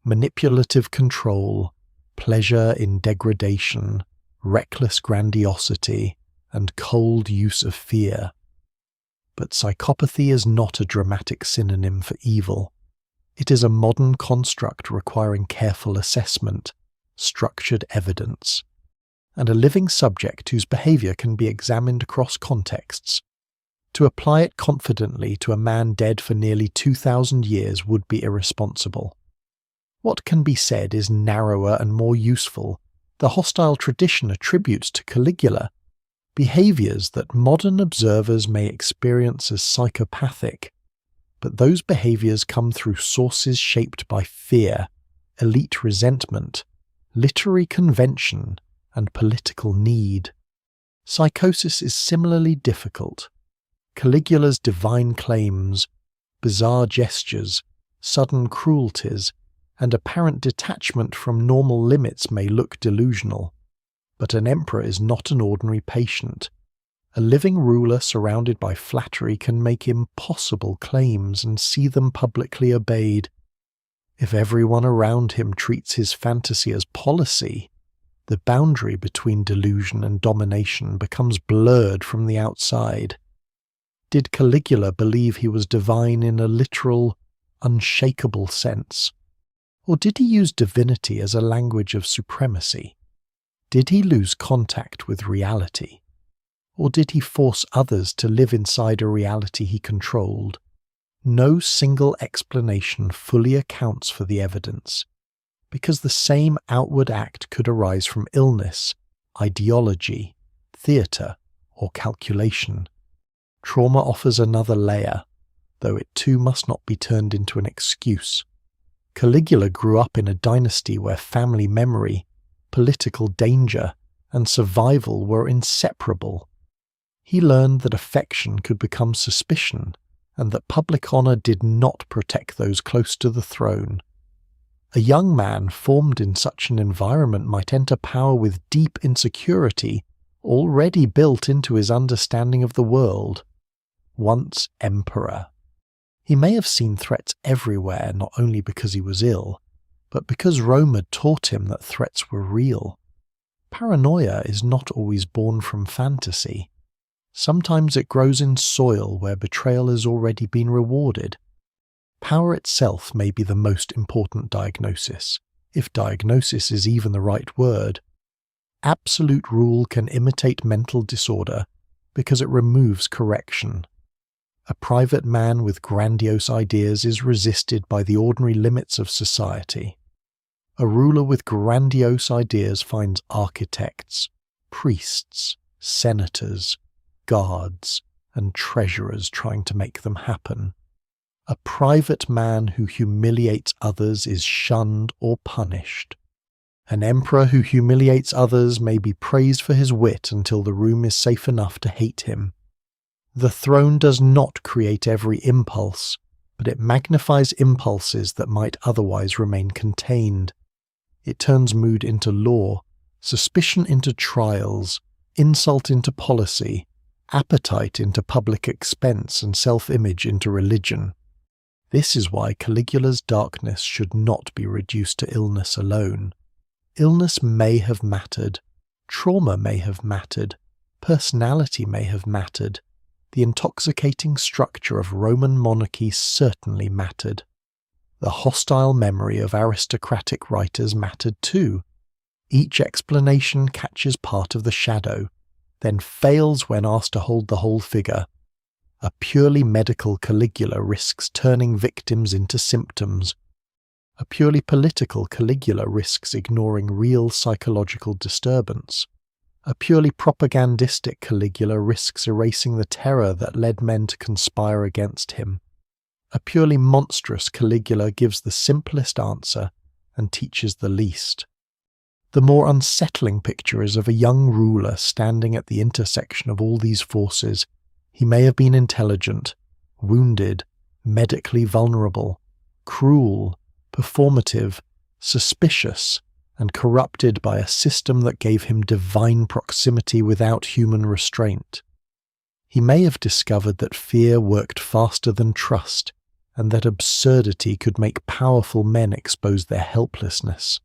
manipulative control, pleasure in degradation, reckless grandiosity, and cold use of fear. But psychopathy is not a dramatic synonym for evil. It is a modern construct requiring careful assessment, structured evidence, and a living subject whose behavior can be examined across contexts. To apply it confidently to a man dead for nearly 2,000 years would be irresponsible. What can be said is narrower and more useful. The hostile tradition attributes to Caligula behaviors that modern observers may experience as psychopathic, but those behaviors come through sources shaped by fear, elite resentment, literary convention, and political need. Psychosis is similarly difficult. Caligula's divine claims, bizarre gestures, sudden cruelties, and apparent detachment from normal limits may look delusional. But an emperor is not an ordinary patient. A living ruler surrounded by flattery can make impossible claims and see them publicly obeyed. If everyone around him treats his fantasy as policy, the boundary between delusion and domination becomes blurred from the outside. Did Caligula believe he was divine in a literal, unshakable sense? Or did he use divinity as a language of supremacy? Did he lose contact with reality? Or did he force others to live inside a reality he controlled? No single explanation fully accounts for the evidence, because the same outward act could arise from illness, ideology, theatre, or calculation. Trauma offers another layer, though it too must not be turned into an excuse. Caligula grew up in a dynasty where family memory, political danger, and survival were inseparable. He learned that affection could become suspicion, and that public honour did not protect those close to the throne. A young man formed in such an environment might enter power with deep insecurity already built into his understanding of the world. Once emperor. He may have seen threats everywhere, not only because he was ill, but because Rome had taught him that threats were real. Paranoia is not always born from fantasy. Sometimes it grows in soil where betrayal has already been rewarded. Power itself may be the most important diagnosis, if diagnosis is even the right word. Absolute rule can imitate mental disorder because it removes correction. A private man with grandiose ideas is resisted by the ordinary limits of society. A ruler with grandiose ideas finds architects, priests, senators, guards, and treasurers trying to make them happen. A private man who humiliates others is shunned or punished. An emperor who humiliates others may be praised for his wit until the room is safe enough to hate him. The throne does not create every impulse, but it magnifies impulses that might otherwise remain contained. It turns mood into law, suspicion into trials, insult into policy, appetite into public expense, and self-image into religion. This is why Caligula's darkness should not be reduced to illness alone. Illness may have mattered, trauma may have mattered, personality may have mattered. The intoxicating structure of Roman monarchy certainly mattered. The hostile memory of aristocratic writers mattered too. Each explanation catches part of the shadow, then fails when asked to hold the whole figure. A purely medical Caligula risks turning victims into symptoms. A purely political Caligula risks ignoring real psychological disturbance. A purely propagandistic Caligula risks erasing the terror that led men to conspire against him. A purely monstrous Caligula gives the simplest answer and teaches the least. The more unsettling picture is of a young ruler standing at the intersection of all these forces. He may have been intelligent, wounded, medically vulnerable, cruel, performative, suspicious, and corrupted by a system that gave him divine proximity without human restraint. He may have discovered that fear worked faster than trust, and that absurdity could make powerful men expose their helplessness.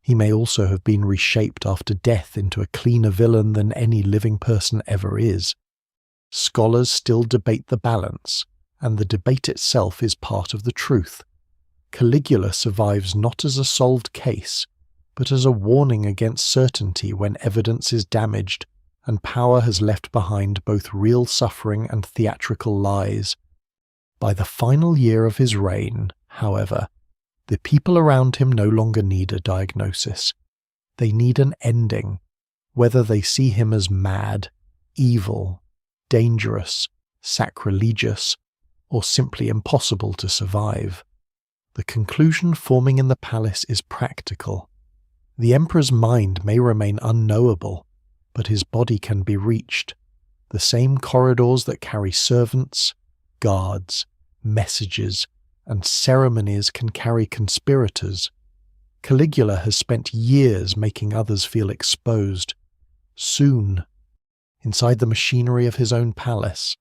He may also have been reshaped after death into a cleaner villain than any living person ever is. Scholars still debate the balance, and the debate itself is part of the truth. Caligula survives not as a solved case, but as a warning against certainty when evidence is damaged and power has left behind both real suffering and theatrical lies. By the final year of his reign, however, the people around him no longer need a diagnosis. They need an ending, whether they see him as mad, evil, dangerous, sacrilegious, or simply impossible to survive. The conclusion forming in the palace is practical. The emperor's mind may remain unknowable, but his body can be reached. The same corridors that carry servants, guards, messages, and ceremonies can carry conspirators. Caligula has spent years making others feel exposed. Soon, inside the machinery of his own palace,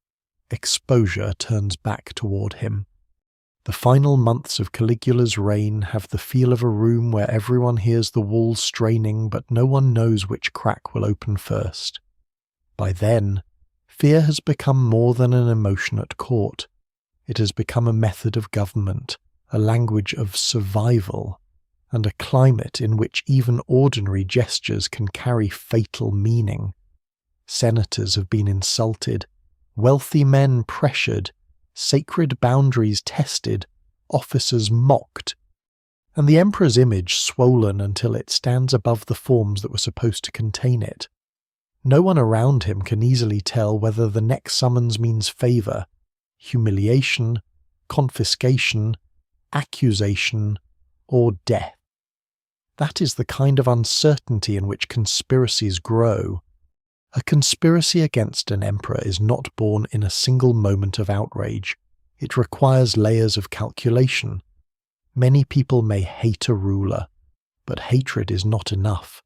exposure turns back toward him. The final months of Caligula's reign have the feel of a room where everyone hears the walls straining but no one knows which crack will open first. By then, fear has become more than an emotion at court. It has become a method of government, a language of survival, and a climate in which even ordinary gestures can carry fatal meaning. Senators have been insulted, wealthy men pressured, sacred boundaries tested, officers mocked, and the emperor's image swollen until it stands above the forms that were supposed to contain it. No one around him can easily tell whether the next summons means favour, humiliation, confiscation, accusation, or death. That is the kind of uncertainty in which conspiracies grow. A conspiracy against an emperor is not born in a single moment of outrage. It requires layers of calculation. Many people may hate a ruler, but hatred is not enough.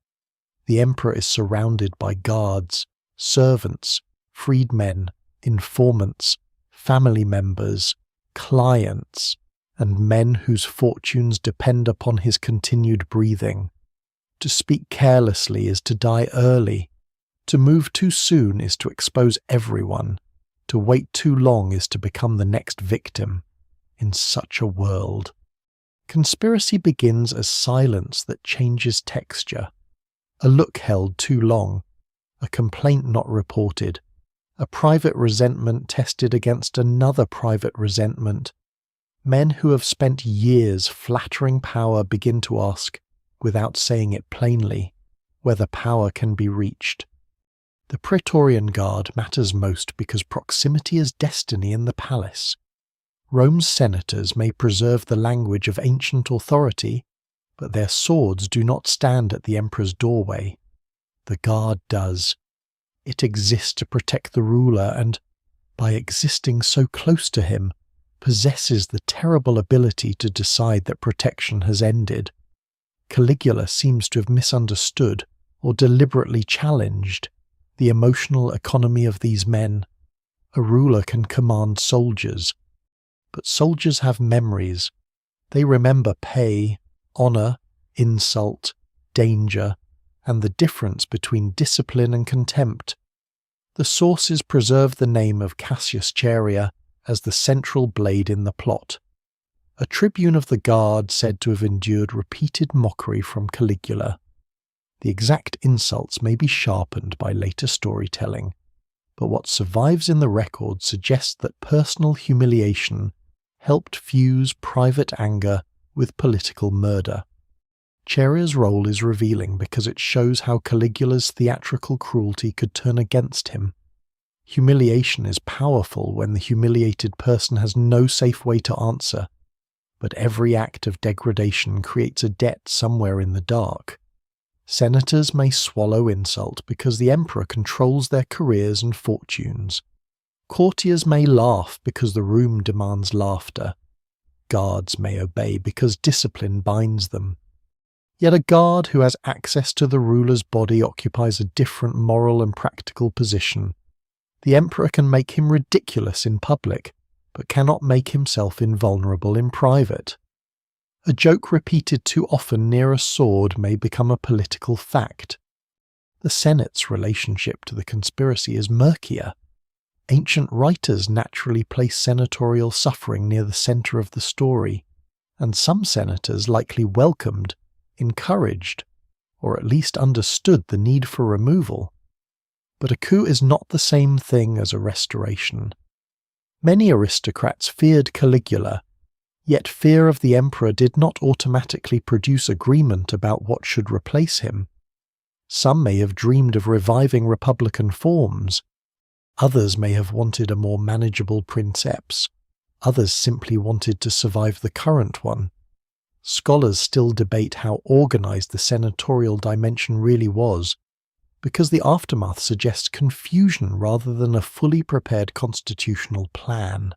The emperor is surrounded by guards, servants, freedmen, informants, family members, clients, and men whose fortunes depend upon his continued breathing. To speak carelessly is to die early. To move too soon is to expose everyone. To wait too long is to become the next victim. In such a world, conspiracy begins as silence that changes texture. A look held too long, a complaint not reported, a private resentment tested against another private resentment. Men who have spent years flattering power begin to ask, without saying it plainly, whether power can be reached. The Praetorian Guard matters most because proximity is destiny in the palace. Rome's senators may preserve the language of ancient authority, but their swords do not stand at the emperor's doorway. The guard does. It exists to protect the ruler and, by existing so close to him, possesses the terrible ability to decide that protection has ended. Caligula seems to have misunderstood or deliberately challenged the emotional economy of these men. A ruler can command soldiers, but soldiers have memories. They remember pay, honour, insult, danger, and the difference between discipline and contempt. The sources preserve the name of Cassius Chaerea as the central blade in the plot. A tribune of the guard said to have endured repeated mockery from Caligula. The exact insults may be sharpened by later storytelling, but what survives in the record suggests that personal humiliation helped fuse private anger with political murder. Chaerea's role is revealing because it shows how Caligula's theatrical cruelty could turn against him. Humiliation is powerful when the humiliated person has no safe way to answer, but every act of degradation creates a debt somewhere in the dark. Senators may swallow insult because the emperor controls their careers and fortunes. Courtiers may laugh because the room demands laughter. Guards may obey because discipline binds them. Yet a guard who has access to the ruler's body occupies a different moral and practical position. The emperor can make him ridiculous in public, but cannot make himself invulnerable in private. A joke repeated too often near a sword may become a political fact. The Senate's relationship to the conspiracy is murkier. Ancient writers naturally place senatorial suffering near the centre of the story, and some senators likely welcomed, encouraged, or at least understood the need for removal. But a coup is not the same thing as a restoration. Many aristocrats feared Caligula, yet fear of the emperor did not automatically produce agreement about what should replace him. Some may have dreamed of reviving republican forms. Others may have wanted a more manageable princeps. Others simply wanted to survive the current one. Scholars still debate how organized the senatorial dimension really was, because the aftermath suggests confusion rather than a fully prepared constitutional plan.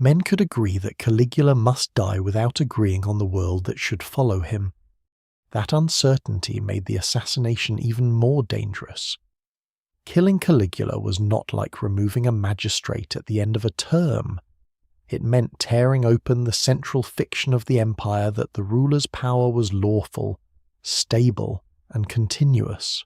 Men could agree that Caligula must die without agreeing on the world that should follow him. That uncertainty made the assassination even more dangerous. Killing Caligula was not like removing a magistrate at the end of a term. It meant tearing open the central fiction of the empire that the ruler's power was lawful, stable, and continuous.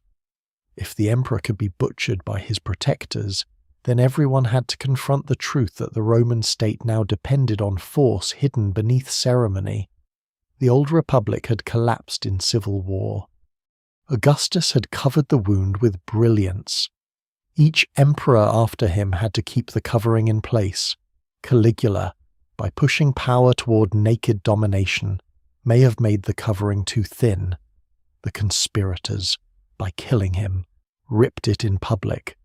If the emperor could be butchered by his protectors, then everyone had to confront the truth that the Roman state now depended on force hidden beneath ceremony. The old republic had collapsed in civil war. Augustus had covered the wound with brilliance. Each emperor after him had to keep the covering in place. Caligula, by pushing power toward naked domination, may have made the covering too thin. The conspirators, by killing him, ripped it in public.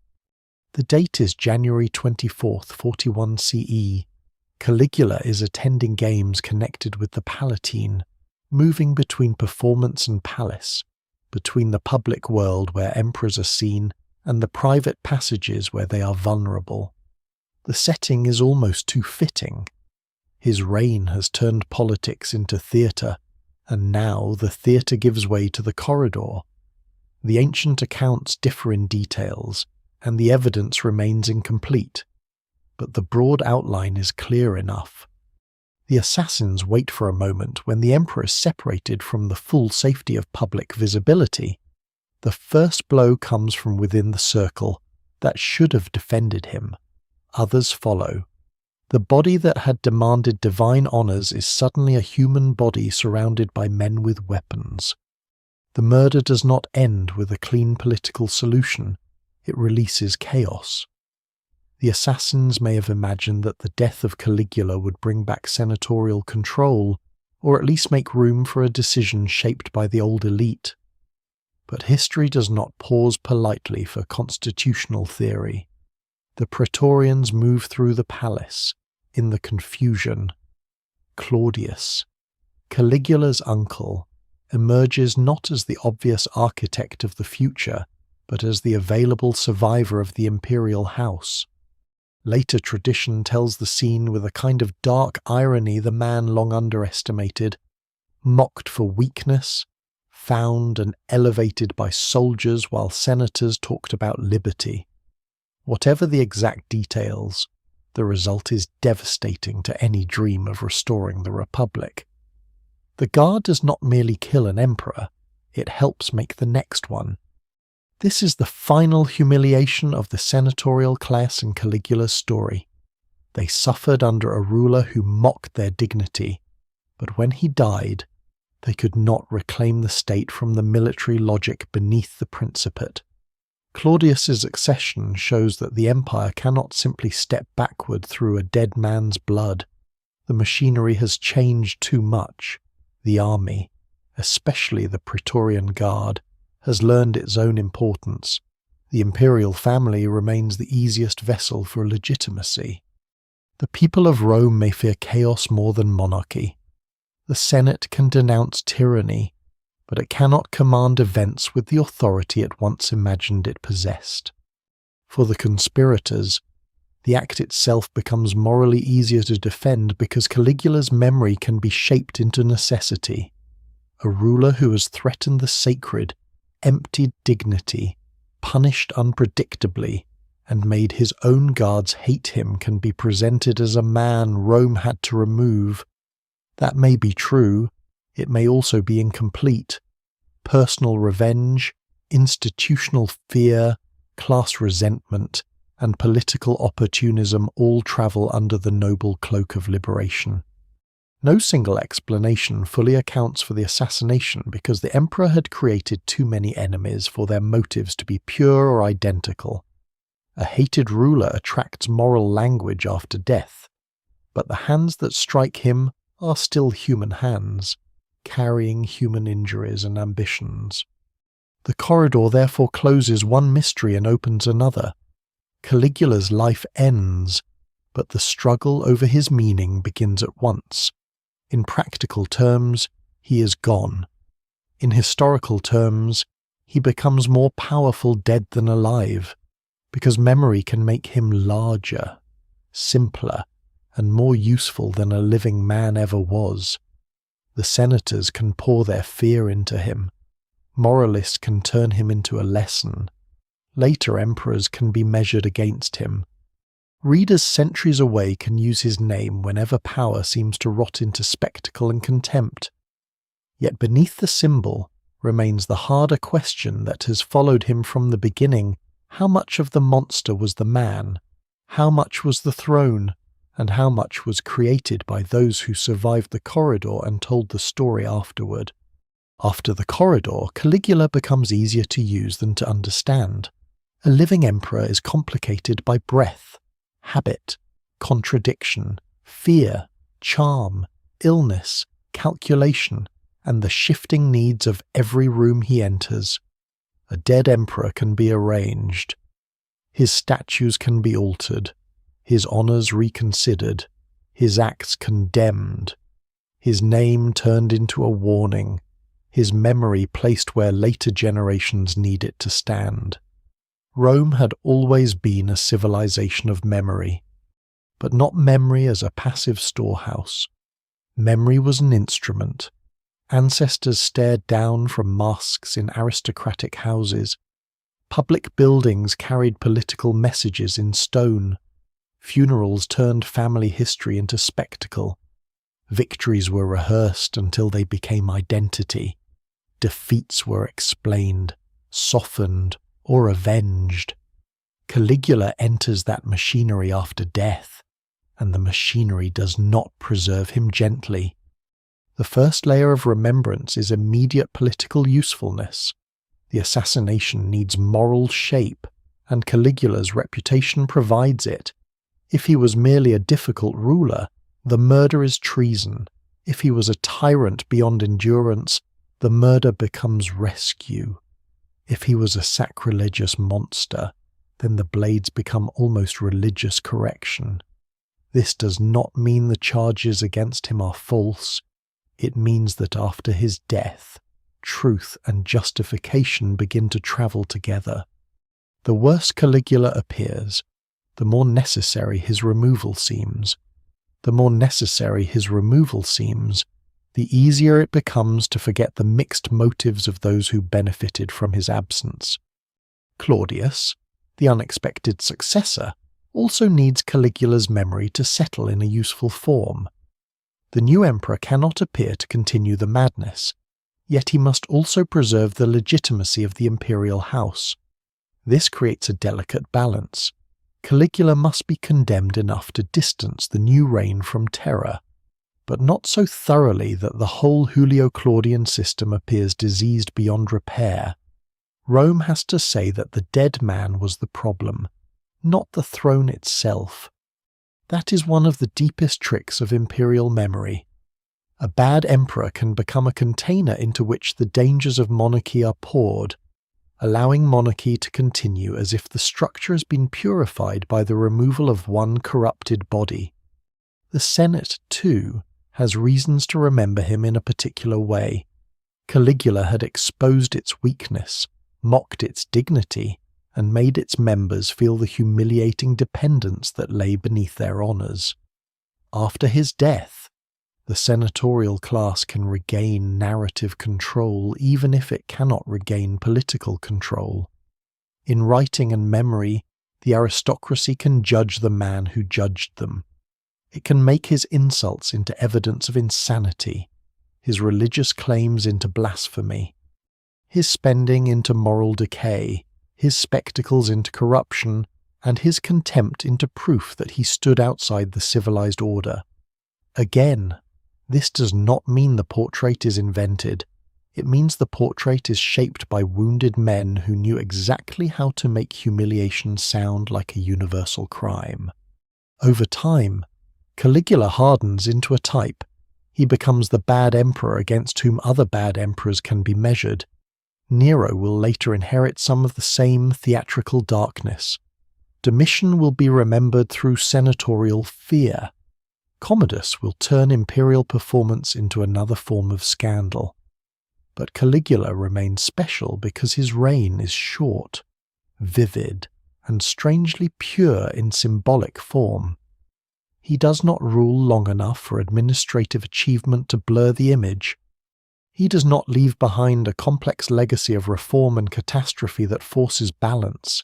The date is January 24th, 41 CE. Caligula is attending games connected with the Palatine, moving between performance and palace, between the public world where emperors are seen and the private passages where they are vulnerable. The setting is almost too fitting. His reign has turned politics into theatre, and now the theatre gives way to the corridor. The ancient accounts differ in details, and the evidence remains incomplete, but the broad outline is clear enough. The assassins wait for a moment when the emperor is separated from the full safety of public visibility. The first blow comes from within the circle that should have defended him. Others follow. The body that had demanded divine honours is suddenly a human body surrounded by men with weapons. The murder does not end with a clean political solution. It releases chaos. The assassins may have imagined that the death of Caligula would bring back senatorial control, or at least make room for a decision shaped by the old elite. But history does not pause politely for constitutional theory. The Praetorians move through the palace, in the confusion. Claudius, Caligula's uncle, emerges not as the obvious architect of the future, but as the available survivor of the imperial house. Later tradition tells the scene with a kind of dark irony the man long underestimated, mocked for weakness, found and elevated by soldiers while senators talked about liberty. Whatever the exact details, the result is devastating to any dream of restoring the Republic. The Guard does not merely kill an emperor, it helps make the next one. This is the final humiliation of the senatorial class in Caligula's story. They suffered under a ruler who mocked their dignity, but when he died, they could not reclaim the state from the military logic beneath the principate. Claudius's accession shows that the empire cannot simply step backward through a dead man's blood. The machinery has changed too much. The army, especially the Praetorian Guard, has learned its own importance. The imperial family remains the easiest vessel for legitimacy. The people of Rome may fear chaos more than monarchy. The Senate can denounce tyranny, but it cannot command events with the authority it once imagined it possessed. For the conspirators, the act itself becomes morally easier to defend because Caligula's memory can be shaped into necessity. A ruler who has threatened the sacred, emptied dignity, punished unpredictably, and made his own guards hate him can be presented as a man Rome had to remove. That may be true, it may also be incomplete. Personal revenge, institutional fear, class resentment, and political opportunism all travel under the noble cloak of liberation. No single explanation fully accounts for the assassination because the emperor had created too many enemies for their motives to be pure or identical. A hated ruler attracts moral language after death, but the hands that strike him are still human hands, carrying human injuries and ambitions. The corridor therefore closes one mystery and opens another. Caligula's life ends, but the struggle over his meaning begins at once. In practical terms, he is gone. In historical terms, he becomes more powerful dead than alive, because memory can make him larger, simpler, and more useful than a living man ever was. The senators can pour their fear into him. Moralists can turn him into a lesson. Later emperors can be measured against him. Readers centuries away can use his name whenever power seems to rot into spectacle and contempt. Yet beneath the symbol remains the harder question that has followed him from the beginning. How much of the monster was the man? How much was the throne? and how much was created by those who survived the corridor and told the story afterward. After the corridor, Caligula becomes easier to use than to understand. A living emperor is complicated by breath, habit, contradiction, fear, charm, illness, calculation, and the shifting needs of every room he enters. A dead emperor can be arranged. His statues can be altered, his honours reconsidered, his acts condemned, his name turned into a warning, his memory placed where later generations need it to stand. Rome had always been a civilization of memory, but not memory as a passive storehouse. Memory was an instrument. Ancestors stared down from masks in aristocratic houses. Public buildings carried political messages in stone. Funerals turned family history into spectacle. Victories were rehearsed until they became identity. Defeats were explained, softened, or avenged. Caligula enters that machinery after death, and the machinery does not preserve him gently. The first layer of remembrance is immediate political usefulness. The assassination needs moral shape, and Caligula's reputation provides it. If he was merely a difficult ruler, the murder is treason. If he was a tyrant beyond endurance, the murder becomes rescue. If he was a sacrilegious monster, then the blades become almost religious correction. This does not mean the charges against him are false. It means that after his death, truth and justification begin to travel together. The worse Caligula appears, the more necessary his removal seems. The more necessary his removal seems, the easier it becomes to forget the mixed motives of those who benefited from his absence. Claudius, the unexpected successor, also needs Caligula's memory to settle in a useful form. The new emperor cannot appear to continue the madness, yet he must also preserve the legitimacy of the imperial house. This creates a delicate balance. Caligula must be condemned enough to distance the new reign from terror, but not so thoroughly that the whole Julio-Claudian system appears diseased beyond repair. Rome has to say that the dead man was the problem, not the throne itself. That is one of the deepest tricks of imperial memory. A bad emperor can become a container into which the dangers of monarchy are poured, allowing monarchy to continue as if the structure has been purified by the removal of one corrupted body. The Senate, too, has reasons to remember him in a particular way. Caligula had exposed its weakness, mocked its dignity, and made its members feel the humiliating dependence that lay beneath their honours. After his death, the senatorial class can regain narrative control even if it cannot regain political control. In writing and memory, the aristocracy can judge the man who judged them. It can make his insults into evidence of insanity, his religious claims into blasphemy, his spending into moral decay, his spectacles into corruption, and his contempt into proof that he stood outside the civilized order. Again, this does not mean the portrait is invented. It means the portrait is shaped by wounded men who knew exactly how to make humiliation sound like a universal crime. Over time, Caligula hardens into a type. He becomes the bad emperor against whom other bad emperors can be measured. Nero will later inherit some of the same theatrical darkness. Domitian will be remembered through senatorial fear. Commodus will turn imperial performance into another form of scandal. But Caligula remains special because his reign is short, vivid, and strangely pure in symbolic form. He does not rule long enough for administrative achievement to blur the image. He does not leave behind a complex legacy of reform and catastrophe that forces balance.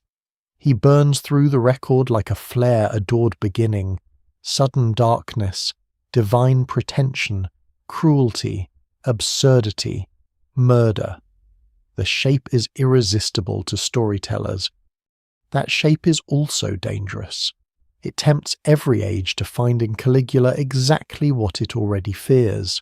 He burns through the record like a flare-adored beginning, sudden darkness, divine pretension, cruelty, absurdity, murder. The shape is irresistible to storytellers. That shape is also dangerous. It tempts every age to find in Caligula exactly what it already fears.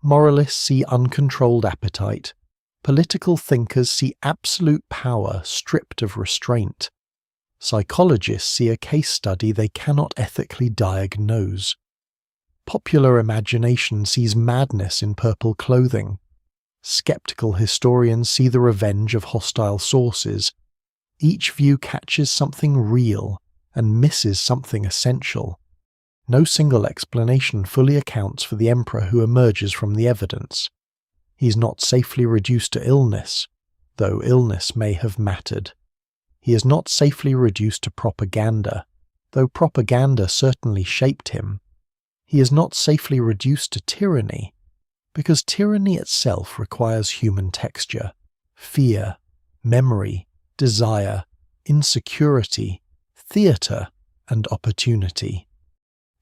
Moralists see uncontrolled appetite. Political thinkers see absolute power stripped of restraint. Psychologists see a case study they cannot ethically diagnose. Popular imagination sees madness in purple clothing. Skeptical historians see the revenge of hostile sources. Each view catches something real and misses something essential. No single explanation fully accounts for the emperor who emerges from the evidence. He's not safely reduced to illness, though illness may have mattered. He is not safely reduced to propaganda, though propaganda certainly shaped him. He is not safely reduced to tyranny, because tyranny itself requires human texture, fear, memory, desire, insecurity, theatre, and opportunity.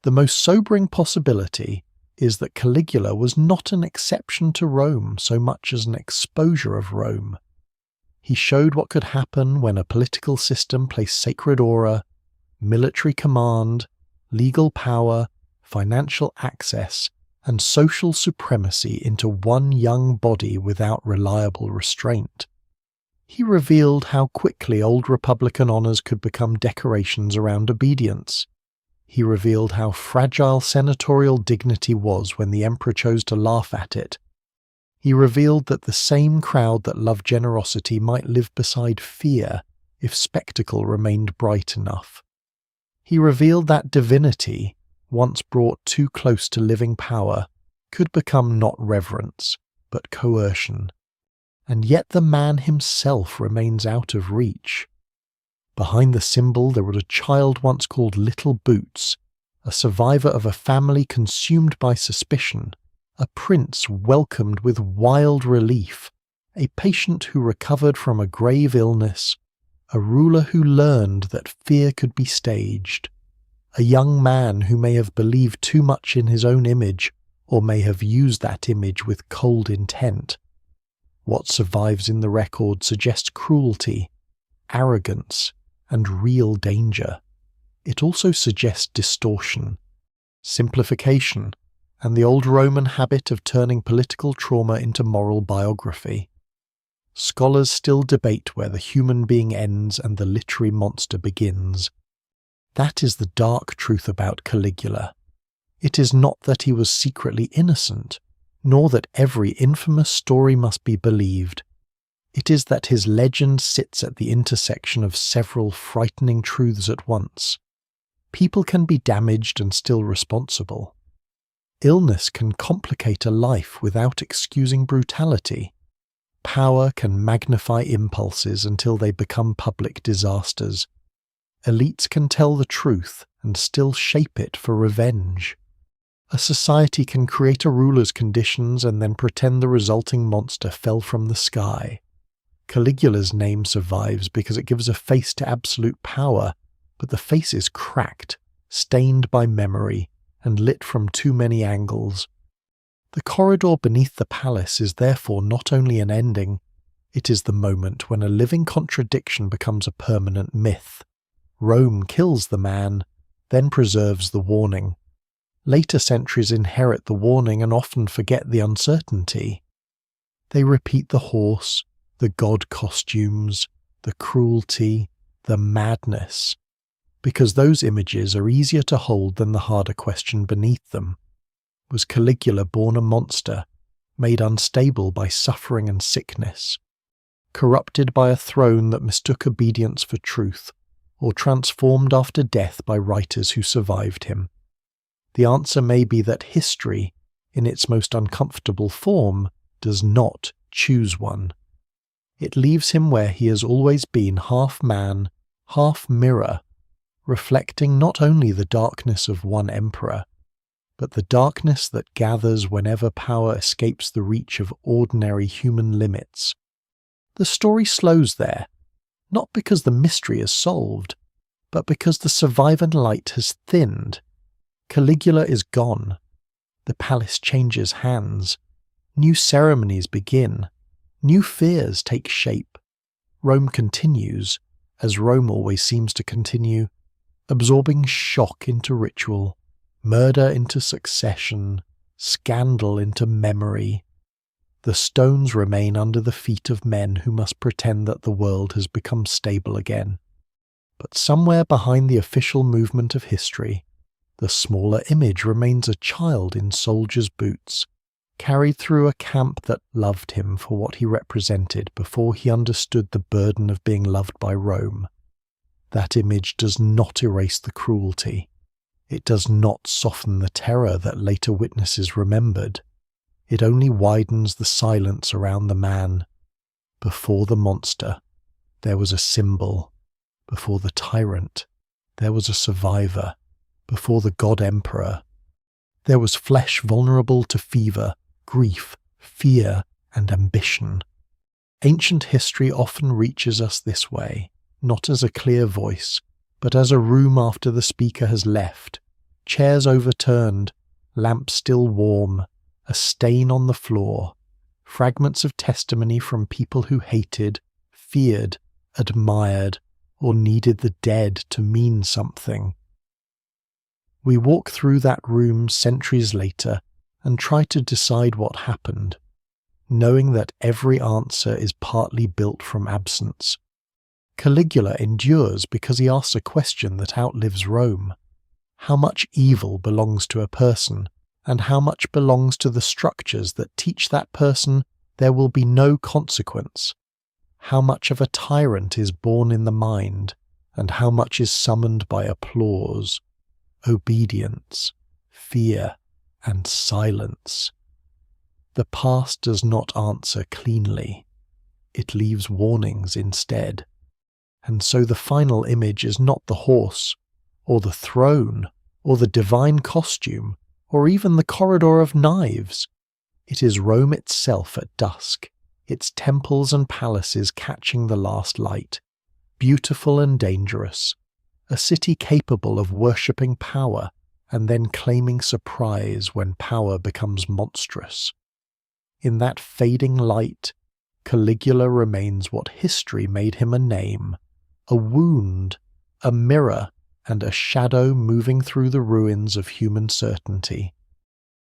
The most sobering possibility is that Caligula was not an exception to Rome so much as an exposure of Rome. He showed what could happen when a political system placed sacred aura, military command, legal power, financial access, and social supremacy into one young body without reliable restraint. He revealed how quickly old Republican honours could become decorations around obedience. He revealed how fragile senatorial dignity was when the emperor chose to laugh at it. He revealed that the same crowd that loved generosity might live beside fear if spectacle remained bright enough. He revealed that divinity, once brought too close to living power, could become not reverence, but coercion. And yet the man himself remains out of reach. Behind the symbol there was a child once called Little Boots, a survivor of a family consumed by suspicion, a prince welcomed with wild relief, a patient who recovered from a grave illness, a ruler who learned that fear could be staged, a young man who may have believed too much in his own image or may have used that image with cold intent. What survives in the record suggests cruelty, arrogance, and real danger. It also suggests distortion, simplification, and the old Roman habit of turning political trauma into moral biography. Scholars still debate where the human being ends and the literary monster begins. That is the dark truth about Caligula. It is not that he was secretly innocent, nor that every infamous story must be believed. It is that his legend sits at the intersection of several frightening truths at once. People can be damaged and still responsible. Illness can complicate a life without excusing brutality. Power can magnify impulses until they become public disasters. Elites can tell the truth and still shape it for revenge. A society can create a ruler's conditions and then pretend the resulting monster fell from the sky. Caligula's name survives because it gives a face to absolute power, but the face is cracked, stained by memory, and lit from too many angles. The corridor beneath the palace is therefore not only an ending, it is the moment when a living contradiction becomes a permanent myth. Rome kills the man, then preserves the warning. Later centuries inherit the warning and often forget the uncertainty. They repeat the horse, the god costumes, the cruelty, the madness, because those images are easier to hold than the harder question beneath them. Was Caligula born a monster, made unstable by suffering and sickness, corrupted by a throne that mistook obedience for truth, or transformed after death by writers who survived him? The answer may be that history, in its most uncomfortable form, does not choose one. It leaves him where he has always been, half man, half mirror, reflecting not only the darkness of one emperor, but the darkness that gathers whenever power escapes the reach of ordinary human limits. The story slows there, not because the mystery is solved, but because the survivor light has thinned. Caligula is gone. The palace changes hands. New ceremonies begin. New fears take shape. Rome continues, as Rome always seems to continue, absorbing shock into ritual, murder into succession, scandal into memory. The stones remain under the feet of men who must pretend that the world has become stable again. But somewhere behind the official movement of history, the smaller image remains a child in soldier's boots, carried through a camp that loved him for what he represented before he understood the burden of being loved by Rome. That image does not erase the cruelty. It does not soften the terror that later witnesses remembered. It only widens the silence around the man. Before the monster, there was a symbol. Before the tyrant, there was a survivor. Before the god-emperor, there was flesh vulnerable to fever, grief, fear, and ambition. Ancient history often reaches us this way, not as a clear voice, but as a room after the speaker has left, chairs overturned, lamps still warm, a stain on the floor, fragments of testimony from people who hated, feared, admired, or needed the dead to mean something. We walk through that room centuries later and try to decide what happened, knowing that every answer is partly built from absence. Caligula endures because he asks a question that outlives Rome. How much evil belongs to a person, and how much belongs to the structures that teach that person there will be no consequence? How much of a tyrant is born in the mind, and how much is summoned by applause, obedience, fear, and silence? The past does not answer cleanly. It leaves warnings instead. And so the final image is not the horse, or the throne, or the divine costume, or even the corridor of knives. It is Rome itself at dusk, its temples and palaces catching the last light, beautiful and dangerous, a city capable of worshipping power and then claiming surprise when power becomes monstrous. In that fading light, Caligula remains what history made him a name, a wound, a mirror, and a shadow moving through the ruins of human certainty.